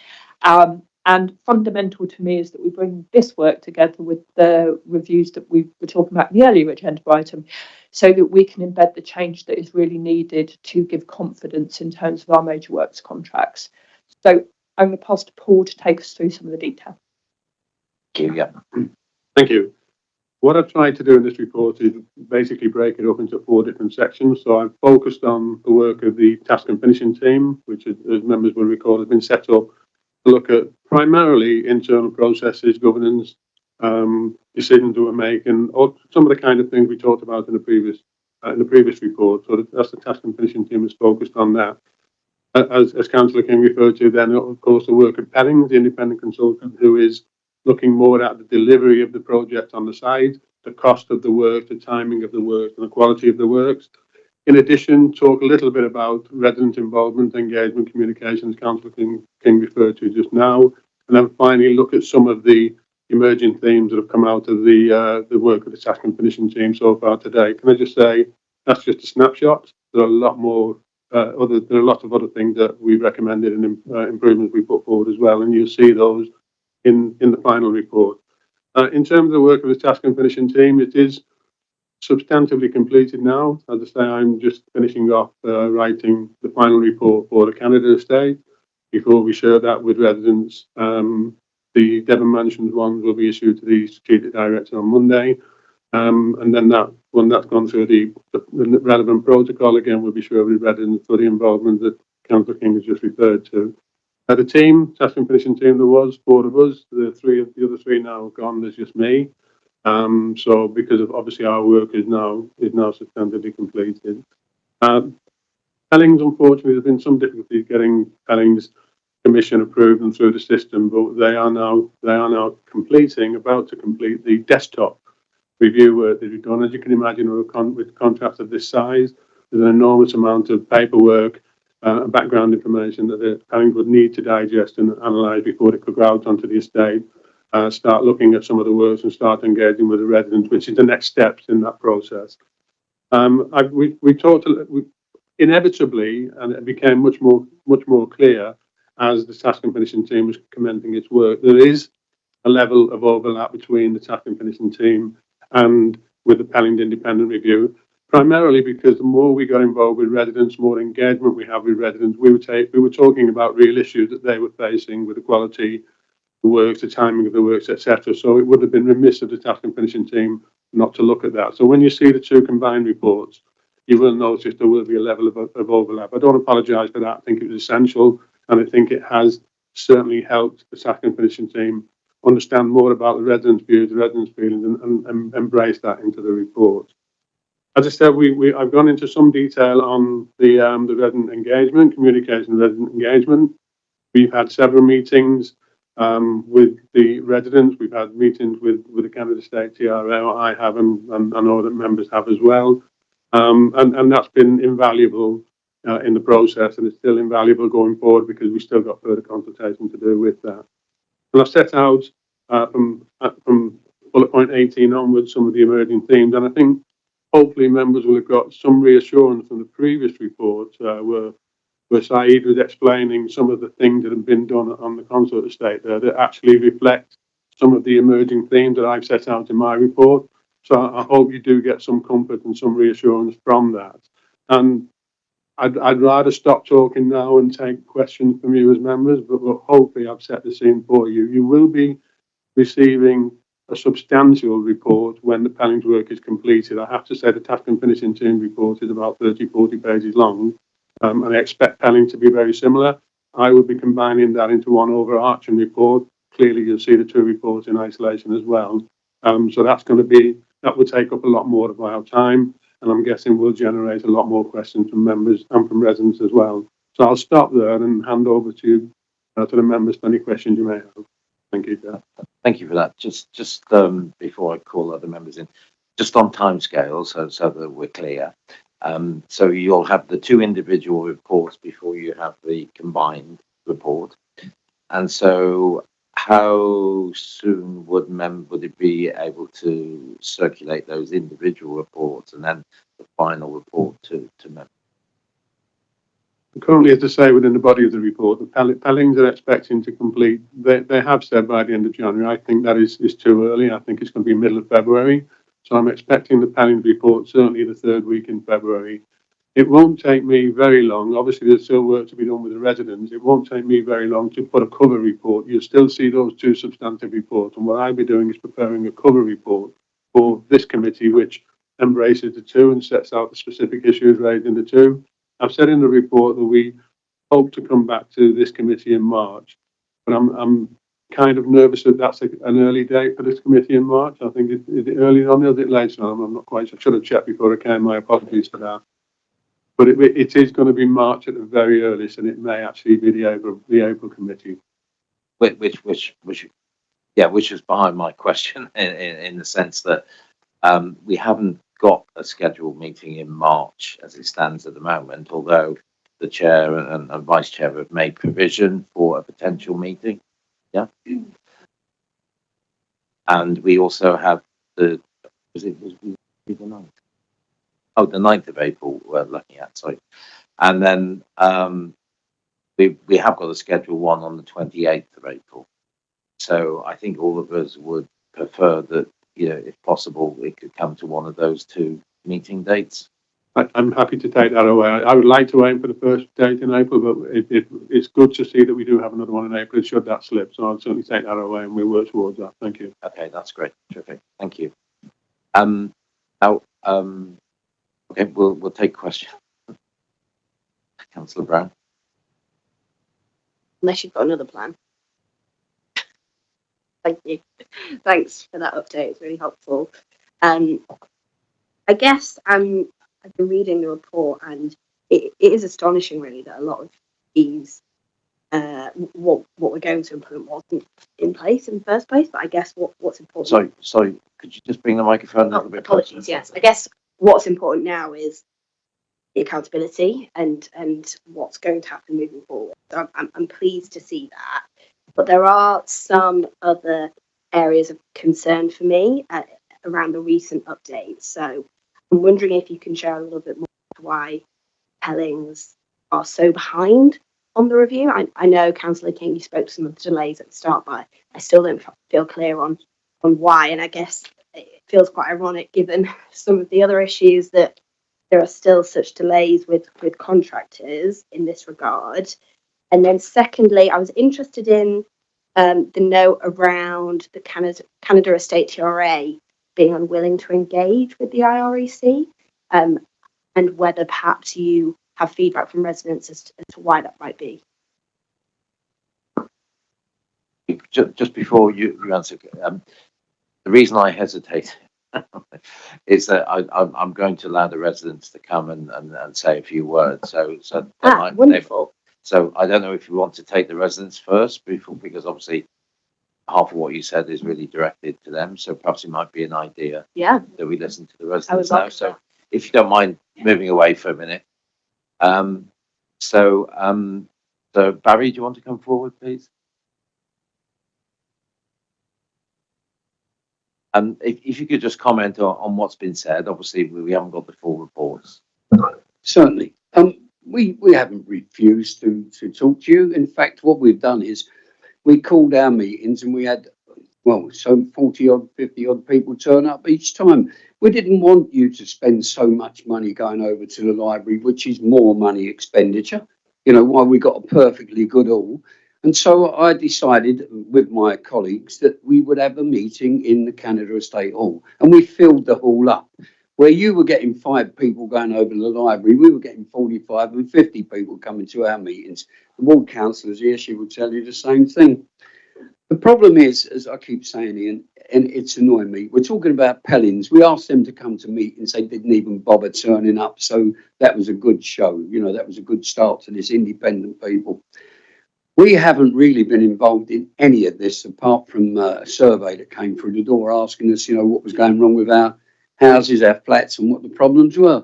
And fundamental to me is that we bring this work together with the reviews that we were talking about in the earlier agenda item, so that we can embed the change that is really needed to give confidence in terms of our major works contracts. So I'm going to pass to Paul to take us through some of the detail. Thank you. Yeah. Thank you. What I've tried to do in this report is basically break it up into 4 different sections. So I've focused on the work of the task and finishing team, which, as members will recall, has been set up to look at primarily internal processes, governance, decisions that were making, or some of the kind of things we talked about in the previous report. So that's the task and finishing team is focused on that. As Councillor King referred to, then of course the work of Penning, the independent consultant, who is looking more at the delivery of the project on the side, the cost of the work, the timing of the work, and the quality of the works. In addition, talk a little bit about resident involvement, engagement, communications, Councillor King referred to just now, and then finally look at some of the emerging themes that have come out of the work of the task and finishing team so far today. Can I just say that's just a snapshot? There are a lot more. There are a lot of other things that we recommended and improvements we put forward as well, and you'll see those in the final report. In terms of the work of the task and finishing team, it is substantively completed now. As I say, I'm just finishing off writing the final report for the Canada estate before we share that with residents. The Devon Mansions ones will be issued to the strategic director on Monday. And then when that's gone through the relevant protocol, again, we'll be sure we've read in for the involvement that Councillor King has just referred to. The team, task and finishing team, there was 4 of us. The other three now have gone. There's just me. So because of obviously our work is now substantially completed. Pellings, unfortunately, there's been some difficulty getting Pellings commission approved and through the system, but they are now about to complete the desktop review work that we've done. As you can imagine, with contracts of this size, there's an enormous amount of paperwork and background information that the Pellings would need to digest and analyse before it could go out onto the estate, start looking at some of the works and start engaging with the residents, which is the next steps in that process. We talked inevitably, and it became much more clear as the task and finishing team was commencing its work. There is a level of overlap between the task and finishing team and with the Pelling Independent Review, primarily because the more we got involved with residents, more engagement we have with residents, we were talking about real issues that they were facing with the quality, the works, the timing of the works, etc. So it would have been remiss of the task and finishing team not to look at that. So when you see the 2 combined reports, you will notice there will be a level of overlap. I don't apologise for that. I think it was essential, and I think it has certainly helped the task and finishing team understand more about the residents' views, the residents' feelings, and embrace that into the report. As I said, I've gone into some detail on the resident engagement, communication resident engagement. We've had several meetings with the residents. We've had meetings with the Canada State TRO. I have, and I know that members have as well. And that's been invaluable in the process, and it's still invaluable going forward because we've still got further consultation to do with that. And I've set out from bullet point 18 onwards some of the emerging themes, and I think hopefully members will have got some reassurance from the previous report where Saeed was explaining some of the things that have been done on the consort estate there that actually reflect some of the emerging themes that I've set out in my report. So I hope you do get some comfort and some reassurance from that. And I'd rather stop talking now and take questions from you as members, but hopefully I've set the scene for you. You will be receiving a substantial report when the Pellings work is completed. I have to say the task and finishing team report is about 30-40 pages long, and I expect Pelling to be very similar. I will be combining that into one overarching report. Clearly, you'll see the 2 reports in isolation as well. So that will take up a lot more of our time, and I'm guessing will generate a lot more questions from members and from residents as well. So I'll stop there and hand over to the members for any questions you may have. Thank you, Chair. Thank you for that. Just before I call other members in, just on timescales, so that we're clear. So you'll have the 2 individual reports before you have the combined report. And so how soon would it be able to circulate those individual reports and then the final report to members? Currently, as I say, within the body of the report, the Pellings are expecting to complete. They have said by the end of January. I think that is too early. I think it's going to be middle of February. So I'm expecting the Pellings report certainly the 3rd week in February. It won't take me very long. Obviously, there's still work to be done with the residents. It won't take me very long to put a cover report. You'll still see those 2 substantive reports. And what I'll be doing is preparing a cover report for this committee, which embraces the 2 and sets out the specific issues raised in the 2. I've said in the report that we hope to come back to this committee in March but I'm kind of nervous that that's an early date for this committee in March. I think is it early on or is it later on? I'm not quite sure. I should have checked before I came. My apologies for that. But it is going to be March at the very earliest, and it may actually be the April committee. Which is behind my question in the sense that we haven't got a scheduled meeting in March as it stands at the moment, although the chair and vice chair have made provision for a potential meeting. Yeah. And we also have the 9th? Oh, the 9th of April we're looking at, sorry. And then we have got a scheduled one on the 28th of April. So I think all of us would prefer that, if possible, it could come to one of those two meeting dates. I'm happy to take that away. I would like to aim for the first date in April, but it's good to see that we do have another one in April should that slip. So I'll certainly take that away and we'll work towards that. Thank you. Okay, that's great. Terrific. Thank you. Now, okay, we'll take questions. Councillor Brown. Unless you've got another plan. Thank you. Thanks for that update. It's really helpful. I guess I've been reading the report, and it is astonishing, really, that a lot of these what we're going to implement wasn't in place in the first place. But I guess what's important. Sorry. Could you just bring the microphone a little bit closer? Apologies. Yes. I guess what's important now is the accountability and what's going to happen moving forward. So I'm pleased to see that. But there are some other areas of concern for me around the recent updates. So I'm wondering if you can share a little bit more why Hellings are so behind on the review. I know, Councillor King, you spoke to some of the delays at the start, but I still don't feel clear on why. And I guess it feels quite ironic given some of the other issues that there are still such delays with contractors in this regard. And then secondly, I was interested in the note around the Canada Estate TRA being unwilling to engage with the IREC, and whether perhaps you have feedback from residents as to why that might be. Just before you answer, the reason I hesitate is that I'm going to allow the residents to come and say a few words. So wonderful. So I don't know if you want to take the residents first, because obviously half of what you said is really directed to them. So perhaps it might be an idea that we listen to the residents now. So if you don't mind moving away for a minute. So Barry, do you want to come forward, please? If you could just comment on what's been said. Obviously, we haven't got the full reports. Certainly. We haven't refused to talk to you. In fact, what we've done is we called our meetings and we had, some 40 odd, 50 odd people turn up each time. We didn't want you to spend so much money going over to the library, which is more money expenditure, while we got a perfectly good hall. And so I decided with my colleagues that we would have a meeting in the Canada Estate Hall, and we filled the hall up. Where you were getting 5 people going over to the library, we were getting 45 and 50 people coming to our meetings. The ward councillors here, she will tell you the same thing. The problem is, as I keep saying, Ian, and it's annoying me, we're talking about Pellins. We asked them to come to meetings. They didn't even bother turning up. So that was a good show. That was a good start to this, independent people. We haven't really been involved in any of this apart from a survey that came through the door asking us, what was going wrong with our houses, our flats, and what the problems were.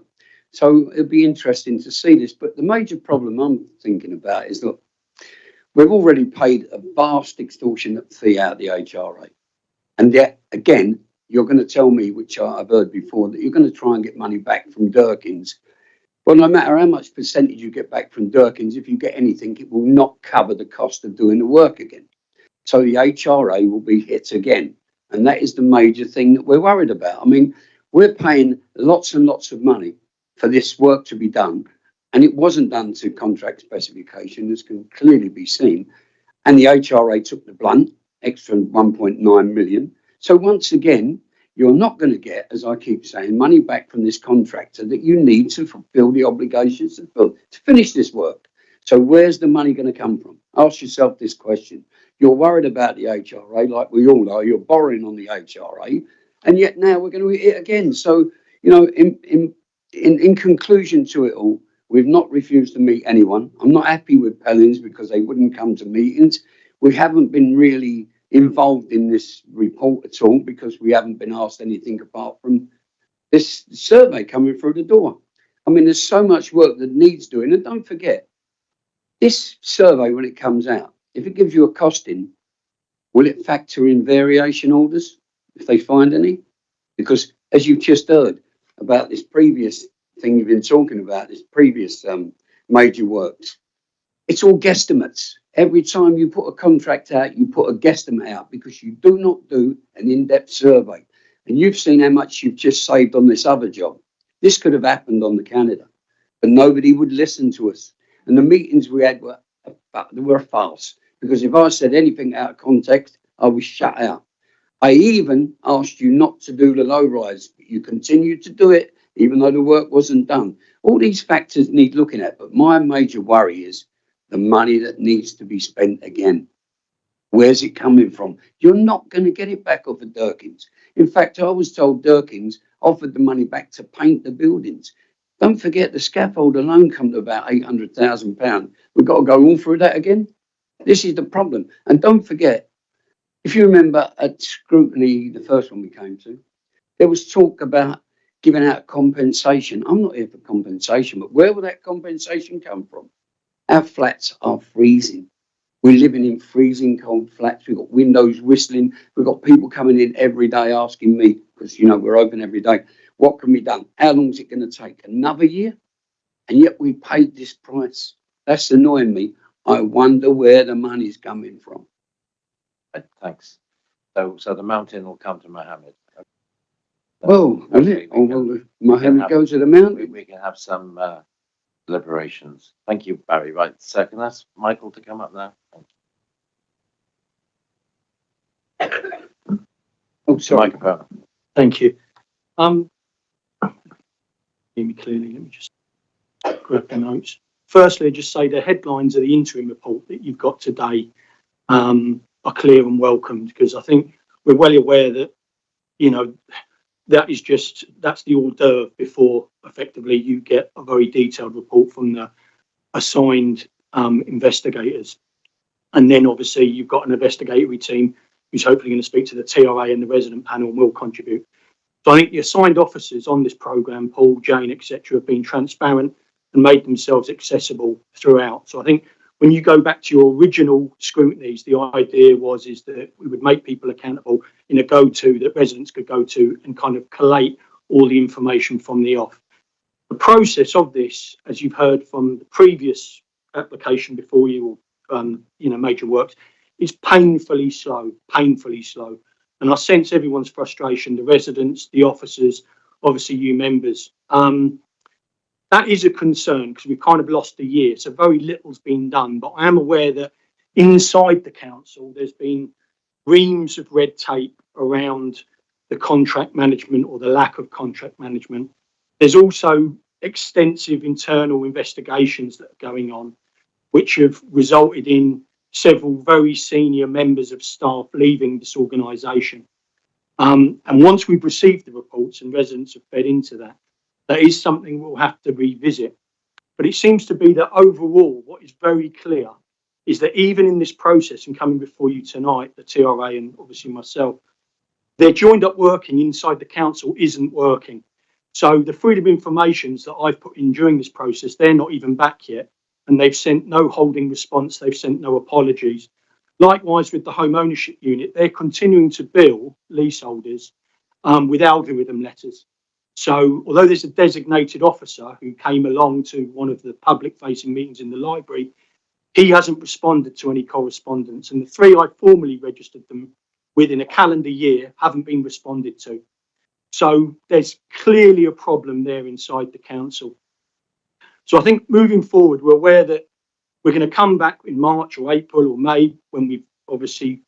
So it'll be interesting to see this. But the major problem I'm thinking about is that we've already paid a vast extortionate fee out of the HRA. And yet, again, you're going to tell me, which I've heard before, that you're going to try and get money back from Durkins. Well, no matter how much percentage you get back from Durkins, if you get anything, it will not cover the cost of doing the work again. So the HRA will be hit again. And that is the major thing that we're worried about. I mean, we're paying lots and lots of money for this work to be done. And it wasn't done to contract specification, as can clearly be seen. And the HRA took the blunt, extra 1.9 million. So once again, you're not going to get, as I keep saying, money back from this contractor that you need to fulfill the obligations to finish this work. So where's the money going to come from? Ask yourself this question. You're worried about the HRA, like we all are. You're borrowing on the HRA, and yet now we're going to hit it again. So, you know, in conclusion to it all, we've not refused to meet anyone. I'm not happy with Pellins because they wouldn't come to meetings. We haven't been really involved in this report at all because we haven't been asked anything apart from this survey coming through the door. I mean, there's so much work that needs doing. And don't forget, this survey, when it comes out, if it gives you a costing, will it factor in variation orders if they find any? Because as you've just heard about this previous thing you've been talking about, this previous major works, it's all guesstimates. Every time you put a contract out, you put a guesstimate out because you do not do an in-depth survey. And you've seen how much you've just saved on this other job. This could have happened on the Canada, but nobody would listen to us. And the meetings we had were a farce because if I said anything out of context, I was shut out. I even asked you not to do the low rise, but you continued to do it even though the work wasn't done. All these factors need looking at, but my major worry is the money that needs to be spent again. Where's it coming from? You're not going to get it back off of Durkins. In fact, I was told Durkins offered the money back to paint the buildings. Don't forget the scaffold alone come to about £800,000. We've got to go all through that again. This is the problem. And don't forget, if you remember at Scrutiny, the first one we came to, there was talk about giving out compensation. I'm not here for compensation, but where will that compensation come from? Our flats are freezing. We're living in freezing cold flats. We've got windows whistling. We've got people coming in every day asking me, because, you know, we're open every day, what can be done? How long is it going to take? Another year? And yet we paid this price. That's annoying me. I wonder where the money's coming from. Thanks. So the mountain will come to Mohammed. Well, will it? Or will Mohammed go to the mountain? We can have some deliberations. Thank you, Barry. Right, so can I ask Michael to come up now? Oh, sorry. Microphone. Thank you. Hear me clearly. Let me just grab the notes. Firstly, just say the headlines of the interim report that you've got today are clear and welcomed, because I think we're well aware that, you know, that's the hors d'oeuvre before effectively you get a very detailed report from the assigned investigators. And then obviously you've got an investigatory team who's hopefully going to speak to the TRA and the resident panel and will contribute. So I think the assigned officers on this programme, Paul, Jane, etc., have been transparent and made themselves accessible throughout. So I think when you go back to your original scrutinies, the idea is that we would make people accountable in a go-to that residents could go to and kind of collate all the information from the off. The process of this, as you've heard from the previous application before you, major works, is painfully slow. And I sense everyone's frustration, the residents, the officers, obviously you members. That is a concern because we've kind of lost a year, so very little's been done. But I am aware that inside the council, there's been reams of red tape around the contract management or the lack of contract management. There's also extensive internal investigations that are going on, which have resulted in several very senior members of staff leaving this organisation. And once we've received the reports and residents have fed into that, that is something we'll have to revisit. But it seems to be that overall, what is very clear is that even in this process and coming before you tonight, the TRA and obviously myself, their joined up working inside the council isn't working. So the freedom of informations that I've put in during this process, they're not even back yet. And they've sent no holding response. They've sent no apologies. Likewise with the home ownership unit, they're continuing to bill leaseholders with algorithm letters. So although there's a designated officer who came along to one of the public facing meetings in the library, he hasn't responded to any correspondence. And the three I formally registered them within a calendar year haven't been responded to. So there's clearly a problem there inside the council. So I think moving forward, we're aware that we're going to come back in March or April or May when we've obviously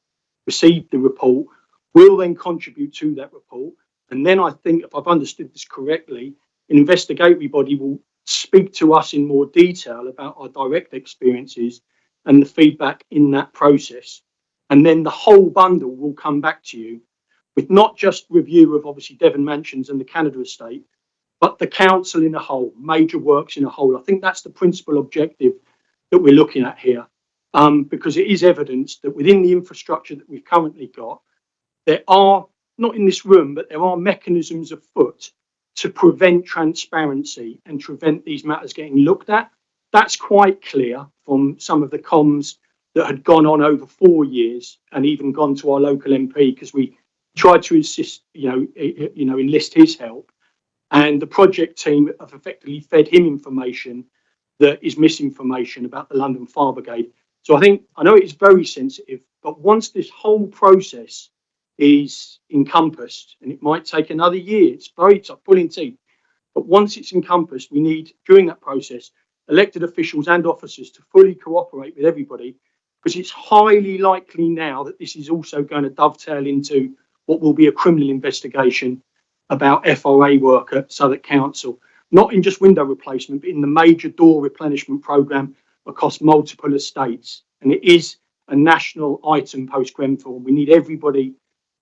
received the report. We'll then contribute to that report. And then I think, if I've understood this correctly, an investigatory body will speak to us in more detail about our direct experiences and the feedback in that process. and then the whole bundle will come back to you with not just review of obviously Devon Mansions and the Canada estate, but the council in a whole, major works in a whole. I think that's the principal objective that we're looking at here, because it is evidence that within the infrastructure that we've currently got, there are, not in this room, but there are mechanisms afoot to prevent transparency and prevent these matters getting looked at. That's quite clear from some of the comms that had gone on over 4 years and even gone to our local MP, because we tried to insist, enlist his help. And the project team have effectively fed him information that is misinformation about the London Fire Brigade. So I know it is very sensitive, but once this whole process is encompassed, and it might take another year, it's very tough, pulling teeth, but once it's encompassed, we need, during that process, elected officials and officers to fully cooperate with everybody, because it's highly likely now that this is also going to dovetail into what will be a criminal investigation about FRA work at Southwark Council, not in just window replacement, but in the major door replenishment programme across multiple estates. And it is a national item post-Grenfell. We need everybody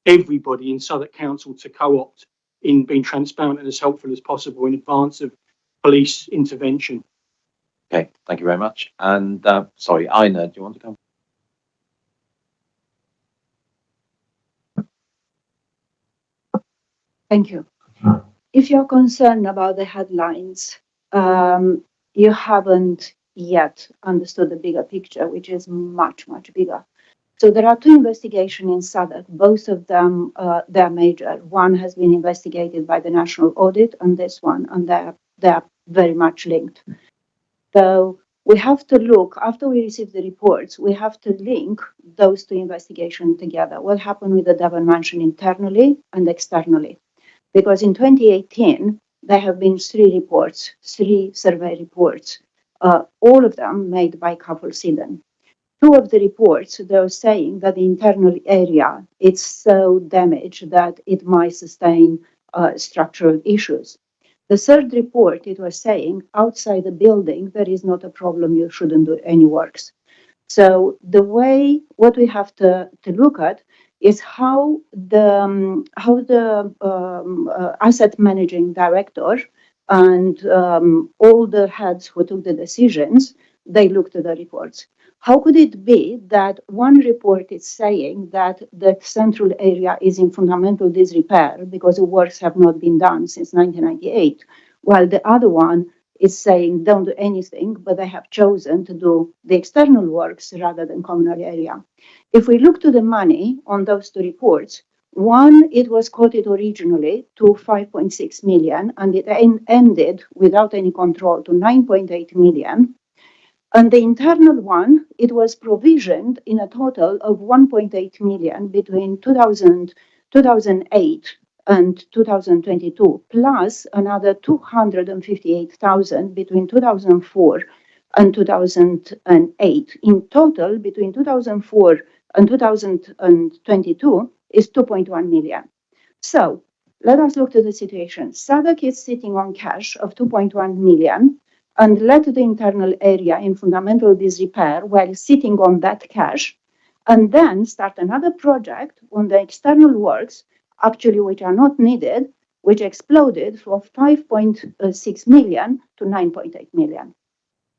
in Southwark Council to co-opt in being transparent and as helpful as possible in advance of police intervention. Okay, thank you very much. And sorry, Ina, do you want to come? Thank you. If you're concerned about the headlines, you haven't yet understood the bigger picture, which is much, much bigger. So there are two investigations in Southwark. Both of them, they're major. One has been investigated by the National Audit, and this one, and they're very much linked. So we have to look, after we receive the reports, we have to link those two investigations together. What happened with the Devon Mansion internally and externally? Because in 2018, there have been 3 reports, 3 survey reports, all of them made by Couple Sidon. 2 of the reports, they're saying that the internal area is so damaged that it might sustain structural issues. The 3rd report, it was saying outside the building, there is not a problem, you shouldn't do any works. So the way, what we have to look at is how the asset managing director and all the heads who took the decisions, they looked at the reports. How could it be that one report is saying that the central area is in fundamental disrepair because the works have not been done since 1998, while the other one is saying don't do anything, but they have chosen to do the external works rather than communal area? If we look to the money on those 2 reports, one, it was quoted originally to 5.6 million, and it ended without any control to 9.8 million. And the internal one, it was provisioned in a total of 1.8 million between 2008 and 2022, plus another 258,000 between 2004 and 2008. In total, between 2004 and 2022 is 2.1 million. So let us look to the situation. Southwark is sitting on cash of 2.1 million and let the internal area in fundamental disrepair while sitting on that cash, and then start another project on the external works, actually which are not needed, which exploded from 5.6 million to 9.8 million.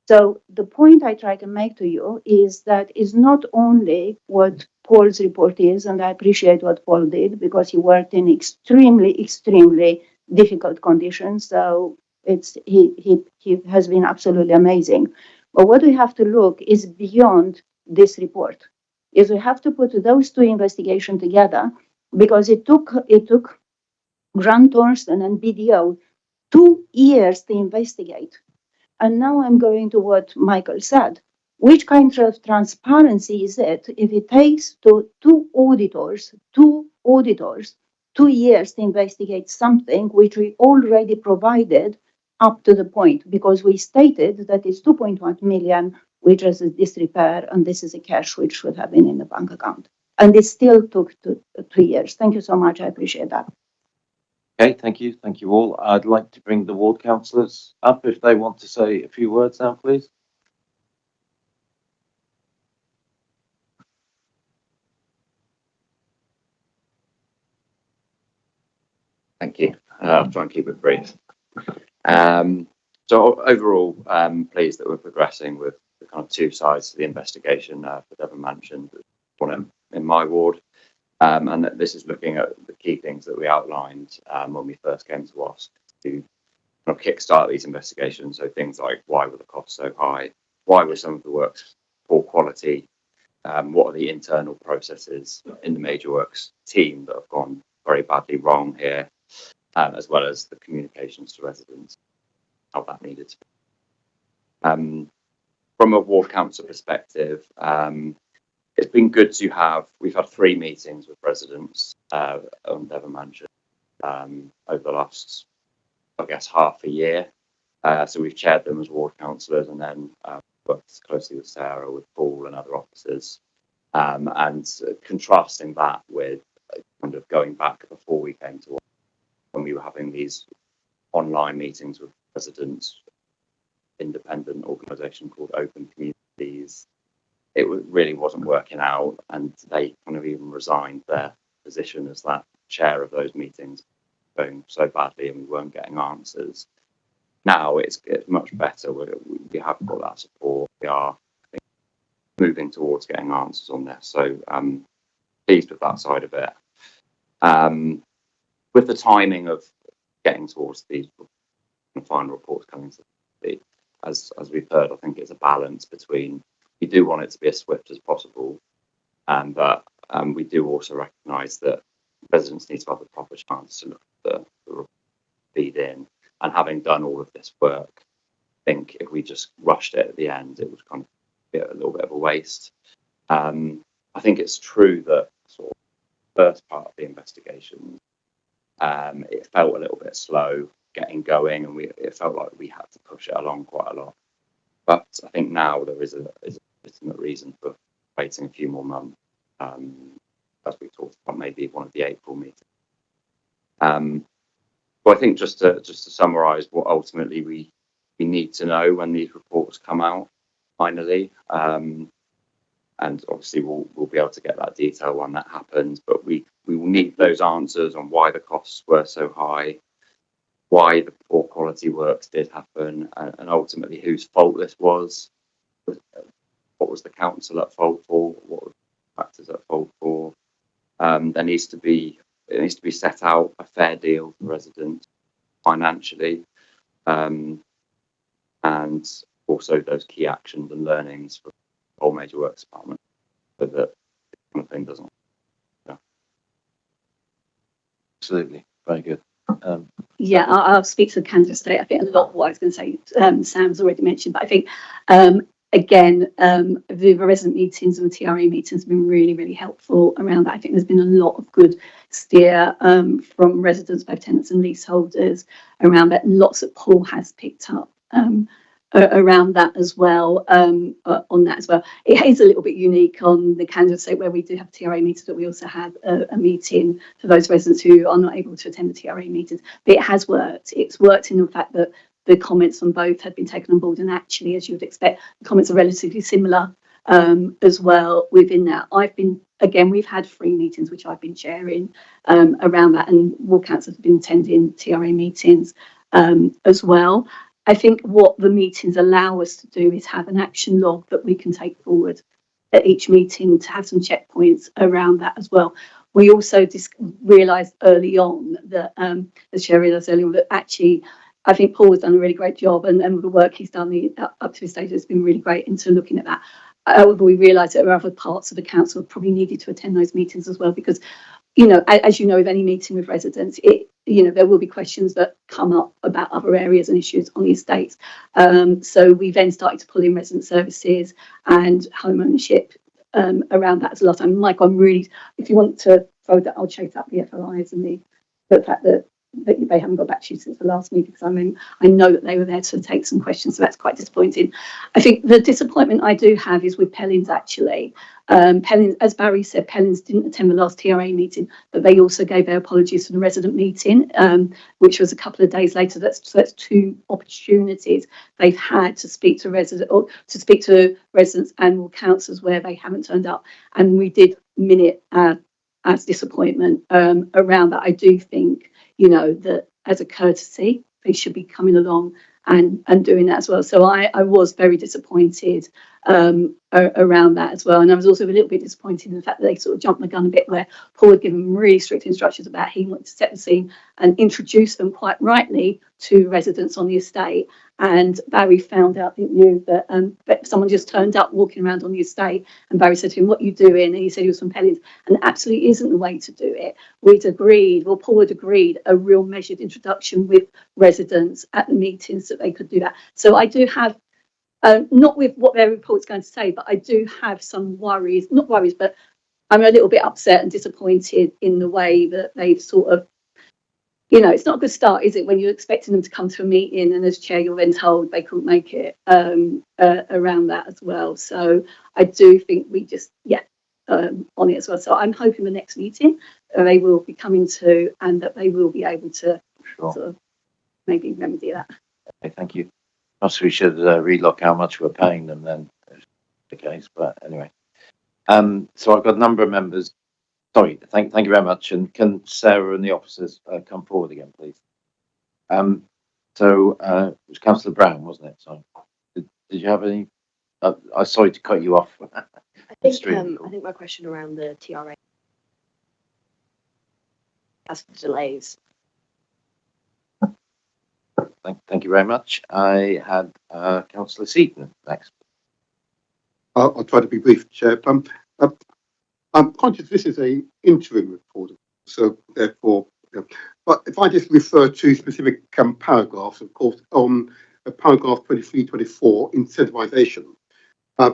So the point I try to make to you is that is not only what Paul's report is, and I appreciate what Paul did because he worked in extremely, extremely difficult conditions. So he has been absolutely amazing. But what we have to look is beyond this report. Is we have to put those 2 investigations together, because it took Grant Thornton and BDO 2 years to investigate. And now I'm going to what Michael said. Which kind of transparency is it if it takes two auditors 2 years to investigate something which we already provided up to the point, because we stated that it's 2.1 million, which is a disrepair, and this is a cash which should have been in the bank account. And it still took 2 years. Thank you so much. I appreciate that. Okay, thank you. Thank you all. I'd like to bring the ward councillors up if they want to say a few words now, please. Thank you. I'll try and keep it brief. So overall, pleased that we're progressing with the kind of two sides to the investigation that Devon mentioned, one in my ward, and that this is looking at the key things that we outlined when we first came to OSC to kind of kickstart these investigations. So things like, why were the costs so high? Why were some of the works poor quality? What are the internal processes in the major works team that have gone very badly wrong here, as well as the communications to residents, how that needed to be. From a ward council perspective, it's been good to have, we've had 3 meetings with residents on Devon Mansion over the last, I guess, half a year. So we've chaired them as ward councillors, and then worked closely with Sarah, with Paul and other officers, and contrasting that with kind of going back before we came to when we were having these online meetings with residents, independent organisation called Open Communities. It really wasn't working out, and they kind of even resigned their position as that chair of those meetings, going so badly, and we weren't getting answers. Now it's much better. We have got that support. We are, I think, moving towards getting answers on this. So I'm pleased with that side of it. With the timing of getting towards these final reports coming to the, as we've heard, I think it's a balance between, we do want it to be as swift as possible, but we do also recognise that residents need to have the proper chance to look at the feed in. And having done all of this work, I think if we just rushed it at the end, it would kind of be a little bit of a waste. I think it's true that sort of first part of the investigation, it felt a little bit slow getting going, and it felt like we had to push it along quite a lot. But I think now there is a legitimate reason for waiting a few more months, as we talked about, maybe one of the April meetings. But I think just to summarise what ultimately we need to know when these reports come out finally, and obviously we'll be able to get that detail when that happens. But we will need those answers on why the costs were so high, why the poor quality works did happen, and ultimately whose fault this was. What was the council at fault for? What were the factors at fault for? It needs to be set out a fair deal for residents financially, and also those key actions and learnings for the whole major works department, so that this kind of thing doesn't. Yeah. Absolutely, very good. Yeah, I'll speak to the candidate state. I think a lot of what I was going to say, Sam's already mentioned, but I think again, the resident meetings and the TRA meetings have been really, really helpful around that. I think there's been a lot of good steer from residents, both tenants and leaseholders, around that. Lots that Paul has picked up around that as well, on that as well. It is a little bit unique on the candidate state where we do have TRA meetings, but we also have a meeting for those residents who are not able to attend the TRA meetings. But it has worked. It's worked in the fact that the comments on both had been taken on board, and actually, as you would expect, the comments are relatively similar as well within that. We've had 3 meetings which I've been chairing around that, and ward councils have been attending TRA meetings as well. I think what the meetings allow us to do is have an action log that we can take forward at each meeting to have some checkpoints around that as well. We also realised early on that, as Sherry realised earlier on, that actually I think Paul has done a really great job, and the work he's done up to this stage has been really great into looking at that. However, we realised that there are other parts of the council probably needed to attend those meetings as well, because, as you know, with any meeting with residents, there will be questions that come up about other areas and issues on the estates. So we then started to pull in resident services and home ownership around that as a lot. And Mike, if you want to throw that, I'll chase up the FOIs and the fact that they haven't got back to you since the last meeting, because I know that they were there to take some questions, so that's quite disappointing. I think the disappointment I do have is with Pellins, actually. Pellins, as Barry said, Pellins didn't attend the last TRA meeting, but they also gave their apologies for the resident meeting, which was a couple of days later. That's 2 opportunities they've had to speak to residents and councillors where they haven't turned up, and we did minute as disappointment around that. I do think, you know, that as a courtesy, they should be coming along and doing that as well. So I was very disappointed around that as well. And I was also a little bit disappointed in the fact that they sort of jumped the gun a bit, where Paul had given really strict instructions about he wanted to set the scene and introduce them quite rightly to residents on the estate. And Barry found out, didn't you, that someone just turned up walking around on the estate, and Barry said to him, "What are you doing?" And he said he was from Pellins, and absolutely isn't the way to do it. We'd agreed, well, Paul had agreed, a real measured introduction with residents at the meetings that they could do that. So I do have, not with what their report's going to say, but I do have some worries, not worries, but I'm a little bit upset and disappointed in the way that they've sort of, you know, it's not a good start, is it, when you're expecting them to come to a meeting and as chair you're then told they couldn't make it around that as well. So I do think we just, on it as well. So I'm hoping the next meeting they will be coming to, and that they will be able to sort of maybe remedy that. Okay, thank you. Perhaps we should relook how much we're paying them then, if the case, but anyway. So I've got a number of members. Sorry, thank you very much. And can Sarah and the officers come forward again, please? So it was Councillor Brown, wasn't it? Sorry. Did you have any? I'm sorry to cut you off. I think my question around the TRA as for delays. Thank you very much. I had Councillor Seaton next. I'll try to be brief, Chair. I'm conscious this is an interim report, so therefore, but if I just refer to specific paragraphs, of course, on paragraph 23, 24, incentivisation. I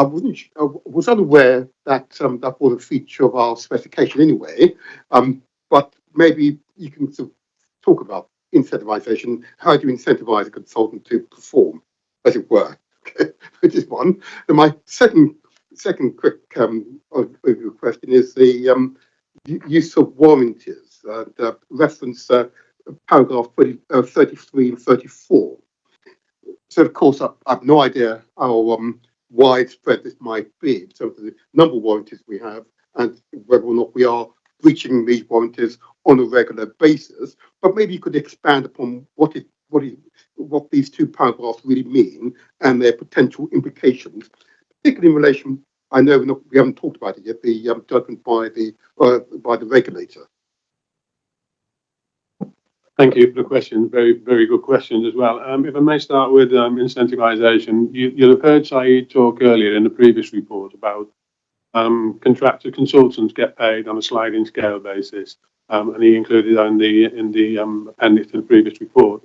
was unaware that that was a feature of our specification anyway, but maybe you can sort of talk about incentivisation. How do you incentivise a consultant to perform, as it were? Which is one. And my second quick question is the use of warranties, the reference paragraph 33 and 34. So of course I have no idea how widespread this might be, so the number of warranties we have and whether or not we are breaching these warranties on a regular basis. But maybe you could expand upon what these two paragraphs really mean and their potential implications, particularly in relation. I know we haven't talked about it yet. The judgment by the regulator. Thank you for the question. Very, very good questions as well. If I may start with incentivisation, you'll have heard Saeed talk earlier in the previous report about contractor consultants get paid on a sliding scale basis, and he included that in the appendix to the previous report.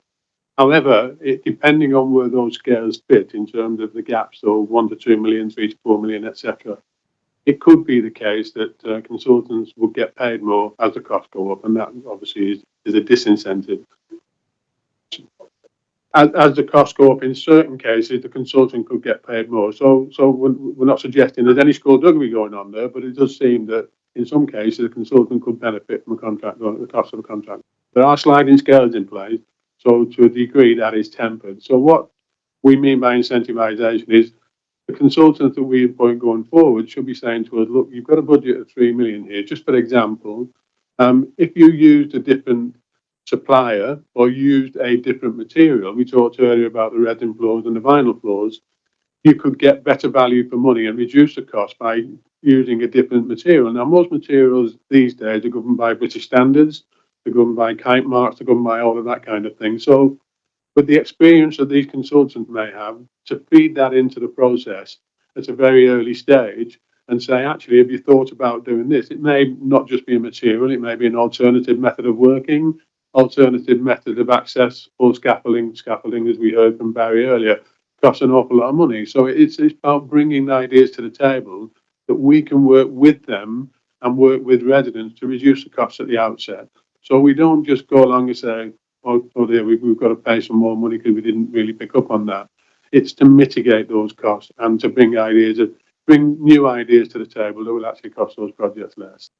However, depending on where those scales fit in terms of the gaps, so 1 to 2 million, 3 to 4 million, etc., it could be the case that consultants will get paid more as the costs go up, and that obviously is a disincentive. As the costs go up in certain cases, the consultant could get paid more. So we're not suggesting there's any skullduggery going on there, but it does seem that in some cases the consultant could benefit from a contract, or the cost of a contract. There are sliding scales in place, so to a degree that is tempered. So what we mean by incentivisation is the consultants that we appoint going forward should be saying to us, look, you've got a budget of 3 million here. Just for example, if you used a different supplier or used a different material, we talked earlier about the resin floors and the vinyl floors, you could get better value for money and reduce the cost by using a different material. Now, most materials these days are governed by British standards, they're governed by kite marks, they're governed by all of that kind of thing. So, with the experience that these consultants may have, to feed that into the process at a very early stage and say, actually, have you thought about doing this? It may not just be a material, it may be an alternative method of working, alternative method of access, or scaffolding, as we heard from Barry earlier, costs an awful lot of money. So it's about bringing the ideas to the table that we can work with them and work with residents to reduce the costs at the outset. So we don't just go along and say, oh dear, we've got to pay some more money because we didn't really pick up on that. It's to mitigate those costs and to bring new ideas to the table that will actually cost those projects less.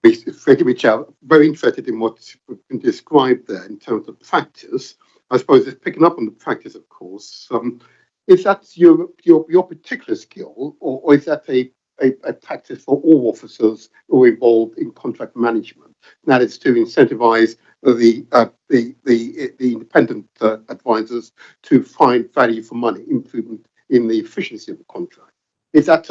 Thank you, Michelle. Very interested in what's been described there in terms of practice. I suppose it's picking up on the practice, of course. is that your particular skill, or is that a practice for all officers who are involved in contract management? That is to incentivize the independent advisors to find value for money, improvement in the efficiency of the contract. Is that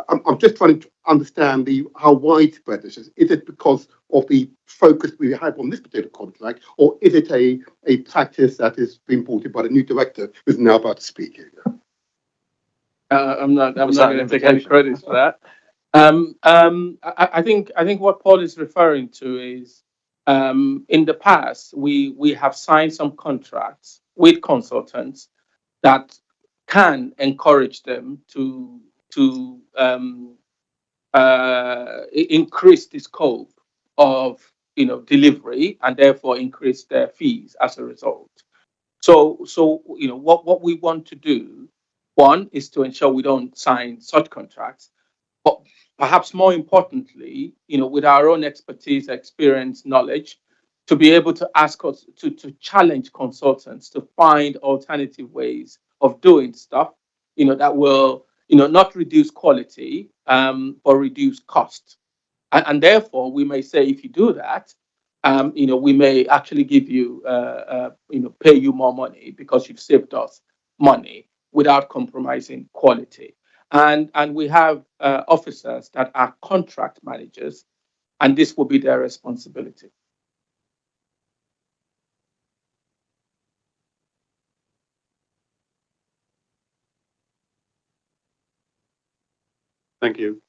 I'm just trying to understand how widespread this is. Is it because of the focus we have on this particular contract, or is it a practice that is being brought in by the new director who's now about to speak here? I'm not going to take any credit for that. I think what Paul is referring to is in the past we have signed some contracts with consultants that can encourage them to increase the scope of delivery and therefore increase their fees as a result. So what we want to do, one, is to ensure we don't sign such contracts, but perhaps more importantly, with our own expertise, experience, knowledge, to be able to ask us to challenge consultants to find alternative ways of doing stuff, that will, not reduce quality, but reduce cost. And therefore, we may say, if you do that, we may actually give you, pay you more money because you've saved us money without compromising quality. And we have officers that are contract managers, and this will be their responsibility. Thank you.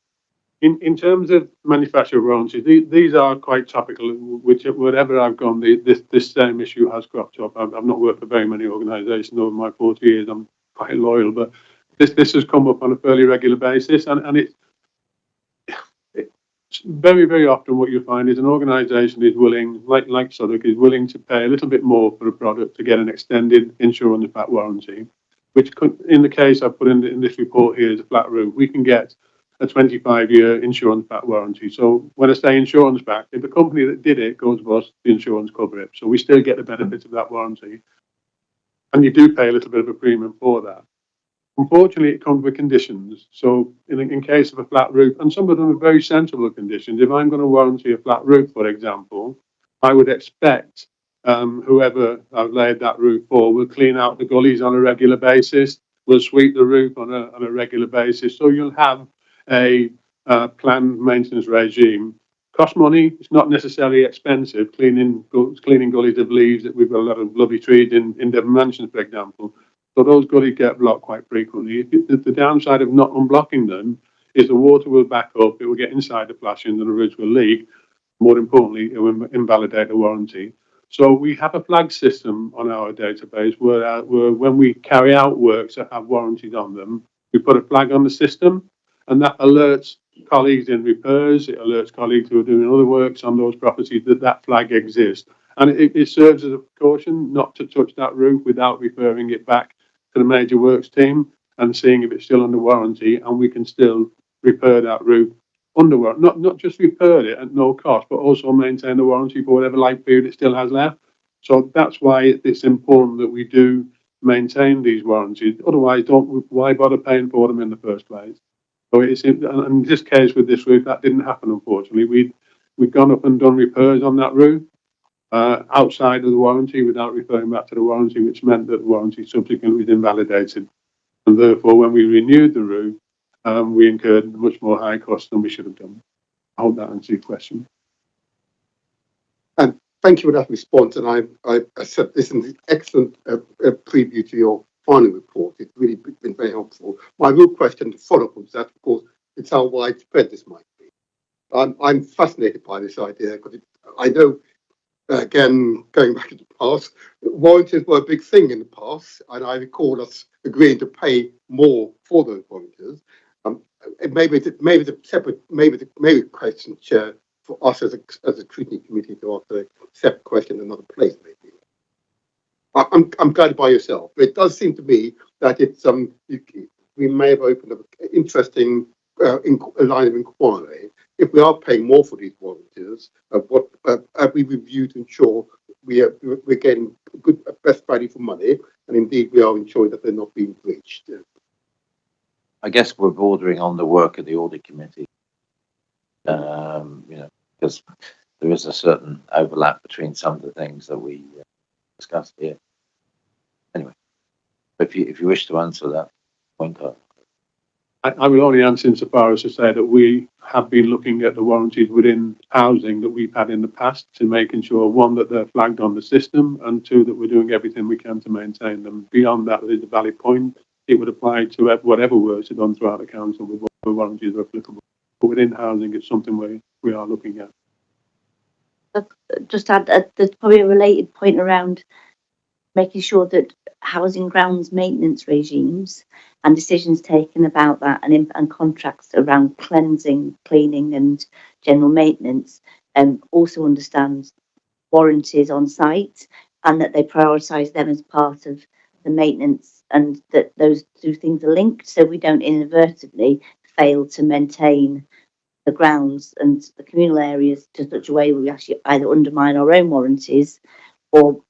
In terms of manufacturer warranties, these are quite topical. Wherever I've gone, this same issue has cropped up. I've not worked for very many organisations over my 40 years. I'm quite loyal, but this has come up on a fairly regular basis, and it's very, very often what you find is an organisation is willing, like Southwark, is willing to pay a little bit more for a product to get an extended insurance back warranty, which could, in the case I put in this report here, is a flat roof. We can get a 25-year insurance back warranty. So when I say insurance back, if the company that did it goes bust, the insurance cover it. So we still get the benefits of that warranty. And you do pay a little bit of a premium for that. Unfortunately, it comes with conditions. So in case of a flat roof, and some of them are very sensible conditions, if I'm going to warranty a flat roof, for example, I would expect whoever I've laid that roof for will clean out the gullies on a regular basis, will sweep the roof on a regular basis. So you'll have a planned maintenance regime. Cost money. It's not necessarily expensive. Cleaning gullies of leaves, that we've got a lot of lovely trees in Devon Mansions, for example. So those gullies get blocked quite frequently. The downside of not unblocking them is the water will back up, it will get inside the flashings and the roofs will leak. More importantly, it will invalidate the warranty. So we have a flag system on our database where when we carry out works that have warranties on them, we put a flag on the system, and that alerts colleagues in repairs, it alerts colleagues who are doing other works on those properties that flag exists. And it serves as a precaution not to touch that roof without referring it back to the major works team and seeing if it's still under warranty, and we can still repair that roof under warranty. Not just repair it at no cost, but also maintain the warranty for whatever life period it still has left. So that's why it's important that we do maintain these warranties. Otherwise, why bother paying for them in the first place? So it's in this case with this roof, that didn't happen, unfortunately. We'd gone up and done repairs on that roof outside of the warranty without referring back to the warranty, which meant that the warranty subsequently was invalidated. And therefore, when we renewed the roof, we incurred much more high costs than we should have done. I hope that answers your question. And thank you for that response. And I accept this is an excellent preview to your final report. It's really been very helpful. My real question to follow up on that, of course, is how widespread this might be. I'm fascinated by this idea because I know, again, going back to the past, warranties were a big thing in the past, and I recall us agreeing to pay more for those warranties. Maybe the question, Chair, for us as a scrutiny committee to ask a separate question in another place, maybe. I'm guided by yourself, but it does seem to me that it's we may have opened up an interesting line of inquiry. If we are paying more for these warranties, what have we reviewed to ensure we're getting good best value for money? and indeed we are ensuring that they're not being breached. I guess we're bordering on the work of the audit committee, because there is a certain overlap between some of the things that we discussed here. Anyway, if you wish to answer that point, I will only answer insofar as to say that we have been looking at the warranties within housing that we've had in the past to making sure, one, that they're flagged on the system, and two, that we're doing everything we can to maintain them. Beyond that, there is a valid point. It would apply to whatever works are done throughout the council with what warranties are applicable. But within housing, it's something we are looking at. Just add that there's probably a related point around making sure that housing grounds maintenance regimes and decisions taken about that and contracts around cleansing, cleaning and general maintenance also understand warranties on site, and that they prioritise them as part of the maintenance, and that those two things are linked, so we don't inadvertently fail to maintain the grounds and the communal areas to such a way where we actually either undermine our own warranties or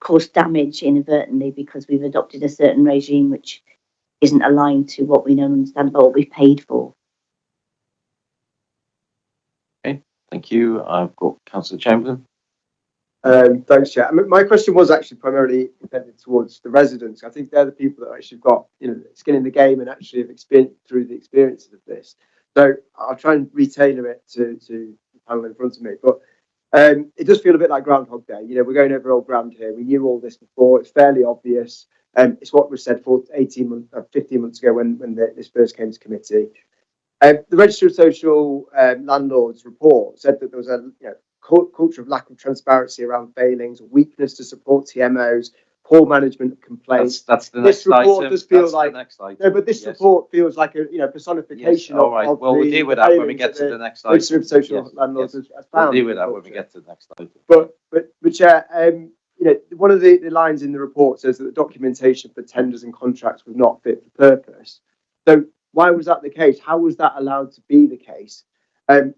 cause damage inadvertently because we've adopted a certain regime which isn't aligned to what we know and understand about what we've paid for. okay, thank you. I've got Councillor Chamberlain. Thanks, Chair. I mean, my question was actually primarily intended towards the residents. I think they're the people that actually got, skin in the game and actually have experienced through the experiences of this. So I'll try and retailor it to the panel in front of me. But it does feel a bit like Groundhog Day. We're going over old ground here. We knew all this before. It's fairly obvious. It's what was said 15 months ago when this first came to committee. The Register of Social Landlords report said that there was a culture of lack of transparency around failings, weakness to support TMOs, poor management of complaints. That's the this next report item. does feel That's like the next item. no, but this report feels like a personification All right. of Well, we'll deal with that when we get to the next item. Register of Social Landlords has found. We'll deal with that when we get to the next item. But Chair, one of the lines in the report says that the documentation for tenders and contracts was not fit for purpose. So why was that the case? How was that allowed to be the case? And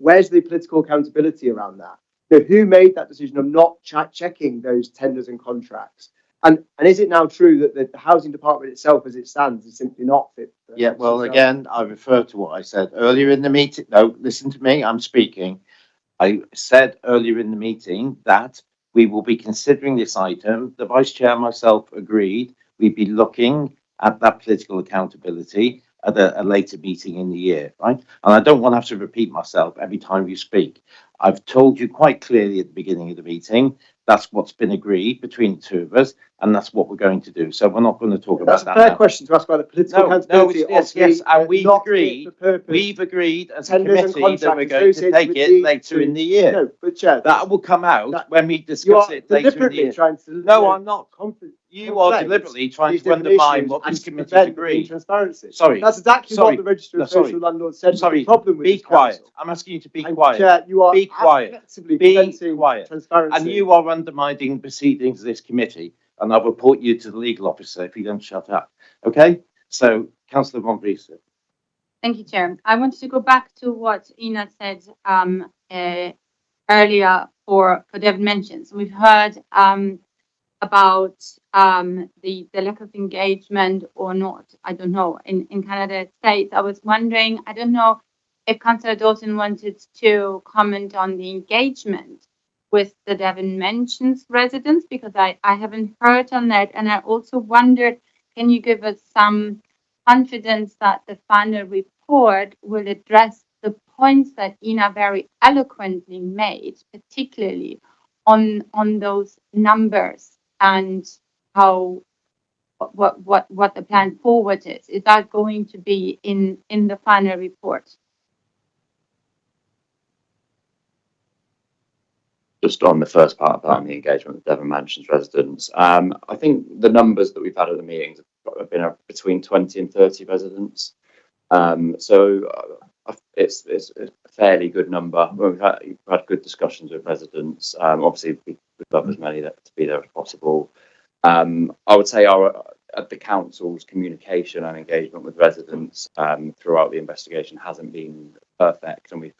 where's the political accountability around that? Who made that decision of not checking those tenders and contracts? And is it now true that the housing department itself, as it stands, is simply not fit for purpose? Yeah, well, again, I refer to what I said earlier in the meeting. No, listen to me, I'm speaking. I said earlier in the meeting that we will be considering this item. The Vice Chair and myself agreed we'd be looking at that political accountability at a later meeting in the year, right? And I don't want to have to repeat myself every time you speak. I've told you quite clearly at the beginning of the meeting, that's what's been agreed between the two of us, and that's what we're going to do. So we're not going to talk about that. That's a fair question to ask about the political accountability. Yes, and we've agreed as a committee that we're going to take it later in the year. No, but Chair, that will come out when we discuss it later in the year. No, I'm not. You are deliberately trying to undermine what this committee agreed. Transparency. Sorry, that's exactly what the Register of Social Landlords said. Sorry, the problem with be quiet. I'm asking you to be quiet. Chair, you are be quiet. Be quiet. Transparency. And you are undermining proceedings of this committee, and I'll report you to the legal officer if you don't shut up. Okay? So, Councillor Von Vries. Thank you, Chair. I wanted to go back to what Ina said earlier for Devon mentions. We've heard about the lack of engagement or not, I don't know, in Canada States. I was wondering, I don't know if Councillor Dawson wanted to comment on the engagement with the Devon Mentions residents, because I haven't heard on that. And I also wondered, can you give us some confidence that the final report will address the points that Ina very eloquently made, particularly on those numbers and how what the plan forward is? Is that going to be in the final report? Just on the first part of that, the engagement with Devon Mansions residents, I think the numbers that we've had at the meetings have been between 20 and 30 residents. So it's a fairly good number. We've had good discussions with residents. Obviously, we'd love as many to be there as possible. I would say at the council's communication and engagement with residents throughout the investigation hasn't been perfect, and we've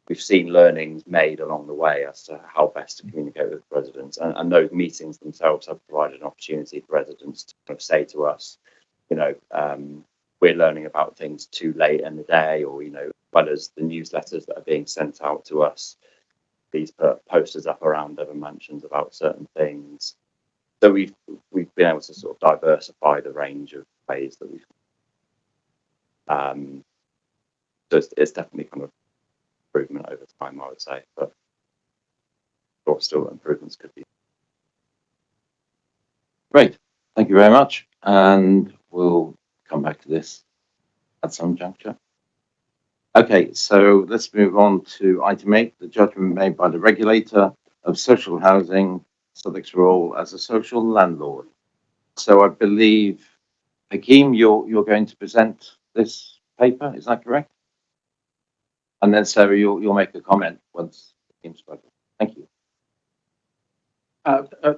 we've seen learnings made along the way as to how best to communicate with residents, and those meetings themselves have provided an opportunity for residents to kind of say to us, you know, we're learning about things too late in the day, or, you know, as well as the newsletters that are being sent out to us, these put posters up around Devon Mansions about certain things. So we've been able to sort of diversify the range of ways that we've so it's definitely kind of improvement over time, I would say, but still improvements could be. Great, thank you very much, and we'll come back to this at some juncture. Okay, so let's move on to item 8, the judgment made by the regulator of social housing, Southwark's role as a social landlord. So I believe, Hakeem, you're going to present this paper, is that correct? And then Sarah, you'll make a comment once Hakeem's spoken. Thank you.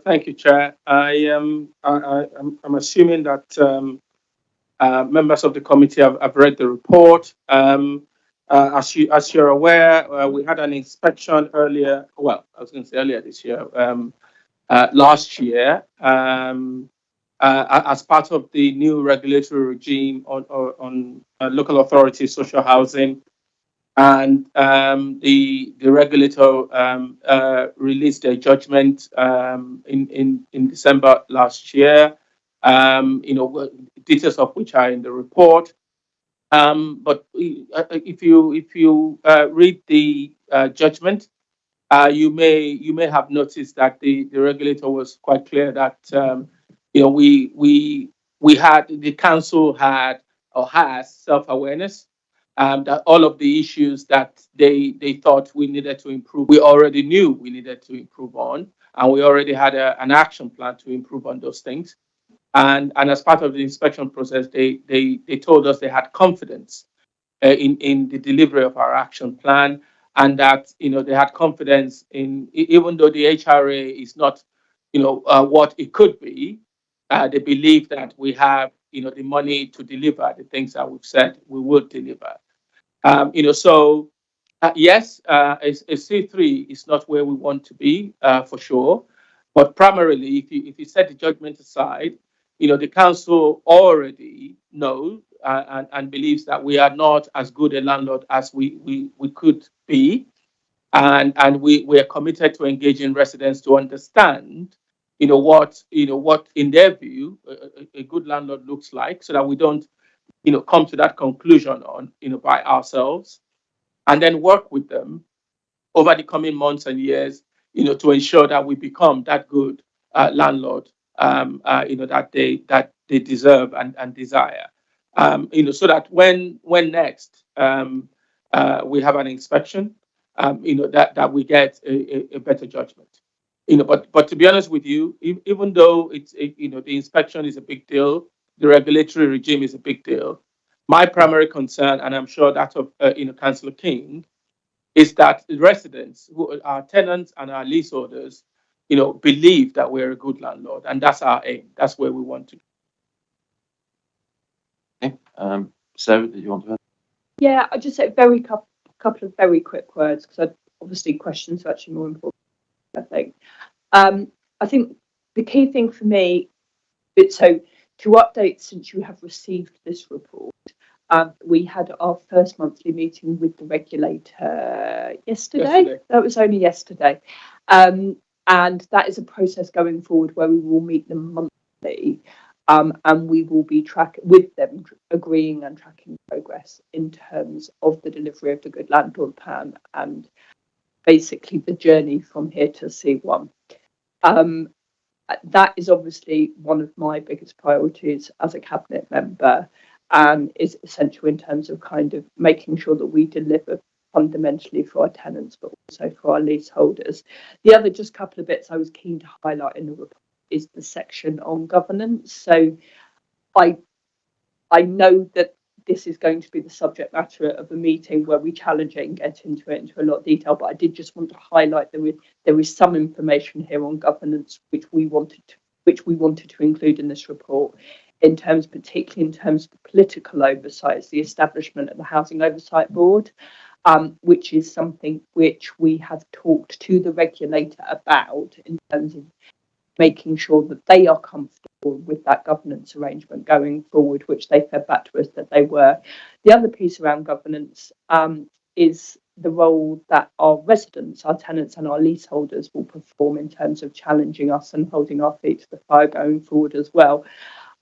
Thank you, Chair. I'm assuming that members of the committee have read the report. As you're aware, we had an inspection earlier. Well, I was going to say earlier this year, last year, as part of the new regulatory regime on local authority social housing, and the regulator released a judgment in December last year. You know, details of which are in the report. But if you read the judgment, you may have noticed that the regulator was quite clear that you know, we had, the council had or has self-awareness, that all of the issues that they thought we needed to improve, we already knew we needed to improve on, and we already had an action plan to improve on those things. And as part of the inspection process, they told us they had confidence in the delivery of our action plan, and that, you know, they had confidence in, even though the HRA is not, you know, what it could be, they believe that we have, you know, the money to deliver the things that we've said we would deliver. You know, so yes, a C3 is not where we want to be, for sure. But primarily, if you set the judgment aside, you know, the council already knows and believes that we are not as good a landlord as we could be. And we are committed to engaging residents to understand, you know, what in their view a good landlord looks like, so that we don't, you know, come to that conclusion on, you know, by ourselves, and then work with them over the coming months and years, you know, to ensure that we become that good landlord, you know, that they deserve and desire, you know, so that when next we have an inspection, you know, that we get a better judgment, you know. But to be honest with you, even though you know, the inspection is a big deal, the regulatory regime is a big deal, my primary concern, and I'm sure that of you know, Councillor King, is that the residents, who are tenants and our leaseholders, you know, believe that we're a good landlord, and that's our aim. That's where we want to go. Okay. Sarah, did you want to add? Yeah, I just say couple of very quick words, because obviously questions are actually more important, I think. I think the key thing for me is to update, since you have received this report. We had our first monthly meeting with the regulator yesterday. That was only yesterday. And that is a process going forward where we will meet them monthly. And we will be with them, agreeing and tracking progress in terms of the delivery of the Good Landlord Plan and basically the journey from here to C1. That is obviously one of my biggest priorities as a cabinet member, and is essential in terms of kind of making sure that we deliver fundamentally for our tenants, but also for our leaseholders. The other just couple of bits I was keen to highlight in the report is the section on governance. So I know that this is going to be the subject matter of a meeting where we challenge it and get into a lot of detail, but I did just want to highlight that there is some information here on governance which we wanted to include in this report, particularly in terms of the political oversight, the establishment of the Housing Oversight Board. which is something which we have talked to the regulator about in terms of making sure that they are comfortable with that governance arrangement going forward, which they fed back to us that they were. The other piece around governance is the role that our residents, our tenants and our leaseholders will perform in terms of challenging us and holding our feet to the fire going forward as well.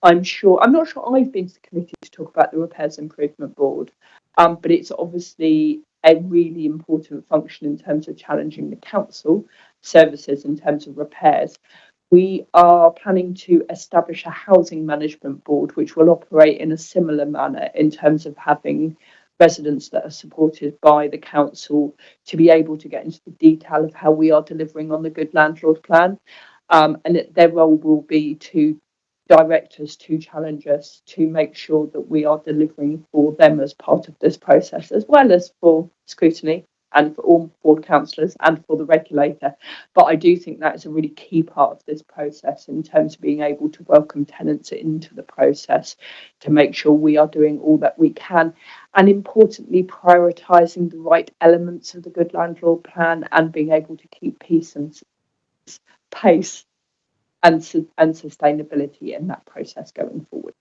I'm not sure I've been to the committee to talk about the Repairs Improvement Board, but it's obviously a really important function in terms of challenging the council services in terms of repairs. We are planning to establish a housing management board, which will operate in a similar manner in terms of having residents that are supported by the council to be able to get into the detail of how we are delivering on the Good Landlord plan. And their role will be to direct us, to challenge us, to make sure that we are delivering for them as part of this process, as well as for Scrutiny and for all board councillors and for the regulator. But I do think that is a really key part of this process in terms of being able to welcome tenants into the process, to make sure we are doing all that we can, and importantly prioritising the right elements of the Good Landlord plan and being able to keep pace and sustainability in that process going forward.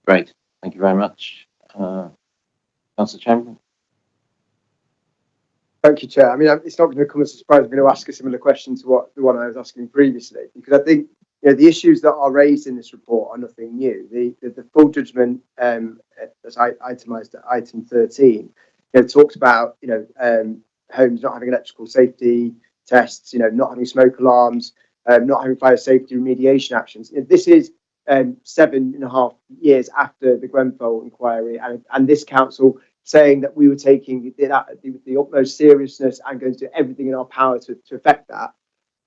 Great, thank you very much. Councillor Chamberlain. Thank you, Chair. I mean, it's not going to come as a surprise. I'm going to ask a similar question to what the one I was asking previously, because I think the issues that are raised in this report are nothing new. The full judgment, as itemised at item 13, talks about homes not having electrical safety tests, not having smoke alarms, not having fire safety remediation actions. This is 7.5 years after the Grenfell inquiry, and this council saying that we were taking that with the utmost seriousness and going to do everything in our power to affect that.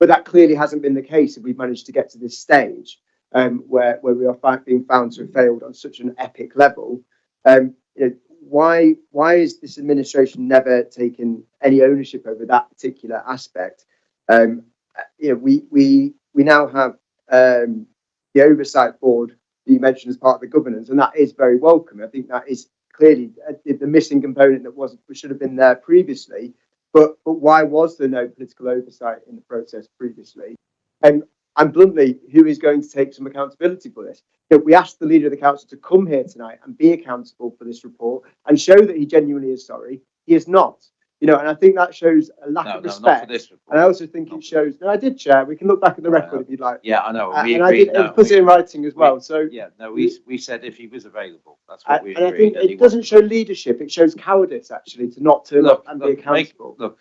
But that clearly hasn't been the case if we've managed to get to this stage where we are being found to have failed on such an epic level. Why is this administration never taken any ownership over that particular aspect? We now have the oversight board that you mentioned as part of the governance, and that is very welcome. I think that is clearly the missing component that should have been there previously. But why was there no political oversight in the process previously? And bluntly, who is going to take some accountability for this? We asked the leader of the council to come here tonight and be accountable for this report and show that he genuinely is sorry. He is not. And I think that shows a lack of respect. Not for this report. And I also think it shows. No, I did, Chair. We can look back at the record if you'd like. Yeah, I know. And I did put it in writing as well. So yeah, no, we said if he was available, that's what we agreed. And I think it doesn't show leadership. It shows cowardice, actually, to not turn up and be accountable.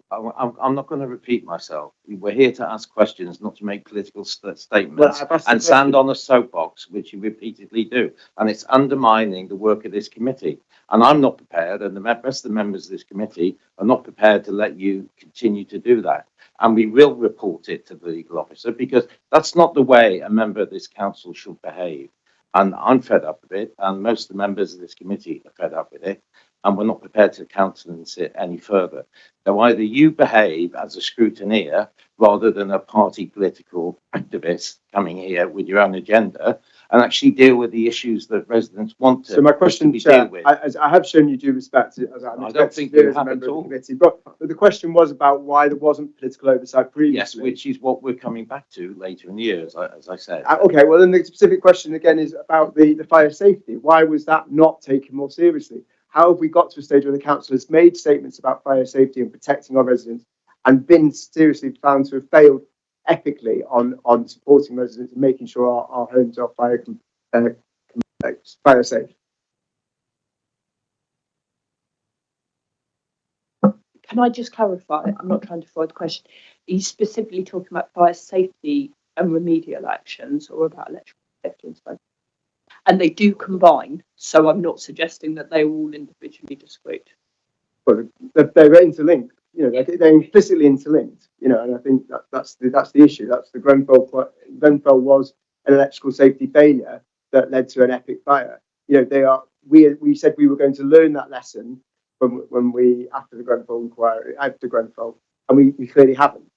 I'm not going to repeat myself. We're here to ask questions, not to make political statements and stand on a soapbox, which you repeatedly do. And it's undermining the work of this committee. And I'm not prepared, and the rest of the members of this committee are not prepared to let you continue to do that. And we will report it to the legal officer, because that's not the way a member of this council should behave. And I'm fed up with it, and most of the members of this committee are fed up with it. And we're not prepared to countenance it any further. So either you behave as a scrutineer rather than a party political activist coming here with your own agenda and actually deal with the issues that residents want to. So my question, Chair, I have shown you due respect as I don't think you have at all. But the question was about why there wasn't political oversight previously. Yes, which is what we're coming back to later in the year, as I said. Okay, well then the specific question again is about the fire safety. Why was that not taken more seriously? How have we got to a stage where the council has made statements about fire safety and protecting our residents and been seriously found to have failed epically on supporting residents and making sure our homes are fire safe? Can I just clarify? I'm not trying to avoid the question. Are you specifically talking about fire safety and remedial actions, or about electrical safety and smoke? And they do combine, so I'm not suggesting that they're all individually discrete. But they're interlinked. They're implicitly interlinked. And I think that's the issue. That's the Grenfell was an electrical safety failure that led to an epic fire. We said we were going to learn that lesson when we after the Grenfell inquiry, and we clearly haven't.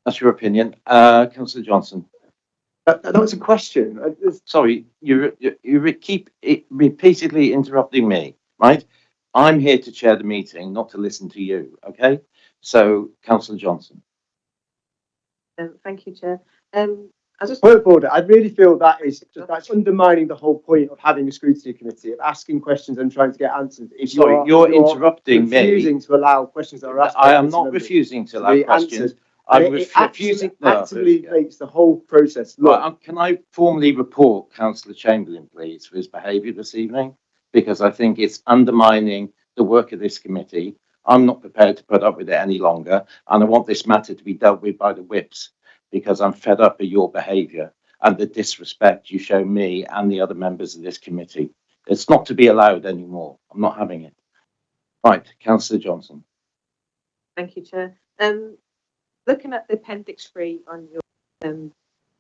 That's your opinion, Councillor Johnson. That was a question. Sorry, you keep repeatedly interrupting me, right? I'm here to chair the meeting, not to listen to you, okay? So, Councillor Johnson. Thank you, Chair. I just Point of order. I really feel that's undermining the whole point of having a scrutiny committee, of asking questions and trying to get answers. If You're interrupting me. Refusing to allow questions that are asked. I am not refusing to allow questions. I'm refusing. Actively makes the whole process look. Right, can I formally report Councillor Chamberlain, please, for his behaviour this evening? Because I think it's undermining the work of this committee. I'm not prepared to put up with it any longer, and I want this matter to be dealt with by the whips, because I'm fed up with your behaviour and the disrespect you show me and the other members of this committee. It's not to be allowed anymore. I'm not having it. Right, Councillor Johnson. Thank you, Chair. Looking at the Appendix 3 on your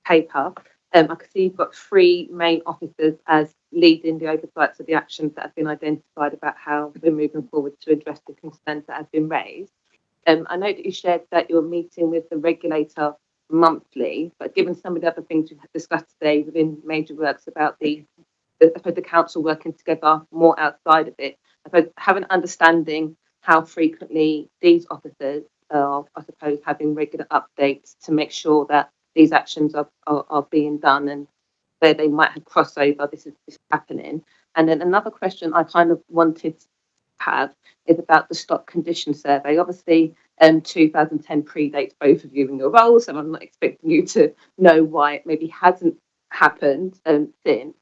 paper, I can see you've got 3 main officers as leading the oversights of the actions that have been identified about how we're moving forward to address the concerns that have been raised. I know that you shared that you're meeting with the regulator monthly, but given some of the other things we've discussed today within major works about the council working together more outside of it, I suppose have an understanding how frequently these officers are, I suppose, having regular updates to make sure that these actions are being done, and where they might have crossover, this is happening. And then another question I kind of wanted to have is about the stock condition survey. Obviously, 2010 predates both of you in your roles, and I'm not expecting you to know why it maybe hasn't happened since.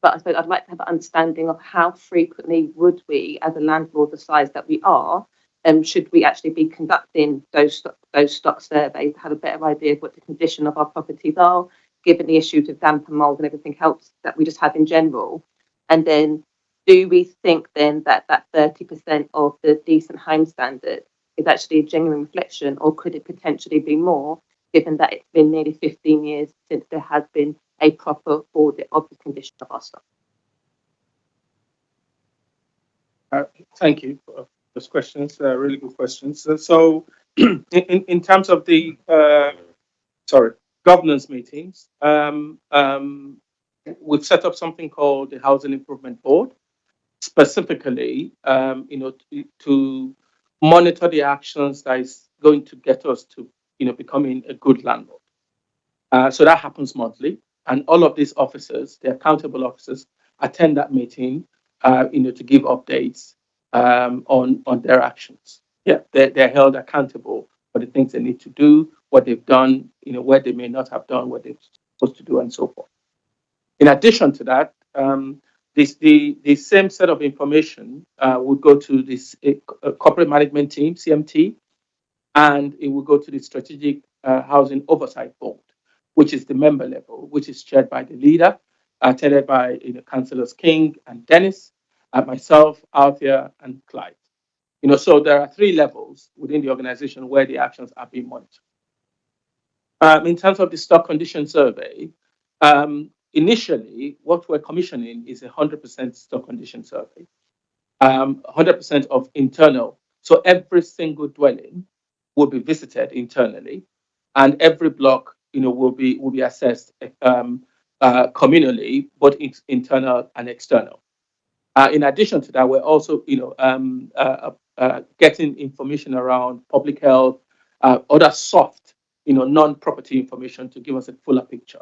But I suppose I'd like to have an understanding of how frequently would we, as a landlord the size that we are, should we actually be conducting those stock surveys to have a better idea of what the condition of our properties are, given the issues of damp and mould and everything else that we just have in general? And then do we think then that 30% of the decent home standard is actually a genuine reflection, or could it potentially be more, given that it's been nearly 15 years since there has been a proper audit of the condition of our stock? Thank you for those questions, really good questions. So in terms of the governance meetings, we've set up something called the Housing Improvement Board, specifically to monitor the actions that is going to get us to becoming a good landlord. So that happens monthly, and all of these officers, the accountable officers, attend that meeting to give updates on their actions. Yeah, they're held accountable for the things they need to do, what they've done, where they may not have done what they're supposed to do, and so forth. In addition to that, the same set of information would go to this corporate management team, CMT, and it will go to the Strategic Housing Oversight Board, which is the member level, which is chaired by the leader, attended by Councillors King and Dennis, myself, Althea, and Clyde. So there are 3 levels within the organization where the actions are being monitored. In terms of the stock condition survey, initially, what we're commissioning is 100% stock condition survey, 100% of internal. So every single dwelling will be visited internally, and every block, will be assessed communally, both internal and external. In addition to that, we're also, getting information around public health, other soft, non-property information to give us a fuller picture.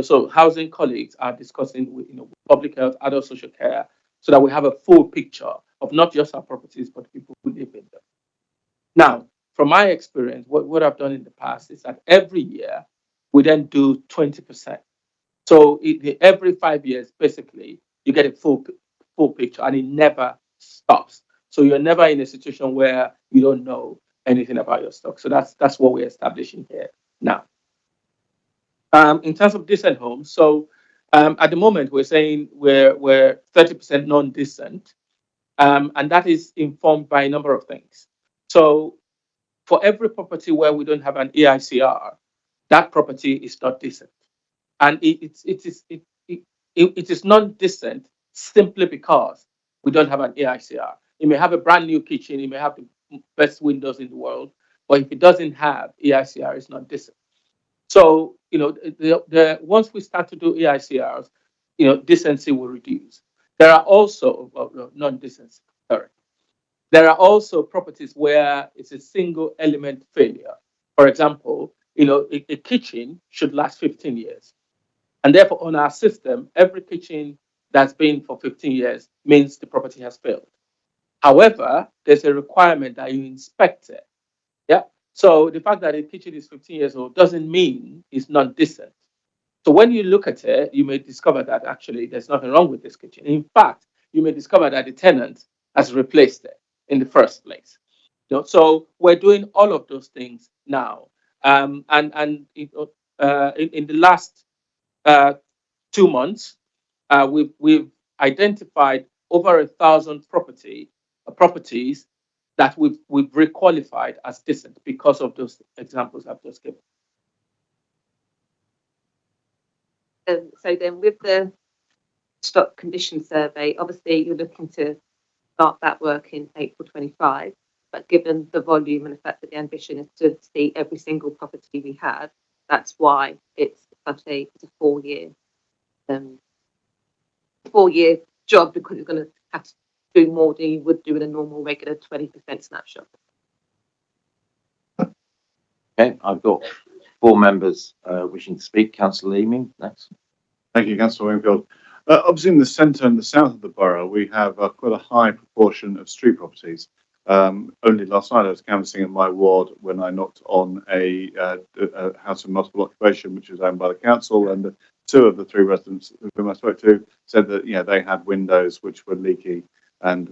So housing colleagues are discussing with, public health, adult social care, so that we have a full picture of not just our properties, but people who live in them. Now, from my experience, what I've done in the past is that every year we then do 20%. So every 5 years, basically, you get a full picture, and it never stops. So you're never in a situation where you don't know anything about your stock. So that's what we're establishing here now. In terms of decent homes, so at the moment we're saying we're 30% non-decent, and that is informed by a number of things. So for every property where we don't have an EICR, that property is not decent, and it is not decent simply because we don't have an EICR. You may have a brand new kitchen, you may have the best windows in the world, but if it doesn't have EICR, it's not decent. So once we start to do EICRs, decency will reduce. There are also non-decency. Sorry. There are also properties where it's a single element failure. For example, a kitchen should last 15 years. And therefore, on our system, every kitchen that's been for 15 years means the property has failed. However, there's a requirement that you inspect it. Yeah. So the fact that a kitchen is 15 years old doesn't mean it's not decent. So when you look at it, you may discover that actually there's nothing wrong with this kitchen. In fact, you may discover that the tenant has replaced it in the first place. So we're doing all of those things now. And in the last 2 months, we've identified over 1,000 properties that we've requalified as decent because of those examples I've just given. So then with the stock condition survey, obviously you're looking to start that work in April 25, but given the volume and the fact that the ambition is to see every single property we have, that's why it's such a 4-year job, because you're going to have to do more than you would do in a normal regular 20% snapshot. Okay, I've got 4 members wishing to speak. Councillor Leeming, next. Thank you, Councillor Wingfield. Obviously, in the centre and the south of the borough, we have quite a high proportion of street properties. Only last night I was canvassing in my ward when I knocked on a house of multiple occupation, which was owned by the council, and 2 of the 3 residents whom I spoke to said that they had windows which were leaky, and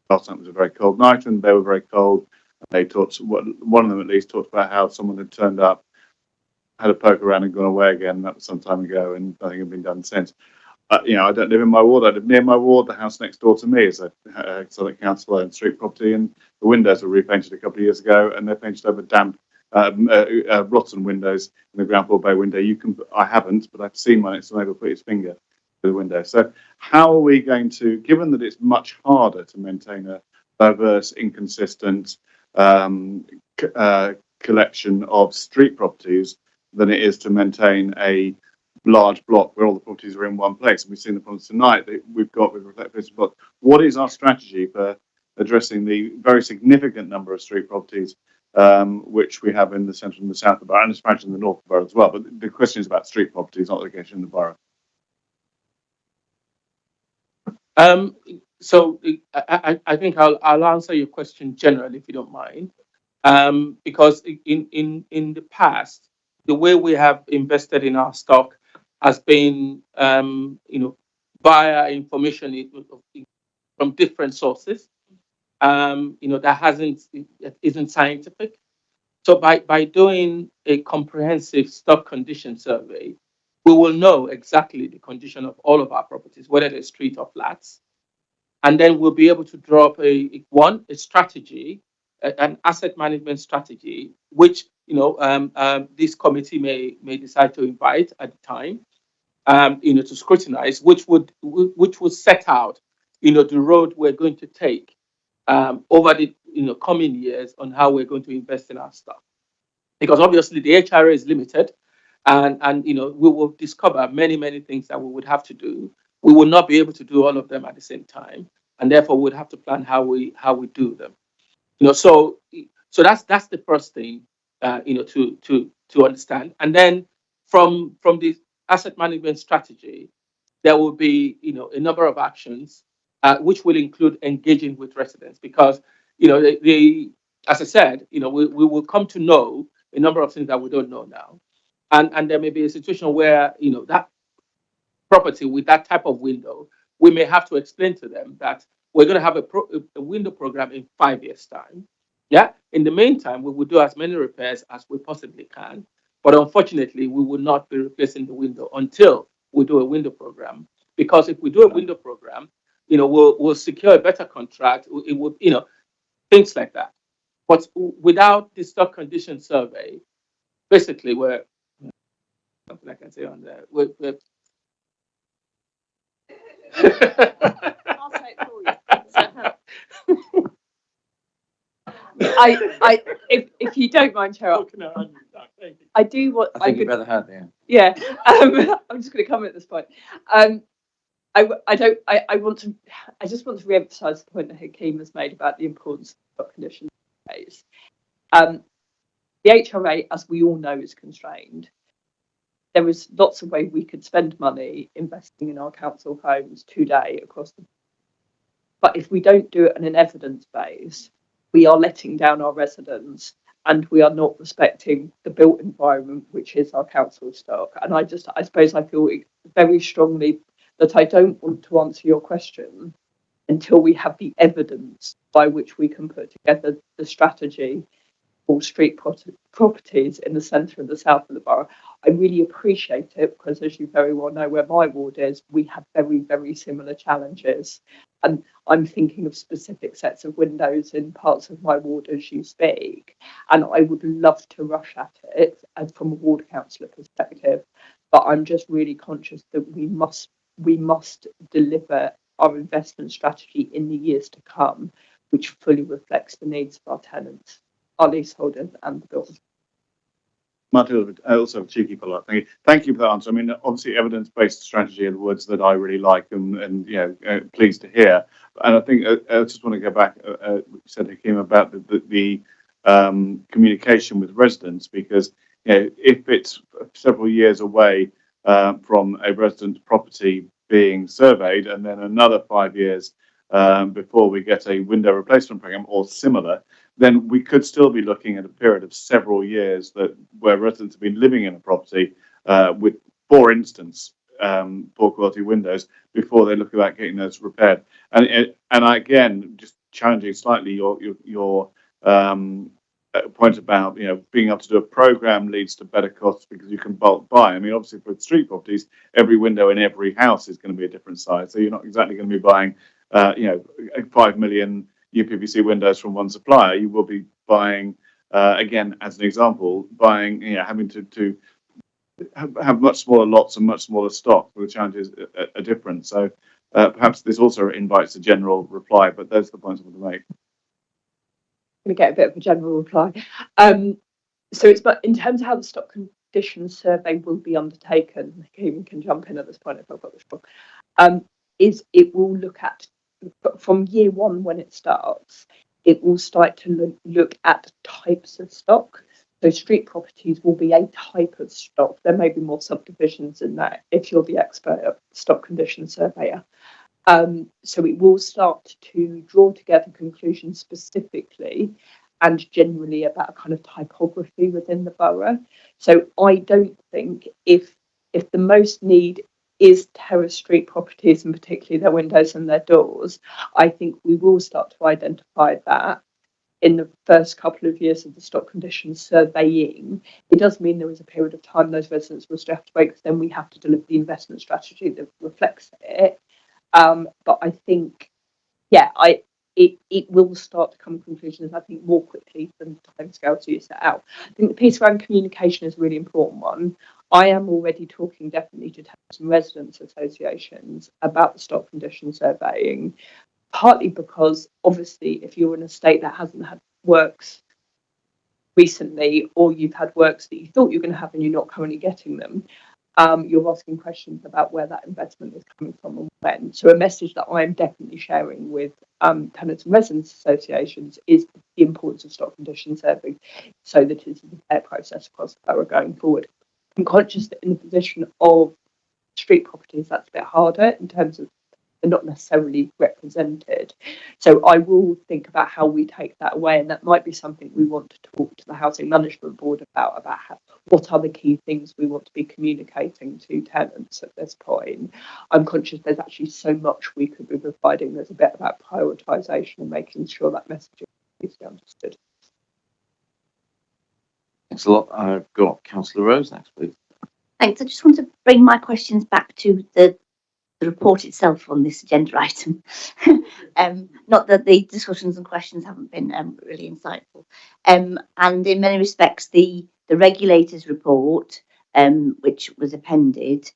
last night was a very cold night, and they were very cold. And they talked, one of them at least talked about how someone had turned up, had a poke around and gone away again. That was some time ago, and nothing had been done since. I don't live in my ward. I live near my ward. The house next door to me is a Southwark council owned street property, and the windows were repainted a couple of years ago, and they're painted over damp, rotten windows in the ground floor bay window. I haven't, but I've seen one. It's unable to put its finger to the window. So how are we going to, given that it's much harder to maintain a diverse, inconsistent collection of street properties than it is to maintain a large block where all the properties are in one place? And we've seen the problems tonight that we've got with reflective block. What is our strategy for addressing the very significant number of street properties which we have in the centre and the south of the borough, and especially in the north of the borough as well? But the question is about street properties, not location in the borough. So I think I'll answer your question generally, if you don't mind, because in the past, the way we have invested in our stock has been, via information from different sources, that isn't scientific. So by doing a comprehensive stock condition survey, we will know exactly the condition of all of our properties, whether they're street or flats, and then we'll be able to draw up a strategy, an asset management strategy, which this committee may decide to invite at the time, to scrutinize, which would set out, the road we're going to take over the coming years on how we're going to invest in our stock. Because obviously the HRA is limited, and we will discover many things that we would have to do. We will not be able to do all of them at the same time, and therefore we'd have to plan how we do them. So that's the first thing to understand. And then from the asset management strategy, there will be a number of actions which will include engaging with residents, because as I said, we will come to know a number of things that we don't know now, and there may be a situation where that property with that type of window, we may have to explain to them that we're going to have a window program in 5 years' time. Yeah. In the meantime, we will do as many repairs as we possibly can, but unfortunately, we will not be replacing the window until we do a window program. Because if we do a window program, we'll secure a better contract. It would, things like that. But without the stock condition survey, basically, we're something I can say on there. We're I'll say it for you. If you don't mind, Chair, I do what I think you better have, yeah. Yeah, I'm just going to comment at this point. I just want to re-emphasise the point that Hakeem has made about the importance of stock condition surveys. The HRA, as we all know, is constrained. There is lots of ways we could spend money investing in our council homes today across the. But if we don't do it on an evidence base, we are letting down our residents and we are not respecting the built environment, which is our council stock. And I suppose I feel very strongly that I don't want to answer your question until we have the evidence by which we can put together the strategy for street properties in the centre and the south of the borough. I really appreciate it because, as you very well know, where my ward is, we have very, very similar challenges. And I'm thinking of specific sets of windows in parts of my ward as you speak. And I would love to rush at it from a ward councillor perspective. But I'm just really conscious that we must deliver our investment strategy in the years to come, which fully reflects the needs of our tenants, our leaseholders and the builders. Martin, also a cheeky follow-up. Thank you for that answer. I mean, obviously, evidence-based strategy are the words that I really like and pleased to hear. And I think I just want to go back. You said, Hakeem, about the communication with residents, because if it's several years away from a resident's property being surveyed, and then another 5 years before we get a window replacement program or similar, then we could still be looking at a period of several years where residents have been living in a property with, for instance, poor quality windows before they look about getting those repaired. And again, just challenging slightly your point about being able to do a program leads to better costs because you can bulk buy. I mean, obviously for street properties, every window in every house is going to be a different size, so you're not exactly going to be buying 5 million UPVC windows from one supplier. You will be buying, again, as an example, having to have much smaller lots and much smaller stock, where the challenges are different. So perhaps this also invites a general reply, but those are the points I want to make. I'm going to get a bit of a general reply. So but in terms of how the stock condition survey will be undertaken, Hakeem can jump in at this point if I've got this wrong, is it will look at, from year one when it starts, it will start to look at types of stock. So street properties will be a type of stock. There may be more subdivisions in that if you're the expert stock condition surveyor. So it will start to draw together conclusions specifically and generally about a kind of typography within the borough. So I don't think if the most need is terrace street properties, and particularly their windows and their doors, I think we will start to identify that in the first couple of years of the stock condition surveying. It does mean there is a period of time those residents will still have to wait, because then we have to deliver the investment strategy that reflects it. But I think, it will start to come to conclusions, I think, more quickly than the timescales you set out. I think the piece around communication is a really important one. I am already talking definitely to tenants and residents associations about the stock condition surveying, partly because obviously if you're in a state that hasn't had works recently, or you've had works that you thought you were going to have and you're not currently getting them, you're asking questions about where that investment is coming from and when. So a message that I'm definitely sharing with tenants and residents associations is the importance of stock condition surveying, so that it's a fair process across the borough going forward. I'm conscious that in the position of street properties, that's a bit harder in terms of they're not necessarily represented. So I will think about how we take that away, and that might be something we want to talk to the Housing Management Board about what are the key things we want to be communicating to tenants at this point. I'm conscious there's actually so much we could be providing. There's a bit about prioritisation and making sure that message is easily understood. Thanks a lot. I've got Councillor Rose next, please. Thanks. I just want to bring my questions back to the report itself on this agenda item. Not that the discussions and questions haven't been really insightful. And in many respects, the regulator's report, which was appended,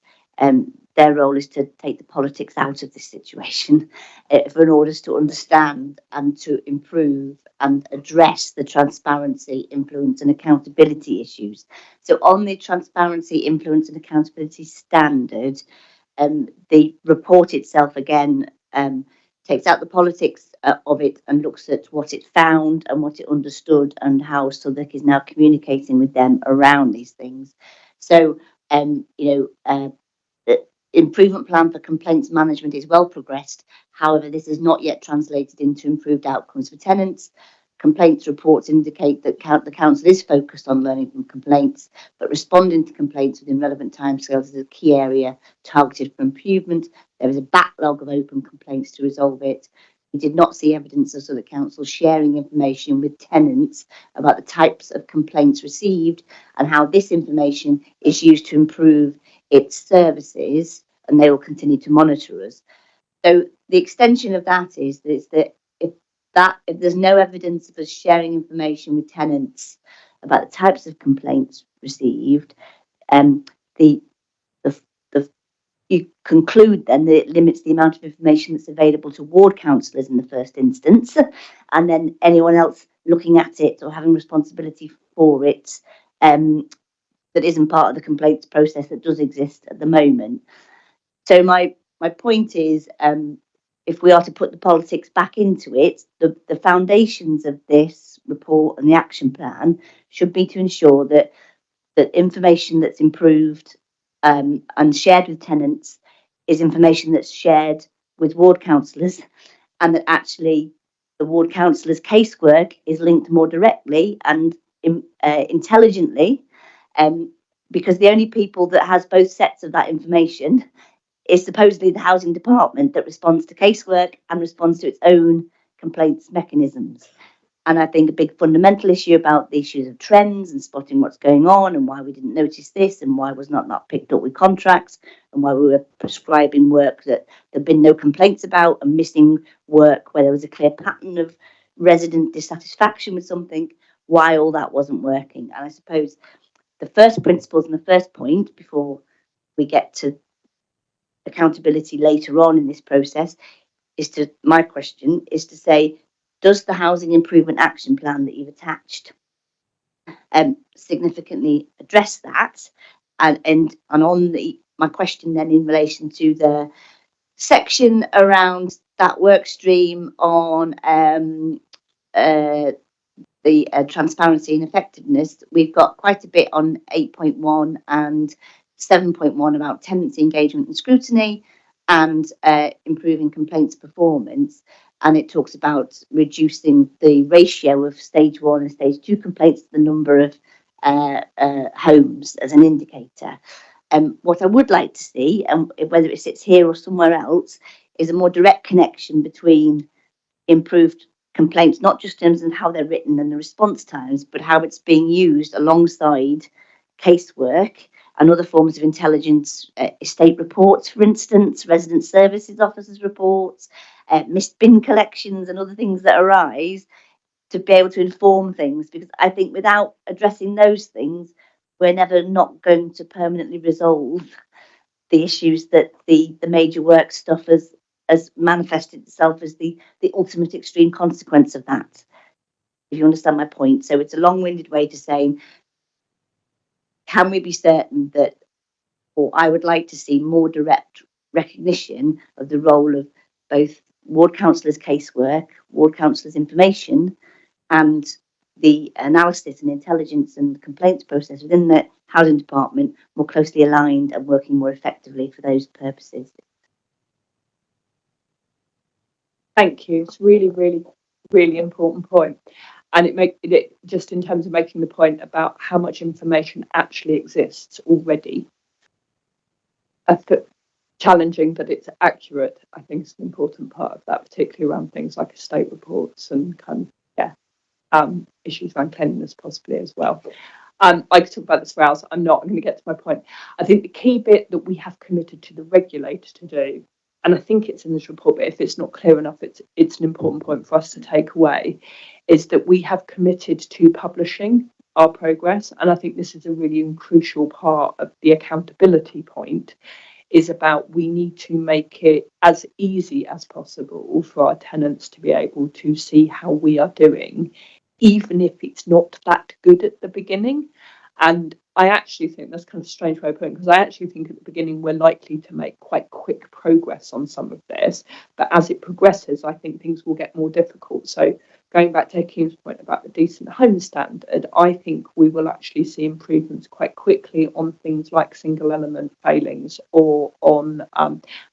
their role is to take the politics out of this situation in order to understand and to improve and address the transparency, influence and accountability issues. So on the transparency, influence and accountability standard, the report itself again takes out the politics of it and looks at what it found and what it understood and how Southwark is now communicating with them around these things. So, the improvement plan for complaints management is well progressed. However, this is not yet translated into improved outcomes for tenants. Complaints reports indicate that the council is focused on learning from complaints, but responding to complaints within relevant timescales is a key area targeted for improvement. There is a backlog of open complaints to resolve it. We did not see evidence of the council sharing information with tenants about the types of complaints received and how this information is used to improve its services, and they will continue to monitor us. So the extension of that is that if there's no evidence of us sharing information with tenants about the types of complaints received, you conclude then that it limits the amount of information that's available to ward councillors in the first instance, and then anyone else looking at it or having responsibility for it that isn't part of the complaints process that does exist at the moment. So my point is, if we are to put the politics back into it, the foundations of this report and the action plan should be to ensure that information that's improved and shared with tenants is information that's shared with ward councillors, and that actually the ward councillors' casework is linked more directly and intelligently, because the only people that has both sets of that information is supposedly the housing department that responds to casework and responds to its own complaints mechanisms. And I think a big fundamental issue about the issues of trends and spotting what's going on and why we didn't notice this and why was not picked up with contracts and why we were prescribing work that there'd been no complaints about and missing work where there was a clear pattern of resident dissatisfaction with something, why all that wasn't working. And I suppose the first principles and the first point before we get to accountability later on in this process my question is to say, does the housing improvement action plan that you've attached significantly address that? And on my question then in relation to the section around that work stream on the transparency and effectiveness, we've got quite a bit on 8.1 and 7.1 about tenancy engagement and scrutiny and improving complaints performance. And it talks about reducing the ratio of stage 1 and stage 2 complaints to the number of homes as an indicator. What I would like to see, and whether it sits here or somewhere else, is a more direct connection between improved complaints, not just in terms of how they're written and the response times, but how it's being used alongside casework and other forms of intelligence, estate reports, for instance, resident services officers' reports, missed bin collections and other things that arise to be able to inform things. Because I think without addressing those things, we're never not going to permanently resolve the issues that the major work stuff has manifested itself as the ultimate extreme consequence of that, if you understand my point. So it's a long-winded way to saying, can we be certain that, or I would like to see more direct recognition of the role of both ward councillors' casework, ward councillors' information, and the analysis and intelligence and complaints process within the housing department more closely aligned and working more effectively for those purposes. Thank you. It's really, really, really important point. And it just in terms of making the point about how much information actually exists already. Challenging that it's accurate, I think, is an important part of that, particularly around things like estate reports and issues around cleanliness possibly as well. I could talk about this for hours. I'm going to get to my point. I think the key bit that we have committed to the regulator to do, and I think it's in this report, but if it's not clear enough, it's an important point for us to take away, is that we have committed to publishing our progress. And I think this is a really crucial part of the accountability point, is about we need to make it as easy as possible for our tenants to be able to see how we are doing, even if it's not that good at the beginning. And I actually think that's kind of a strange way of putting it, because I actually think at the beginning we're likely to make quite quick progress on some of this, but as it progresses, I think things will get more difficult. So going back to Hakeem's point about the decent home standard, I think we will actually see improvements quite quickly on things like single element failings or on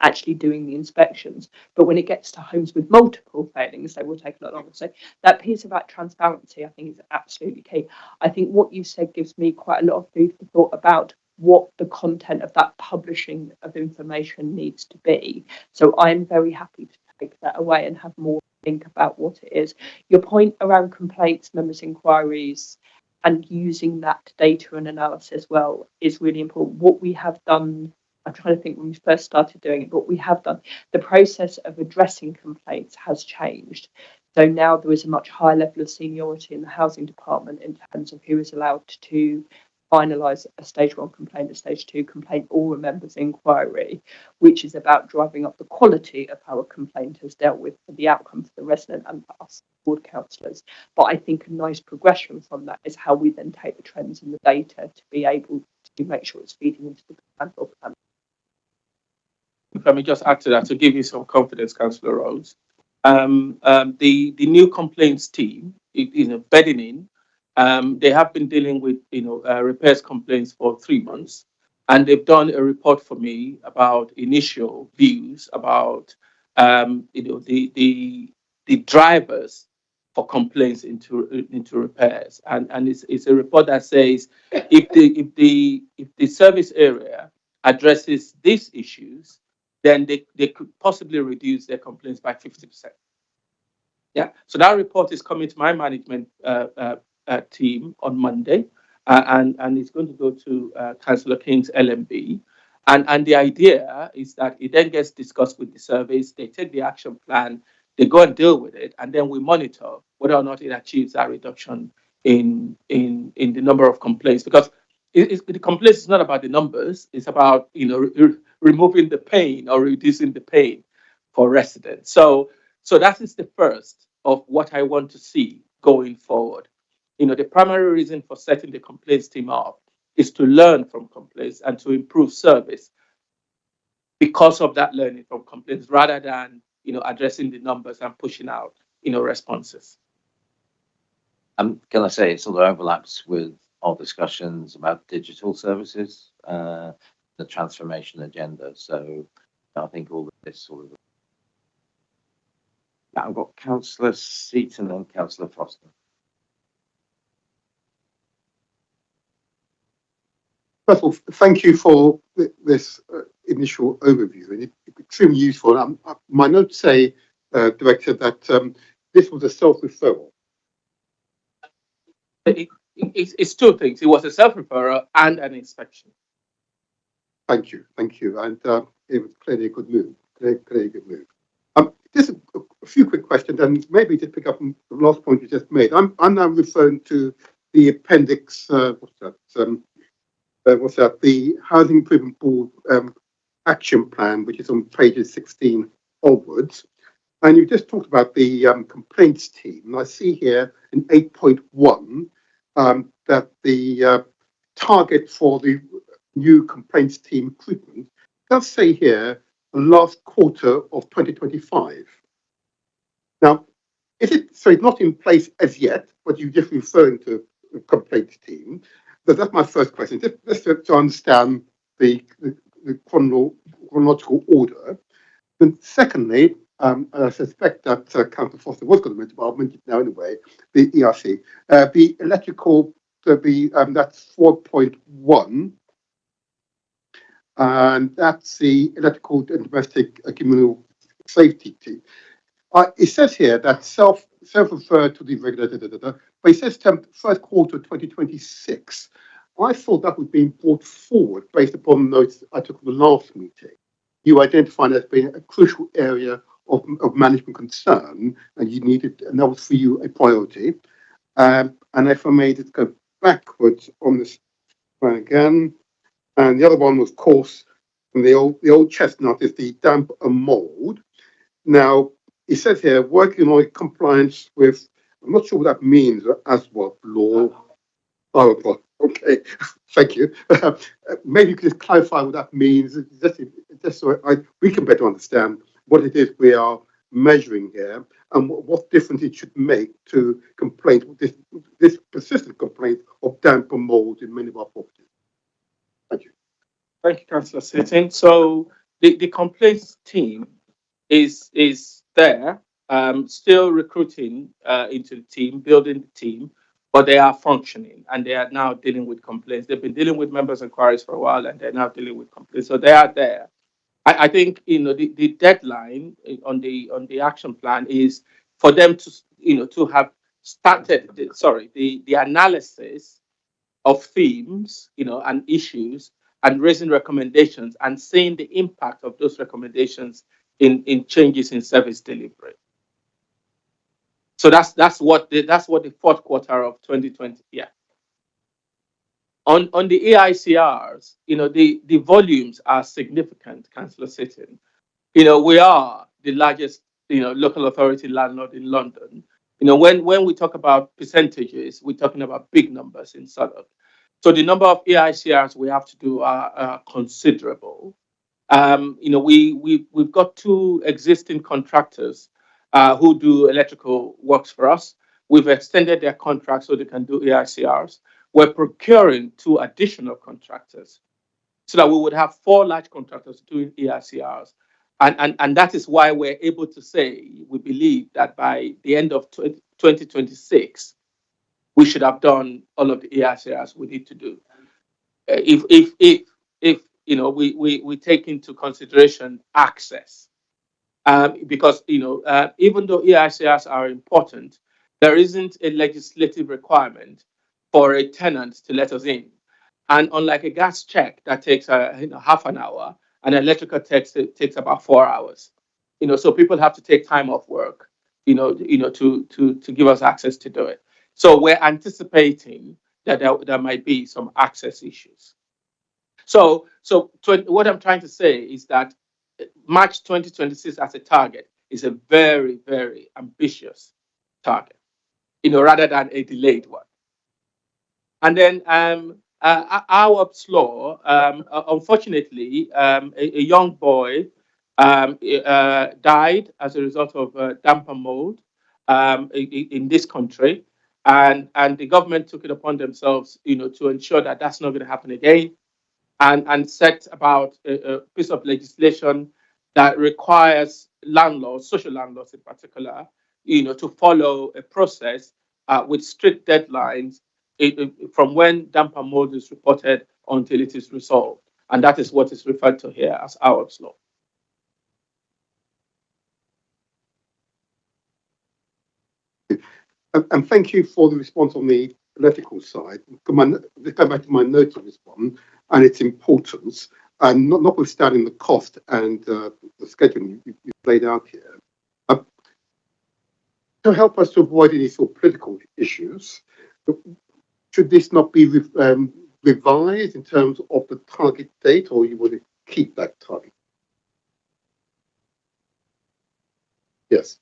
actually doing the inspections. But when it gets to homes with multiple failings, they will take a lot longer. So that piece about transparency, I think, is absolutely key. I think what you said gives me quite a lot of food for thought about what the content of that publishing of information needs to be. So I'm very happy to take that away and have more think about what it is. Your point around complaints, members' inquiries, and using that data and analysis well is really important. What we have done, I'm trying to think when we first started doing it, but we have done, the process of addressing complaints has changed. So now there is a much higher level of seniority in the housing department in terms of who is allowed to finalise a stage 1 complaint, a stage 2 complaint, or a members' inquiry, which is about driving up the quality of how a complaint is dealt with for the outcome for the resident and for us board councillors. But I think a nice progression from that is how we then take the trends and the data to be able to make sure it's feeding into the plan. Let me just add to that to give you some confidence, Councillor Rose. The new complaints team, bedding in. They have been dealing with repairs complaints for 3 months, and they've done a report for me about initial views about the drivers for complaints into repairs, and it's a report that says if the service area addresses these issues, then they could possibly reduce their complaints by 50%. Yeah, so that report is coming to my management team on Monday, and it's going to go to Councillor King's LMB. And the idea is that it then gets discussed with the service, they take the action plan, they go and deal with it, and then we monitor whether or not it achieves that reduction in the number of complaints. Because the complaints is not about the numbers, it's about removing the pain or reducing the pain for residents. So that is the first of what I want to see going forward. The primary reason for setting the complaints team up is to learn from complaints and to improve service because of that learning from complaints, rather than addressing the numbers and pushing out responses. Can I say it sort of overlaps with our discussions about digital services, the transformation agenda. So I think all of this sort of. I've got Councillor Seaton and Councillor Foster. First of all, thank you for this initial overview, and it's extremely useful. My notes say, Director, that this was a self-referral. It's two things. It was a self-referral and an inspection. Thank you, and it was clearly a good move. Clearly a good move. Just a few quick questions, and maybe to pick up on the last point you just made. I'm now referring to the appendix. What's that? The Housing Improvement Board action plan, which is on pages 16 onwards. And you just talked about the complaints team. And I see here in 8.1 that the target for the new complaints team recruitment does say here the last quarter of 2025. Now, is it so? It's not in place as yet, but you're just referring to the complaints team. So that's my first question. Just to understand the chronological order. Then, secondly, I suspect that Councillor Foster was going to mention, but I'll mention it now anyway. The ERC, the electrical, that's 4.1. And that's the electrical and domestic communal safety team. It says here that self-referred to the regulator, but it says first quarter 2026. I thought that was being brought forward based upon the notes I took from the last meeting. You identified it as being a crucial area of management concern, and you needed, and that was for you a priority. And if I may just go backwards on this one again. And the other one was, of course, And the old chestnut is the damp and mould. Now, it says here, working on compliance with, I'm not sure what that means, as what law. Oh, well, okay, thank you. Maybe you could just clarify what that means, just so we can better understand what it is we are measuring here and what difference it should make to complaint, this persistent complaint of damp and mould in many of our properties. Thank you. Thank you, Councillor Sitting. So the complaints team is there, still recruiting into the team, building the team, but they are functioning and they are now dealing with complaints. They've been dealing with members' inquiries for a while and they're now dealing with complaints. So they are there. I think the deadline on the action plan is for them to to have started the analysis of themes and issues and raising recommendations and seeing the impact of those recommendations in changes in service delivery. So that's what the fourth quarter of 2020. Yeah. On the AICRs, the volumes are significant, Councillor Sitting. We are the largest, local authority landlord in London. When we talk about percentages, we're talking about big numbers in Southwark. So the number of AICRs we have to do are considerable. We've got 2 existing contractors who do electrical works for us. We've extended their contracts so they can do AICRs. We're procuring 2 additional contractors so that we would have 4 large contractors doing AICRs. And that is why we're able to say, we believe that by the end of 2026, we should have done all of the AICRs we need to do. If we take into consideration access, because even though AICRs are important, there isn't a legislative requirement for a tenant to let us in. And unlike a gas check that takes half an hour, an electrical text takes about 4 hours. So people have to take time off work, to give us access to do it. So we're anticipating that there might be some access issues. So what I'm trying to say is that March 2026 as a target is a very, very ambitious target, rather than a delayed one. And then our ops law, unfortunately, a young boy died as a result of damp and mold in this country. And the government took it upon themselves, to ensure that that's not going to happen again, and set about a piece of legislation that requires landlords, social landlords in particular, to follow a process with strict deadlines from when damp and mold is reported until it is resolved. And that is what is referred to here as ops law. And thank you for the response on the electrical side. Let's go back to my note on this one and its importance, and notwithstanding the cost and the scheduling you've laid out here. To help us to avoid any sort of political issues, should this not be revised in terms of the target date, or you want to keep that target? Yes.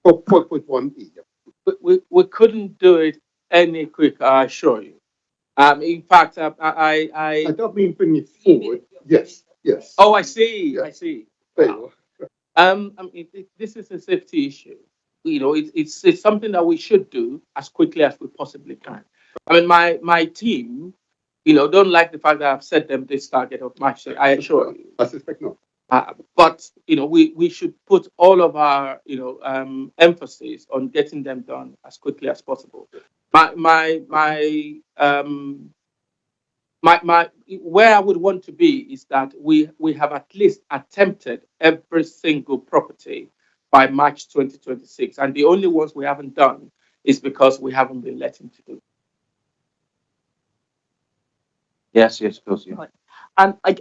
4.1E. We couldn't do it any quicker, I assure you. In fact, I don't mean bring it forward. Yes. Oh, I see. Yes. I see. There you are. This is a safety issue. It's something that we should do as quickly as we possibly can. I mean, my team, don't like the fact that I've set them this target of March. I assure you. I suspect not. But we should put all of our emphasis on getting them done as quickly as possible. Where I would want to be is that we have at least attempted every single property by March 2026, and the only ones we haven't done is because we haven't been letting to do. Yes, of course. Yeah. Right.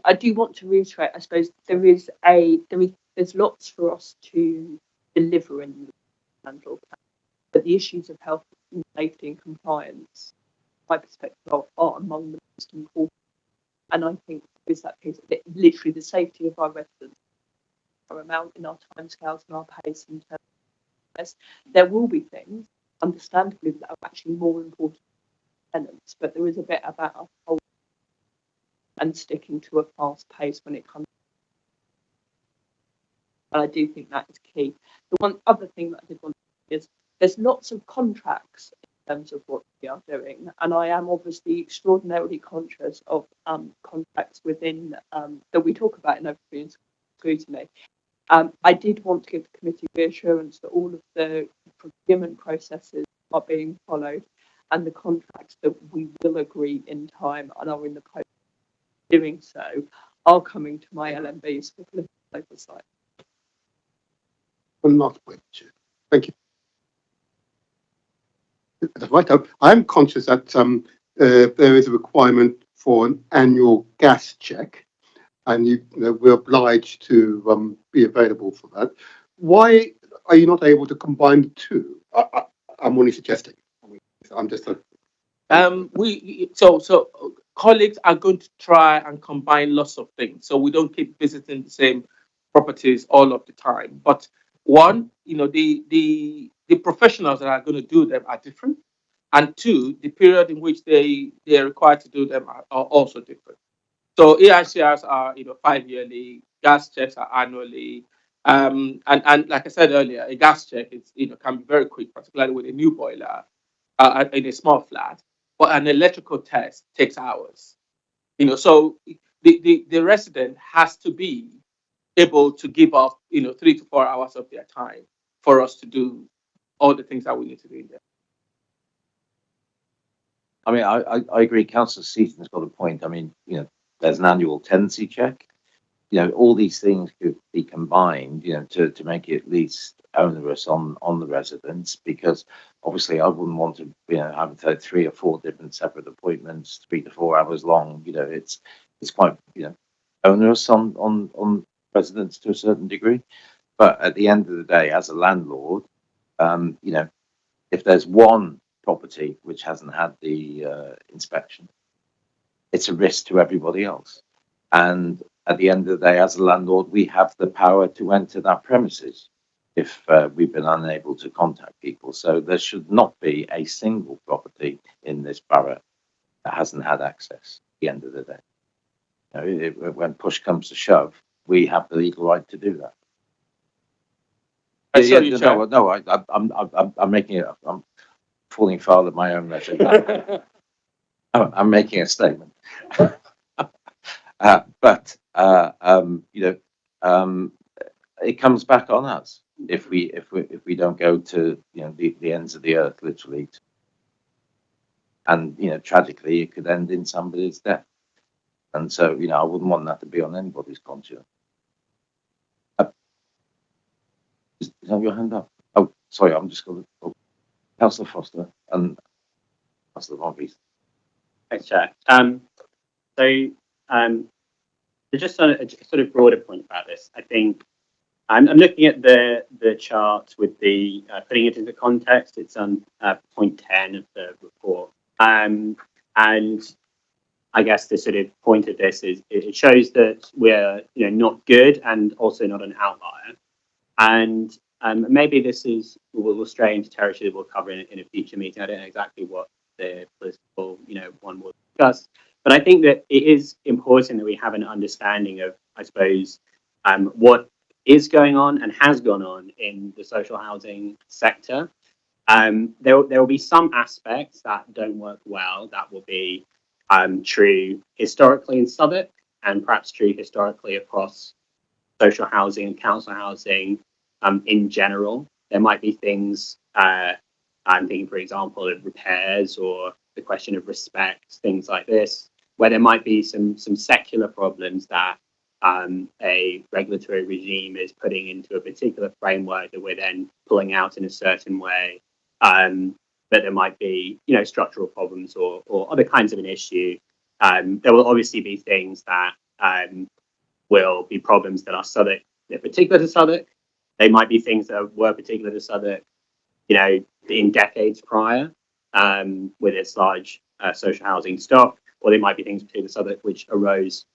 I do want to reiterate. I suppose there's lots for us to deliver in the landlord plan, but the issues of health and safety and compliance, my perspective, are among the most important. And I think is that piece, literally the safety of our residents paramount in our timescales and our pace in terms of this. There will be things, understandably, that are actually more important to tenants, but there is a bit about us holding and sticking to a fast pace when it comes. And I do think that is key. The one other thing that I did want to say is there's lots of contracts in terms of what we are doing, and I am obviously extraordinarily conscious of contracts within that we talk about in Overview and Scrutiny. I did want to give the committee reassurance that all of the procurement processes are being followed, and the contracts that we will agree in time and are in the process of doing so are coming to my LMBs for political oversight. One last point, Chair. Thank you. Right. I'm conscious that there is a requirement for an annual gas check, and we're obliged to be available for that. Why are you not able to combine the two? I'm only suggesting. I'm just so colleagues are going to try and combine lots of things, so we don't keep visiting the same properties all of the time. But one, the professionals that are going to do them are different, and two, the period in which they are required to do them are also different. So EICRs are 5-yearly, gas checks are annually, and like I said earlier, a gas check is can be very quick, particularly with a new boiler in a small flat, but an electrical test takes hours. So the resident has to be able to give up 3 to 4 hours of their time for us to do all the things that we need to do in there. I mean, I agree. Councillor Seaton's got a point. I mean, there's an annual tenancy check. All these things could be combined, to make it at least onerous on the residents, because obviously I wouldn't want to, have 3 or 4 different separate appointments, 3 to 4 hours long. It's quite, onerous on residents to a certain degree. But at the end of the day, as a landlord, if there's one property which hasn't had the inspection, it's a risk to everybody else. And at the end of the day, as a landlord, we have the power to enter that premises if we've been unable to contact people. So there should not be a single property in this borough that hasn't had access at the end of the day. When push comes to shove, we have the legal right to do that. I'm making it. I'm falling foul of my own message. I'm making a statement. But it comes back on us if we don't go to the ends of the earth, literally, and tragically it could end in somebody's death. And so I wouldn't want that to be on anybody's conscience. Is that your hand up? Oh, sorry, I'm just going to. Councillor Foster and Councillor Von. Thanks, Chair. Just on a sort of broader point about this, I think I'm looking at the chart with the putting it into context. It's on point 10 of the report, and I guess the sort of point of this is it shows that we're not good and also not an outlier, and maybe this is we'll stray into territory that we'll cover in a future meeting. I don't know exactly what the political one will discuss. But I think that it is important that we have an understanding of, I suppose, what is going on and has gone on in the social housing sector. There will be some aspects that don't work well. That will be true historically in Southwark and perhaps true historically across social housing and council housing in general. There might be things, I'm thinking, for example, of repairs or the question of respect, things like this, where there might be some secular problems that a regulatory regime is putting into a particular framework that we're then pulling out in a certain way. But there might be, structural problems or other kinds of an issue. There will obviously be things that will be problems that are Southwark, they're particular to Southwark. They might be things that were particular to Southwark, in decades prior, with its large social housing stock, or they might be things particular to Southwark which arose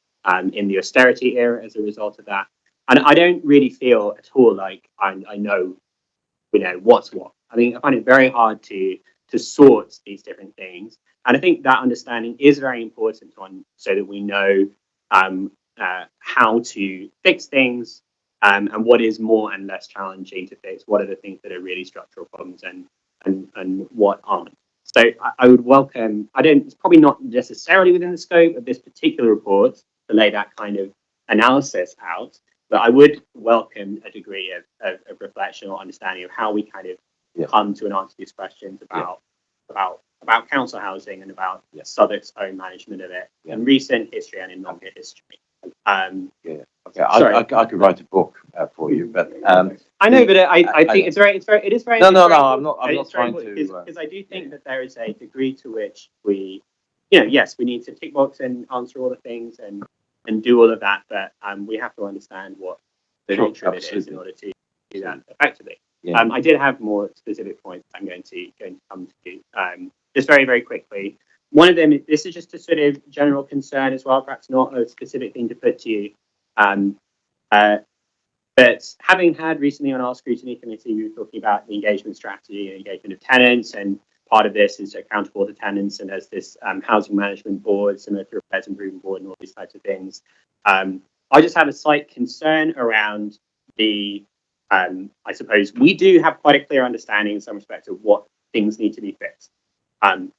in the austerity era as a result of that. And I don't really feel at all like I know, what's what. I think I find it very hard to sort these different things. And I think that understanding is very important so that we know how to fix things and what is more and less challenging to fix. What are the things that are really structural problems and what aren't. So I would welcome, it's probably not necessarily within the scope of this particular report to lay that kind of analysis out, but I would welcome a degree of reflection or understanding of how we kind of come to and answer these questions about council housing and about Southwark's own management of it in recent history and in longer history. Okay, I could write a book for you, but I know, but I think it is very. No, I'm not trying to. Because I do think that there is a degree to which we, yes, we need to tick box and answer all the things and do all of that, but we have to understand what the nature of it is in order to do that effectively. I did have more specific points I'm going to come to. Just very, very quickly. One of them, this is just a sort of general concern as well, perhaps not a specific thing to put to you. But having had recently on our scrutiny committee, we were talking about the engagement strategy and engagement of tenants, and part of this is accountable to tenants, and there's this housing management board, similar to repairs improvement board and all these types of things. I just have a slight concern around I suppose we do have quite a clear understanding in some respects of what things need to be fixed.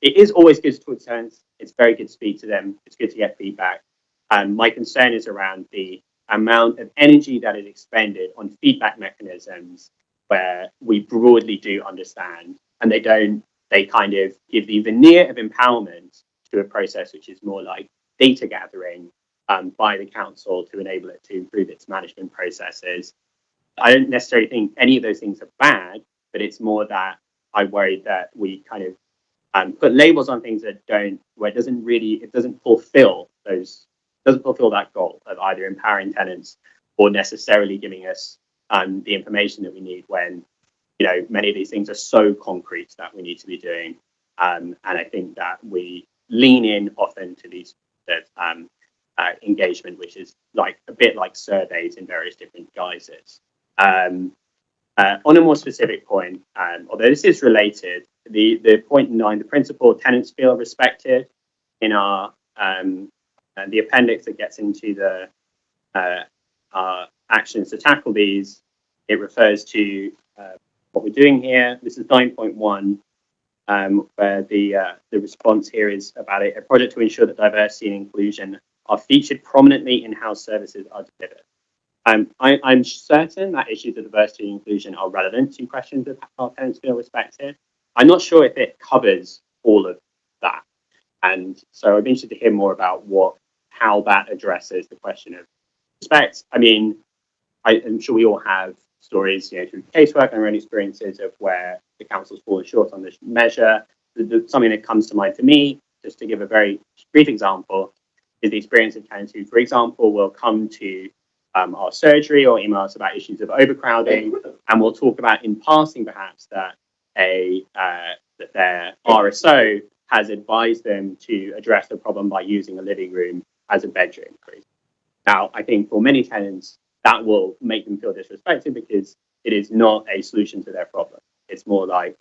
It is always good to talk to tenants. It's very good to speak to them. It's good to get feedback. My concern is around the amount of energy that is expended on feedback mechanisms where we broadly do understand, and they kind of give the veneer of empowerment to a process which is more like data gathering by the council to enable it to improve its management processes. I don't necessarily think any of those things are bad, but it's more that I worry that we kind of put labels on things that where it doesn't fulfill that goal of either empowering tenants or necessarily giving us the information that we need when, many of these things are so concrete that we need to be doing. And I think that we lean in often to these engagement, which is like a bit like surveys in various different guises. On a more specific point, although this is related, the point 9, the principle tenants feel respected, in our the appendix that gets into our actions to tackle these, it refers to what we're doing here. This is 9.1, where the response here is about a project to ensure that diversity and inclusion are featured prominently in how services are delivered. I'm certain that issues of diversity and inclusion are relevant to questions of how tenants feel respected. I'm not sure if it covers all of that. And so I'd be interested to hear more about how that addresses the question of respect. I mean, I'm sure we all have stories, through casework and our own experiences of where the council's fallen short on this measure. Something that comes to mind for me, just to give a very brief example, is the experience of tenants who, for example, will come to our surgery or email us about issues of overcrowding, and we'll talk about in passing perhaps that that their RSO has advised them to address the problem by using a living room as a bedroom. Now, I think for many tenants, that will make them feel disrespected because it is not a solution to their problem. It's more like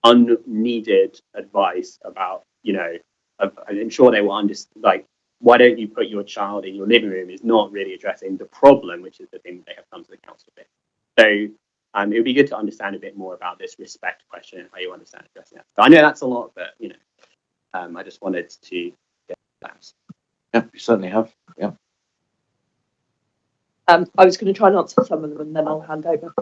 unneeded advice about, I'm sure they will understand, like, why don't you put your child in your living room is not really addressing the problem, which is the thing that they have come to the council with. So it would be good to understand a bit more about this respect question and how you understand addressing that. So I know that's a lot, but, I just wanted to get that. Yeah, you certainly have. Yeah. I was going to try and answer some of them and then I'll hand over.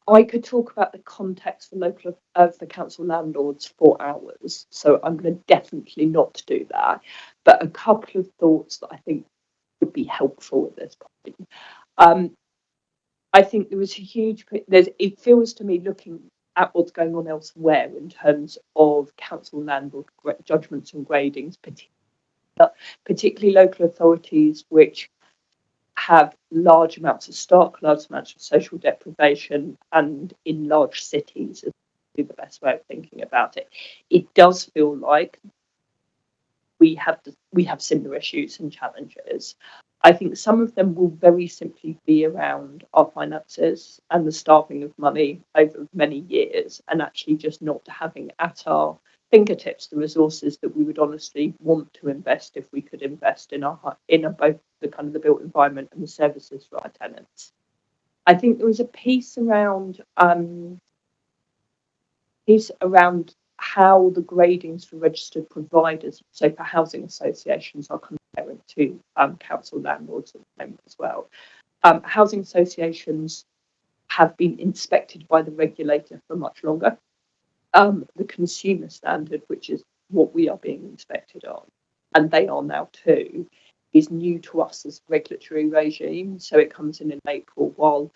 I could talk about the context for the council landlords for hours, so I'm going to definitely not do that. But a couple of thoughts that I think would be helpful at this point. I think there was a huge. It feels to me, looking at what's going on elsewhere in terms of council landlord judgments and gradings, particularly local authorities which have large amounts of stock, large amounts of social deprivation, and in large cities is the best way of thinking about it. It does feel like we have similar issues and challenges. I think some of them will very simply be around our finances and the starving of money over many years, and actually just not having at our fingertips the resources that we would honestly want to invest if we could invest in both the kind of the built environment and the services for our tenants. I think there was a piece around how the gradings for registered providers, so for housing associations, are comparing to council landlords at the moment as well. Housing associations have been inspected by the regulator for much longer. The consumer standard, which is what we are being inspected on, and they are now too, is new to us as a regulatory regime. So it comes in April, while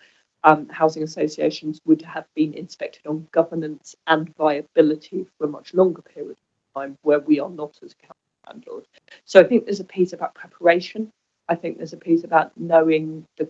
housing associations would have been inspected on governance and viability for a much longer period of time, where we are not as a council landlord. So I think there's a piece about preparation. I think there's a piece about knowing the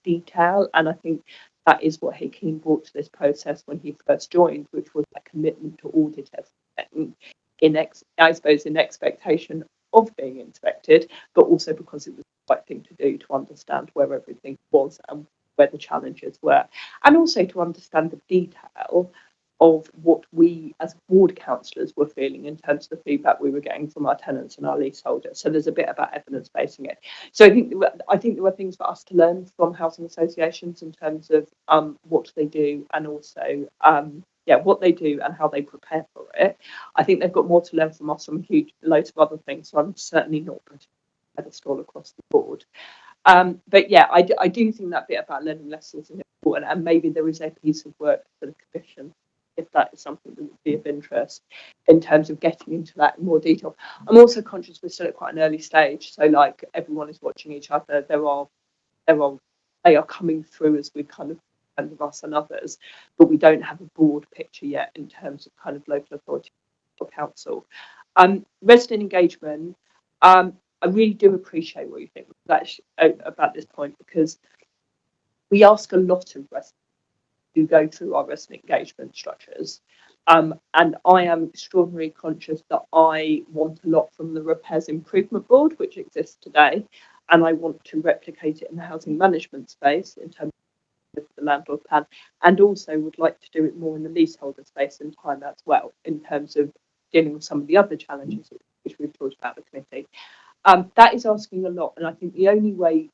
detail, and I think that is what Hakeem brought to this process when he first joined, which was a commitment to audit everything in expectation of being inspected, but also because it was the right thing to do to understand where everything was and where the challenges were, and also to understand the detail of what we as ward councillors were feeling in terms of the feedback we were getting from our tenants and our leaseholders. So there's a bit about evidence basing it. So I think there were things for us to learn from housing associations in terms of what they do, and also what they do and how they prepare for it. I think they've got more to learn from us on loads of other things. So I'm certainly not putting a pedestal across the board. But yeah, I do think that bit about learning lessons is important, and maybe there is a piece of work for the commission, if that is something that would be of interest, in terms of getting into that in more detail. I'm also conscious we're still at quite an early stage, so like everyone is watching each other. They are coming through as we kind of us and others, but we don't have a broad picture yet in terms of kind of local authority or council. Resident engagement. I really do appreciate what you think about this point, because we ask a lot of residents who go through our resident engagement structures. And I am extraordinarily conscious that I want a lot from the Repairs Improvement Board, which exists today, and I want to replicate it in the housing management space in terms of the landlord plan, and also would like to do it more in the leaseholder space in time as well, in terms of dealing with some of the other challenges which we've talked about in the committee. That is asking a lot, and I think the only way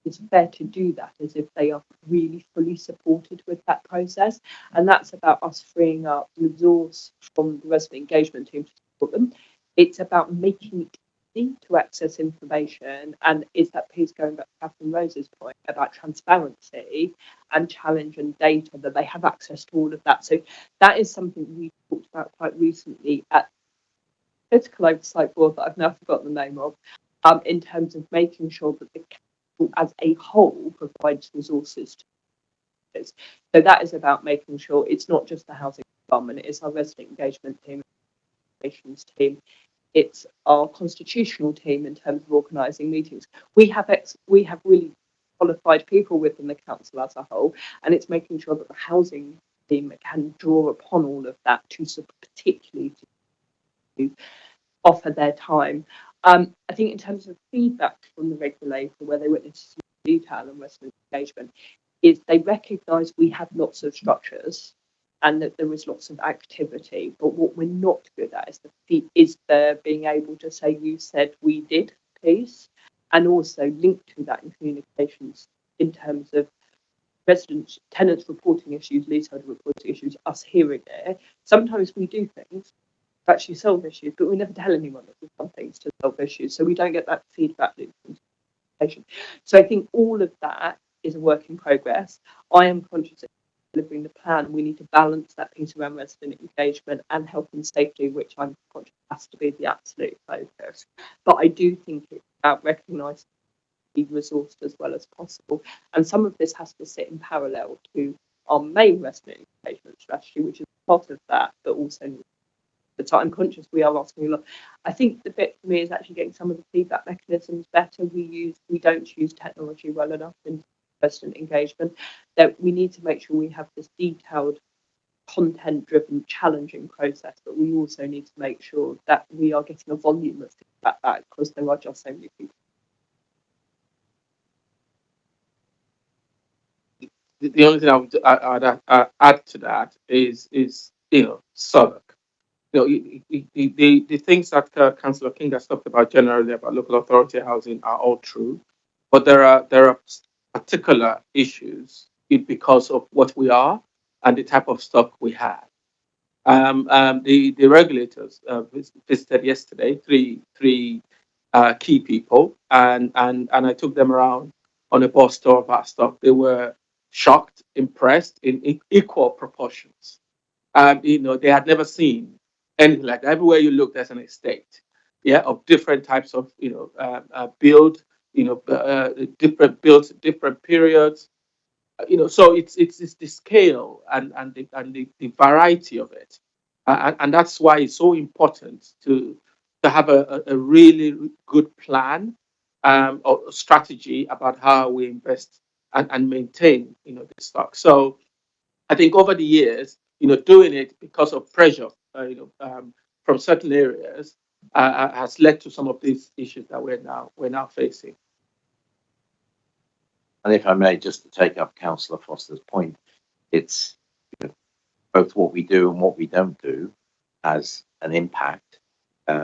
it's fair to do that is if they are really fully supported with that process, and that's about us freeing up resource from the resident engagement team to support them. It's about making it easy to access information, and is that piece going back to Catherine Rose's point about transparency and challenge and data, that they have access to all of that. So that is something we talked about quite recently at Political Oversight Board that I've now forgotten the name of, in terms of making sure that the council as a whole provides resources to this. So that is about making sure it's not just the housing department, it's our resident engagement team, team, it's our constitutional team in terms of organising meetings. We have really qualified people within the council as a whole, and it's making sure that the housing team can draw upon all of that to particularly to offer their time. I think in terms of feedback from the regulator, where they witness detail and resident engagement, is they recognise we have lots of structures and that there is lots of activity, but what we're not good at is the being able to say, you said we did piece, and also link to that in communications in terms of residents, tenants reporting issues, leaseholder reporting issues, us hearing it. Sometimes we do things to actually solve issues, but we never tell anyone that we've done things to solve issues, so we don't get that feedback loop. So I think all of that is a work in progress. I am conscious of delivering the plan. We need to balance that piece around resident engagement and health and safety, which I'm conscious has to be the absolute focus. But I do think it's about recognising be resourced as well as possible, and some of this has to sit in parallel to our main resident engagement strategy, which is part of that, but also. So I'm conscious we are asking a lot. I think the bit for me is actually getting some of the feedback mechanisms better. We don't use technology well enough in resident engagement. That we need to make sure we have this detailed content-driven, challenging process, but we also need to make sure that we are getting a volume of things like that because there are just so many people. The only thing I'd add to that is Southwark. The things that Councillor King has talked about generally about local authority housing are all true, but there are particular issues because of what we are and the type of stock we have. The regulators visited yesterday, three key people, and I took them around on a bus tour of our stock. They were shocked, impressed in equal proportions. They had never seen anything like that. Everywhere you look, there's an estate, of different types of, build, different builds, different periods. So it's the scale and the variety of it, and that's why it's so important to have a really good plan or strategy about how we invest and maintain the stock. So I think over the years, doing it because of pressure, from certain areas, has led to some of these issues that we're now facing. And if I may, just to take up Councillor Foster's point, it's both what we do and what we don't do has an impact,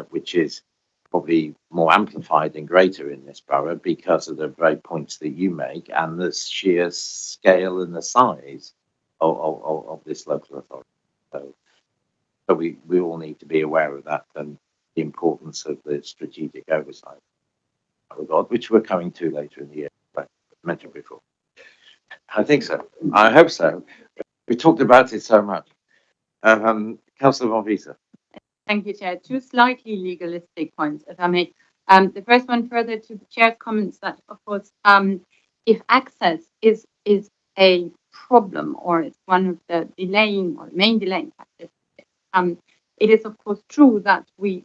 which is probably more amplified and greater in this borough because of the very points that you make and the sheer scale and the size of this local authority. So we all need to be aware of that and the importance of the strategic oversight regard, which we're coming to later in the year, like I mentioned before. I think so. I hope so. We talked about it so much. Councillor Von Wiese. Thank you, Chair. Two slightly legalistic points, if I may. The first one further to the Chair's comments that, of course, if access is a problem or it's one of the delaying or main delaying factors, it is of course true that we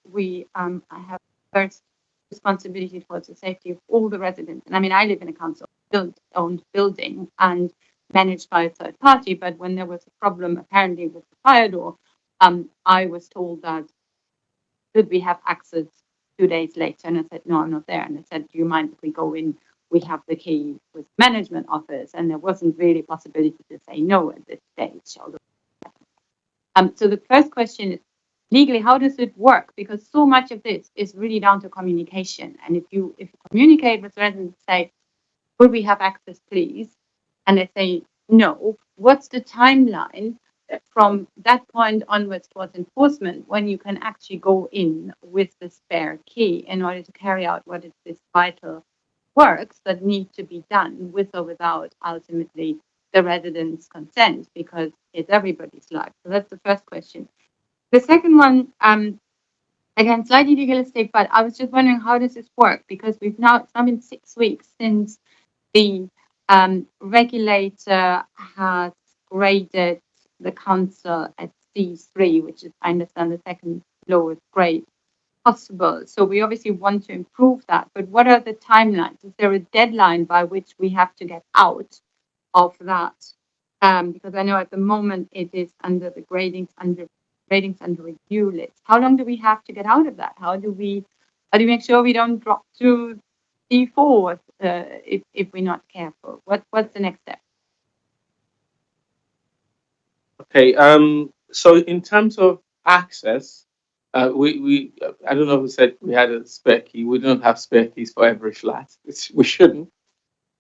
have first responsibility towards the safety of all the residents. And I mean, I live in a council-owned building and managed by a third party, but when there was a problem apparently with the fire door, I was told that could we have access 2 days later? And I said, no, I'm not there. And I said, do you mind if we go in? We have the key with management office, and there wasn't really a possibility to say no at this stage. So the first question is, legally, how does it work? Because so much of this is really down to communication. And if you communicate with residents, say, would we have access, please? And they say no, what's the timeline from that point onwards towards enforcement when you can actually go in with the spare key in order to carry out what is this vital works that need to be done with or without ultimately the residents' consent, because it's everybody's life. So that's the first question. The second one, again, slightly legalistic, but I was just wondering, how does this work? Because it's been 6 weeks since the regulator has graded the council at C3, which is, I understand, the second lowest grade possible. So we obviously want to improve that, but what are the timelines? Is there a deadline by which we have to get out of that? Because I know at the moment it is under the ratings under review list. How long do we have to get out of that? How do we make sure we don't drop to D4 if we're not careful? What's the next step? Okay. So in terms of access, we I don't know who said we had a spare key. We don't have spare keys for every flat. We shouldn't.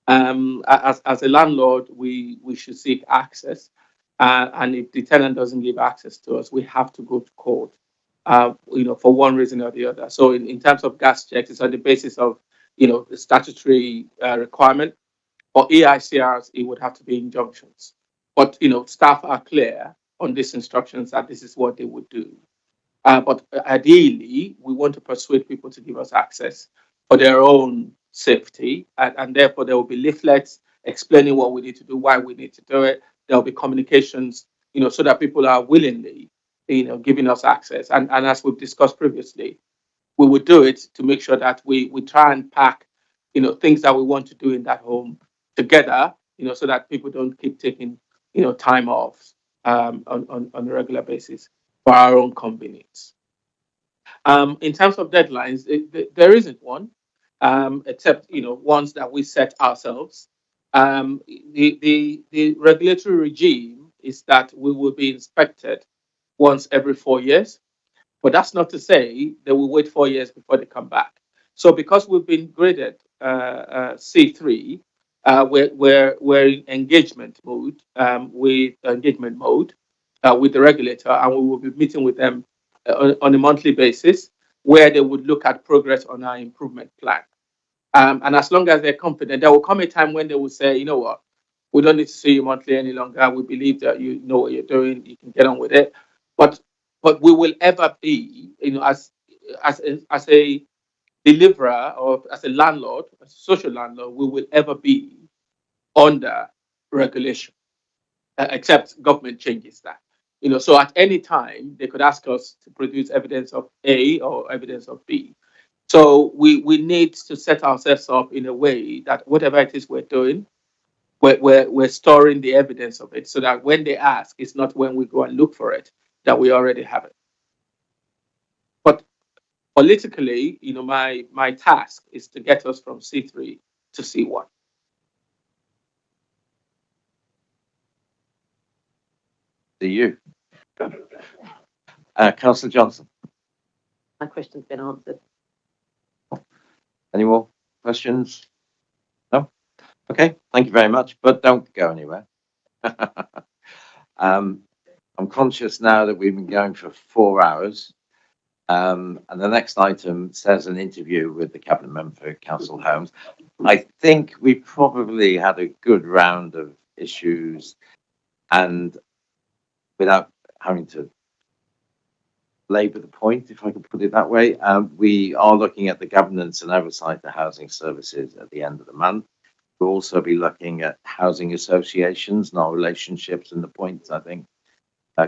As a landlord, we should seek access, and if the tenant doesn't give access to us, we have to go to court, for one reason or the other. So in terms of gas checks, it's on the basis of the statutory requirement. For EICRs, it would have to be injunctions. But staff are clear on these instructions that this is what they would do. But ideally, we want to persuade people to give us access for their own safety, and therefore there will be leaflets explaining what we need to do, why we need to do it. There will be communications, so that people are willingly, giving us access. And as we've discussed previously, we would do it to make sure that we try and pack, things that we want to do in that home together, so that people don't keep taking, time off. on a regular basis for our own convenience. In terms of deadlines, there isn't one, except ones that we set ourselves. The regulatory regime is that we will be inspected once every 4 years, but that's not to say they will wait 4 years before they come back. So because we've been graded C3, we're in engagement mode with the regulator, and we will be meeting with them on a monthly basis, where they would look at progress on our improvement plan. And as long as they're confident, there will come a time when they will say, you know what, we don't need to see you monthly any longer. We believe that you know what you're doing. You can get on with it. But we will ever be, as a deliverer or as a landlord, as a social landlord, we will ever be under regulation, except government changes that. So at any time they could ask us to produce evidence of A or evidence of B. So we need to set ourselves up in a way that whatever it is we're doing, we're storing the evidence of it, so that when they ask, it's not when we go and look for it, that we already have it. But politically, my task is to get us from C3 to C1. To you. Councillor Johnson. My question's been answered. Any more questions? No? Okay, thank you very much, but don't go anywhere. I'm conscious now that we've been going for 4 hours, and the next item says an interview with the Cabinet Member for Council Homes. I think we probably had a good round of issues, and without having to labour the point, if I could put it that way, we are looking at the governance and oversight of housing services at the end of the month. We'll also be looking at housing associations and our relationships, and the points I think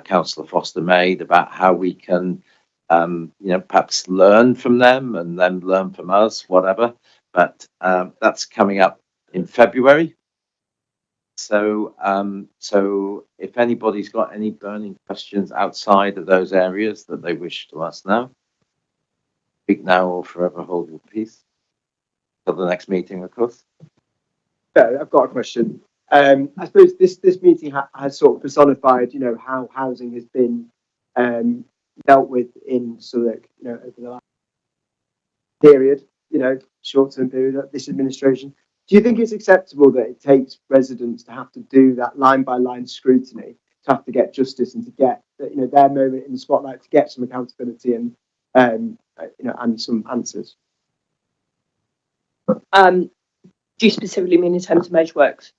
Councillor Foster made about how we can, perhaps learn from them and then learn from us, whatever. But that's coming up in February. So if anybody's got any burning questions outside of those areas that they wish to ask now, speak now or forever hold your peace. Till the next meeting, of course. I've got a question. I suppose this meeting has sort of personified, how housing has been dealt with in Southwark, over the last period, short-term period of this administration. Do you think it's acceptable that it takes residents to have to do that line-by-line scrutiny, to have to get justice and to get, their moment in the spotlight, to get some accountability and, and some answers? Do you specifically mean in terms of major works?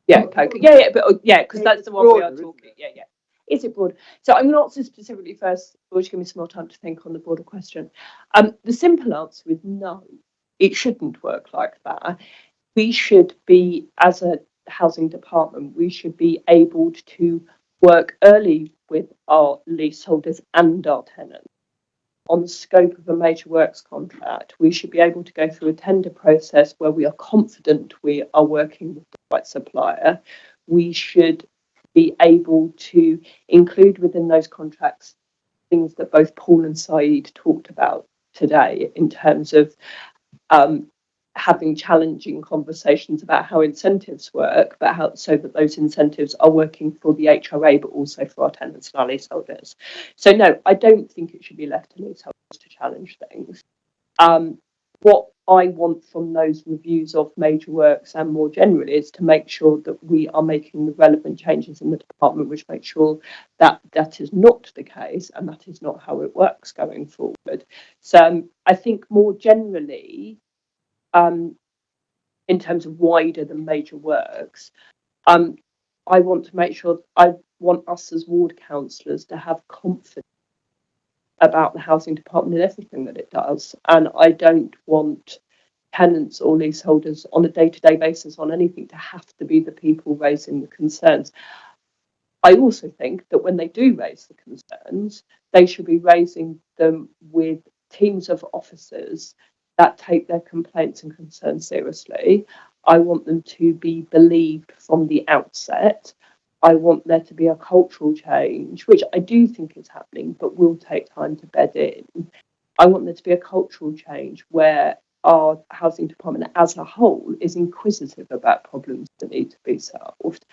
Yeah, okay. Yeah, but because that's the one we are talking. Yeah. Is it broad? So I'm going to answer specifically first, or give me some more time to think on the broader question. The simple answer is no. It shouldn't work like that. We should be, as a housing department, we should be able to work early with our leaseholders and our tenants on the scope of a major works contract. We should be able to go through a tender process where we are confident we are working with the right supplier. We should be able to include within those contracts things that both Paul and Saeed talked about today, in terms of having challenging conversations about how incentives work, but so that those incentives are working for the HRA, but also for our tenants and our leaseholders. So no, I don't think it should be left to leaseholders to challenge things. What I want from those reviews of major works and more generally is to make sure that we are making the relevant changes in the department, which make sure that that is not the case and that is not how it works going forward. So I think more generally, in terms of wider than major works, I want to make sure, I want us as ward councillors to have confidence about the housing department and everything that it does. And I don't want tenants or leaseholders on a day-to-day basis on anything to have to be the people raising the concerns. I also think that when they do raise the concerns, they should be raising them with teams of officers that take their complaints and concerns seriously. I want them to be believed from the outset. I want there to be a cultural change, which I do think is happening, but will take time to bed in. I want there to be a cultural change where our housing department as a whole is inquisitive about problems that need to be solved.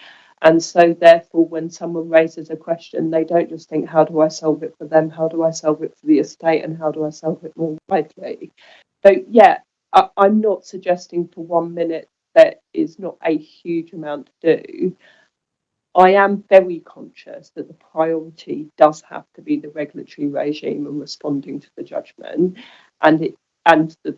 And so therefore, when someone raises a question, they don't just think, how do I solve it for them? How do I solve it for the estate? And how do I solve it more widely? So yeah, I'm not suggesting for 1 minute there is not a huge amount to do. I am very conscious that the priority does have to be the regulatory regime and responding to the judgment, and the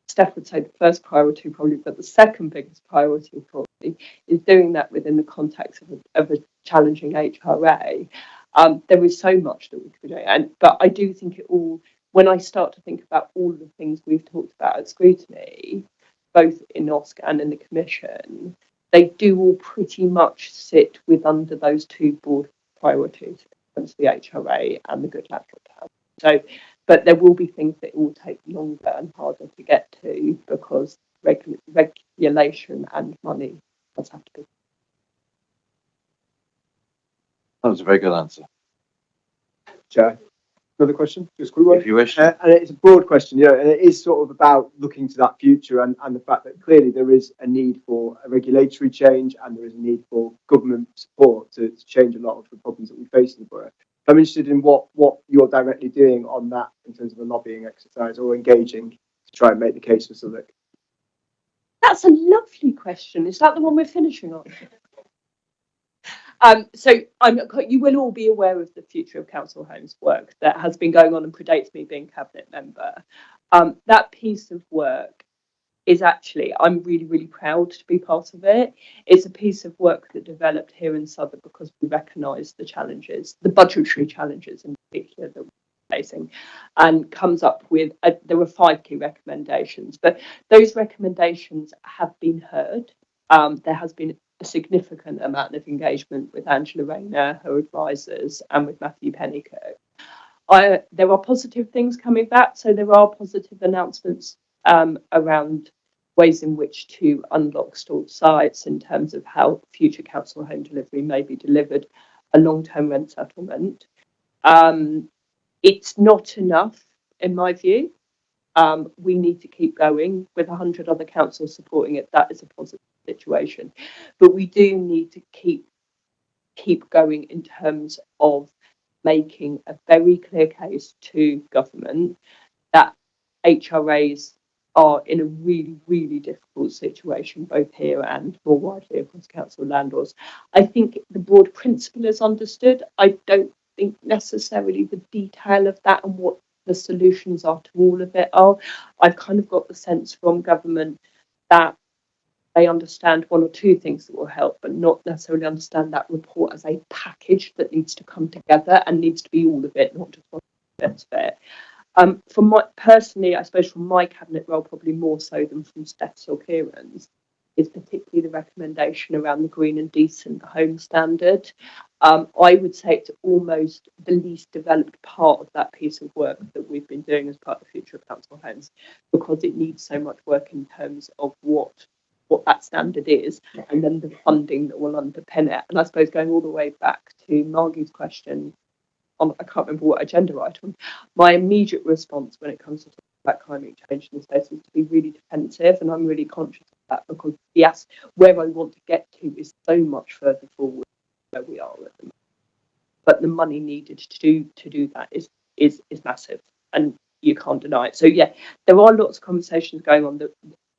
Steph would say the first priority probably, but the second biggest priority probably is doing that within the context of a challenging HRA. There is so much that we could be doing, but I do think it all. When I start to think about all of the things we've talked about at Scrutiny, both in OSC and in the Commission, they do all pretty much sit with under those two board priorities, the HRA and the Good Landlord Plan. So, but there will be things that will take longer and harder to get to because regulation and money does have to be. That was a very good answer. Chair, another question? Just quick one. If you wish. And it's a broad question, and it is sort of about looking to that future and the fact that clearly there is a need for a regulatory change and there is a need for government support to change a lot of the problems that we face in the borough. I'm interested in what you're directly doing on that in terms of a lobbying exercise or engaging to try and make the case for Southwark. That's a lovely question. Is that the one we're finishing on? So you will all be aware of the Future of Council Homes work that has been going on and predates me being cabinet member. That piece of work is actually, I'm really, really proud to be part of it. It's a piece of work that developed here in Southwark because we recognise the challenges, the budgetary challenges in particular that we're facing, and comes up with, there were 5 key recommendations, but those recommendations have been heard. There has been a significant amount of engagement with Angela Rayner, her advisors, and with Matthew Pennycook. There are positive things coming back, so there are positive announcements around ways in which to unlock stalled sites in terms of how future council home delivery may be delivered, a long-term rent settlement. It's not enough, in my view. We need to keep going with 100 other councils supporting it. That is a positive situation, but we do need to keep going in terms of making a very clear case to government that HRAs are in a really, really difficult situation, both here and more widely across council landlords. I think the broad principle is understood. I don't think necessarily the detail of that and what the solutions are to all of it are. I've kind of got the sense from government that they understand 1 or 2 things that will help, but not necessarily understand that report as a package that needs to come together and needs to be all of it, not just one bit of it. From my personally, I suppose from my cabinet role, probably more so than from Steph's or Kieran's, is particularly the recommendation around the green and decent home standard. I would say it's almost the least developed part of that piece of work that we've been doing as part of the Future of Council Homes, because it needs so much work in terms of what that standard is, and then the funding that will underpin it. And I suppose going all the way back to Margie's question, I can't remember what agenda item, my immediate response when it comes to talking about climate change in the space is to be really defensive, and I'm really conscious of that because yes, where I want to get to is so much further forward where we are at the moment. But the money needed to do that is massive, and you can't deny it. So yeah, there are lots of conversations going on that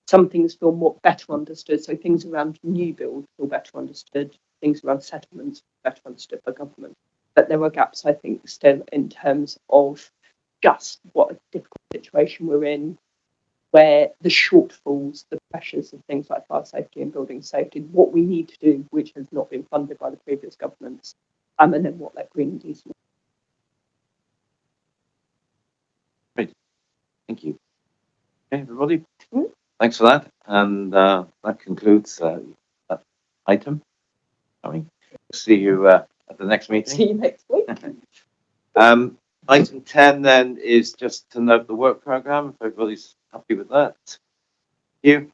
some things feel better understood. So things around new build feel better understood, things around settlements better understood by government. But there are gaps, I think, still in terms of just what a difficult situation we're in, where the shortfalls, the pressures of things like fire safety and building safety, what we need to do, which has not been funded by the previous governments, and then what that green and decent. Great, thank you. Okay, everybody, thanks for that, and that concludes that item. See you at the next meeting. See you next week. Item 10 then is just to note the work programme, if everybody's happy with that. Thank you.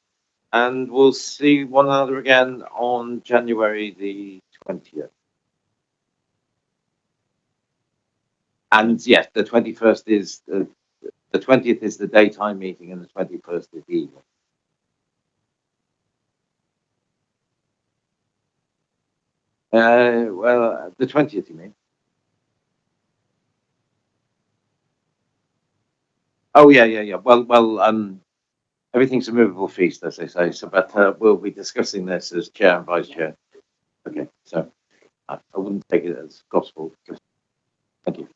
And we'll see one another again on January the 20th. And yes, the 21st is the 20th is the daytime meeting, and the 21st is the evening. Well, the 20th, you mean? Oh yeah. Well, everything's a movable feast, as they say. So, but we'll be discussing this as chair and vice chair. Okay, so I wouldn't take it as gospel. Thank you.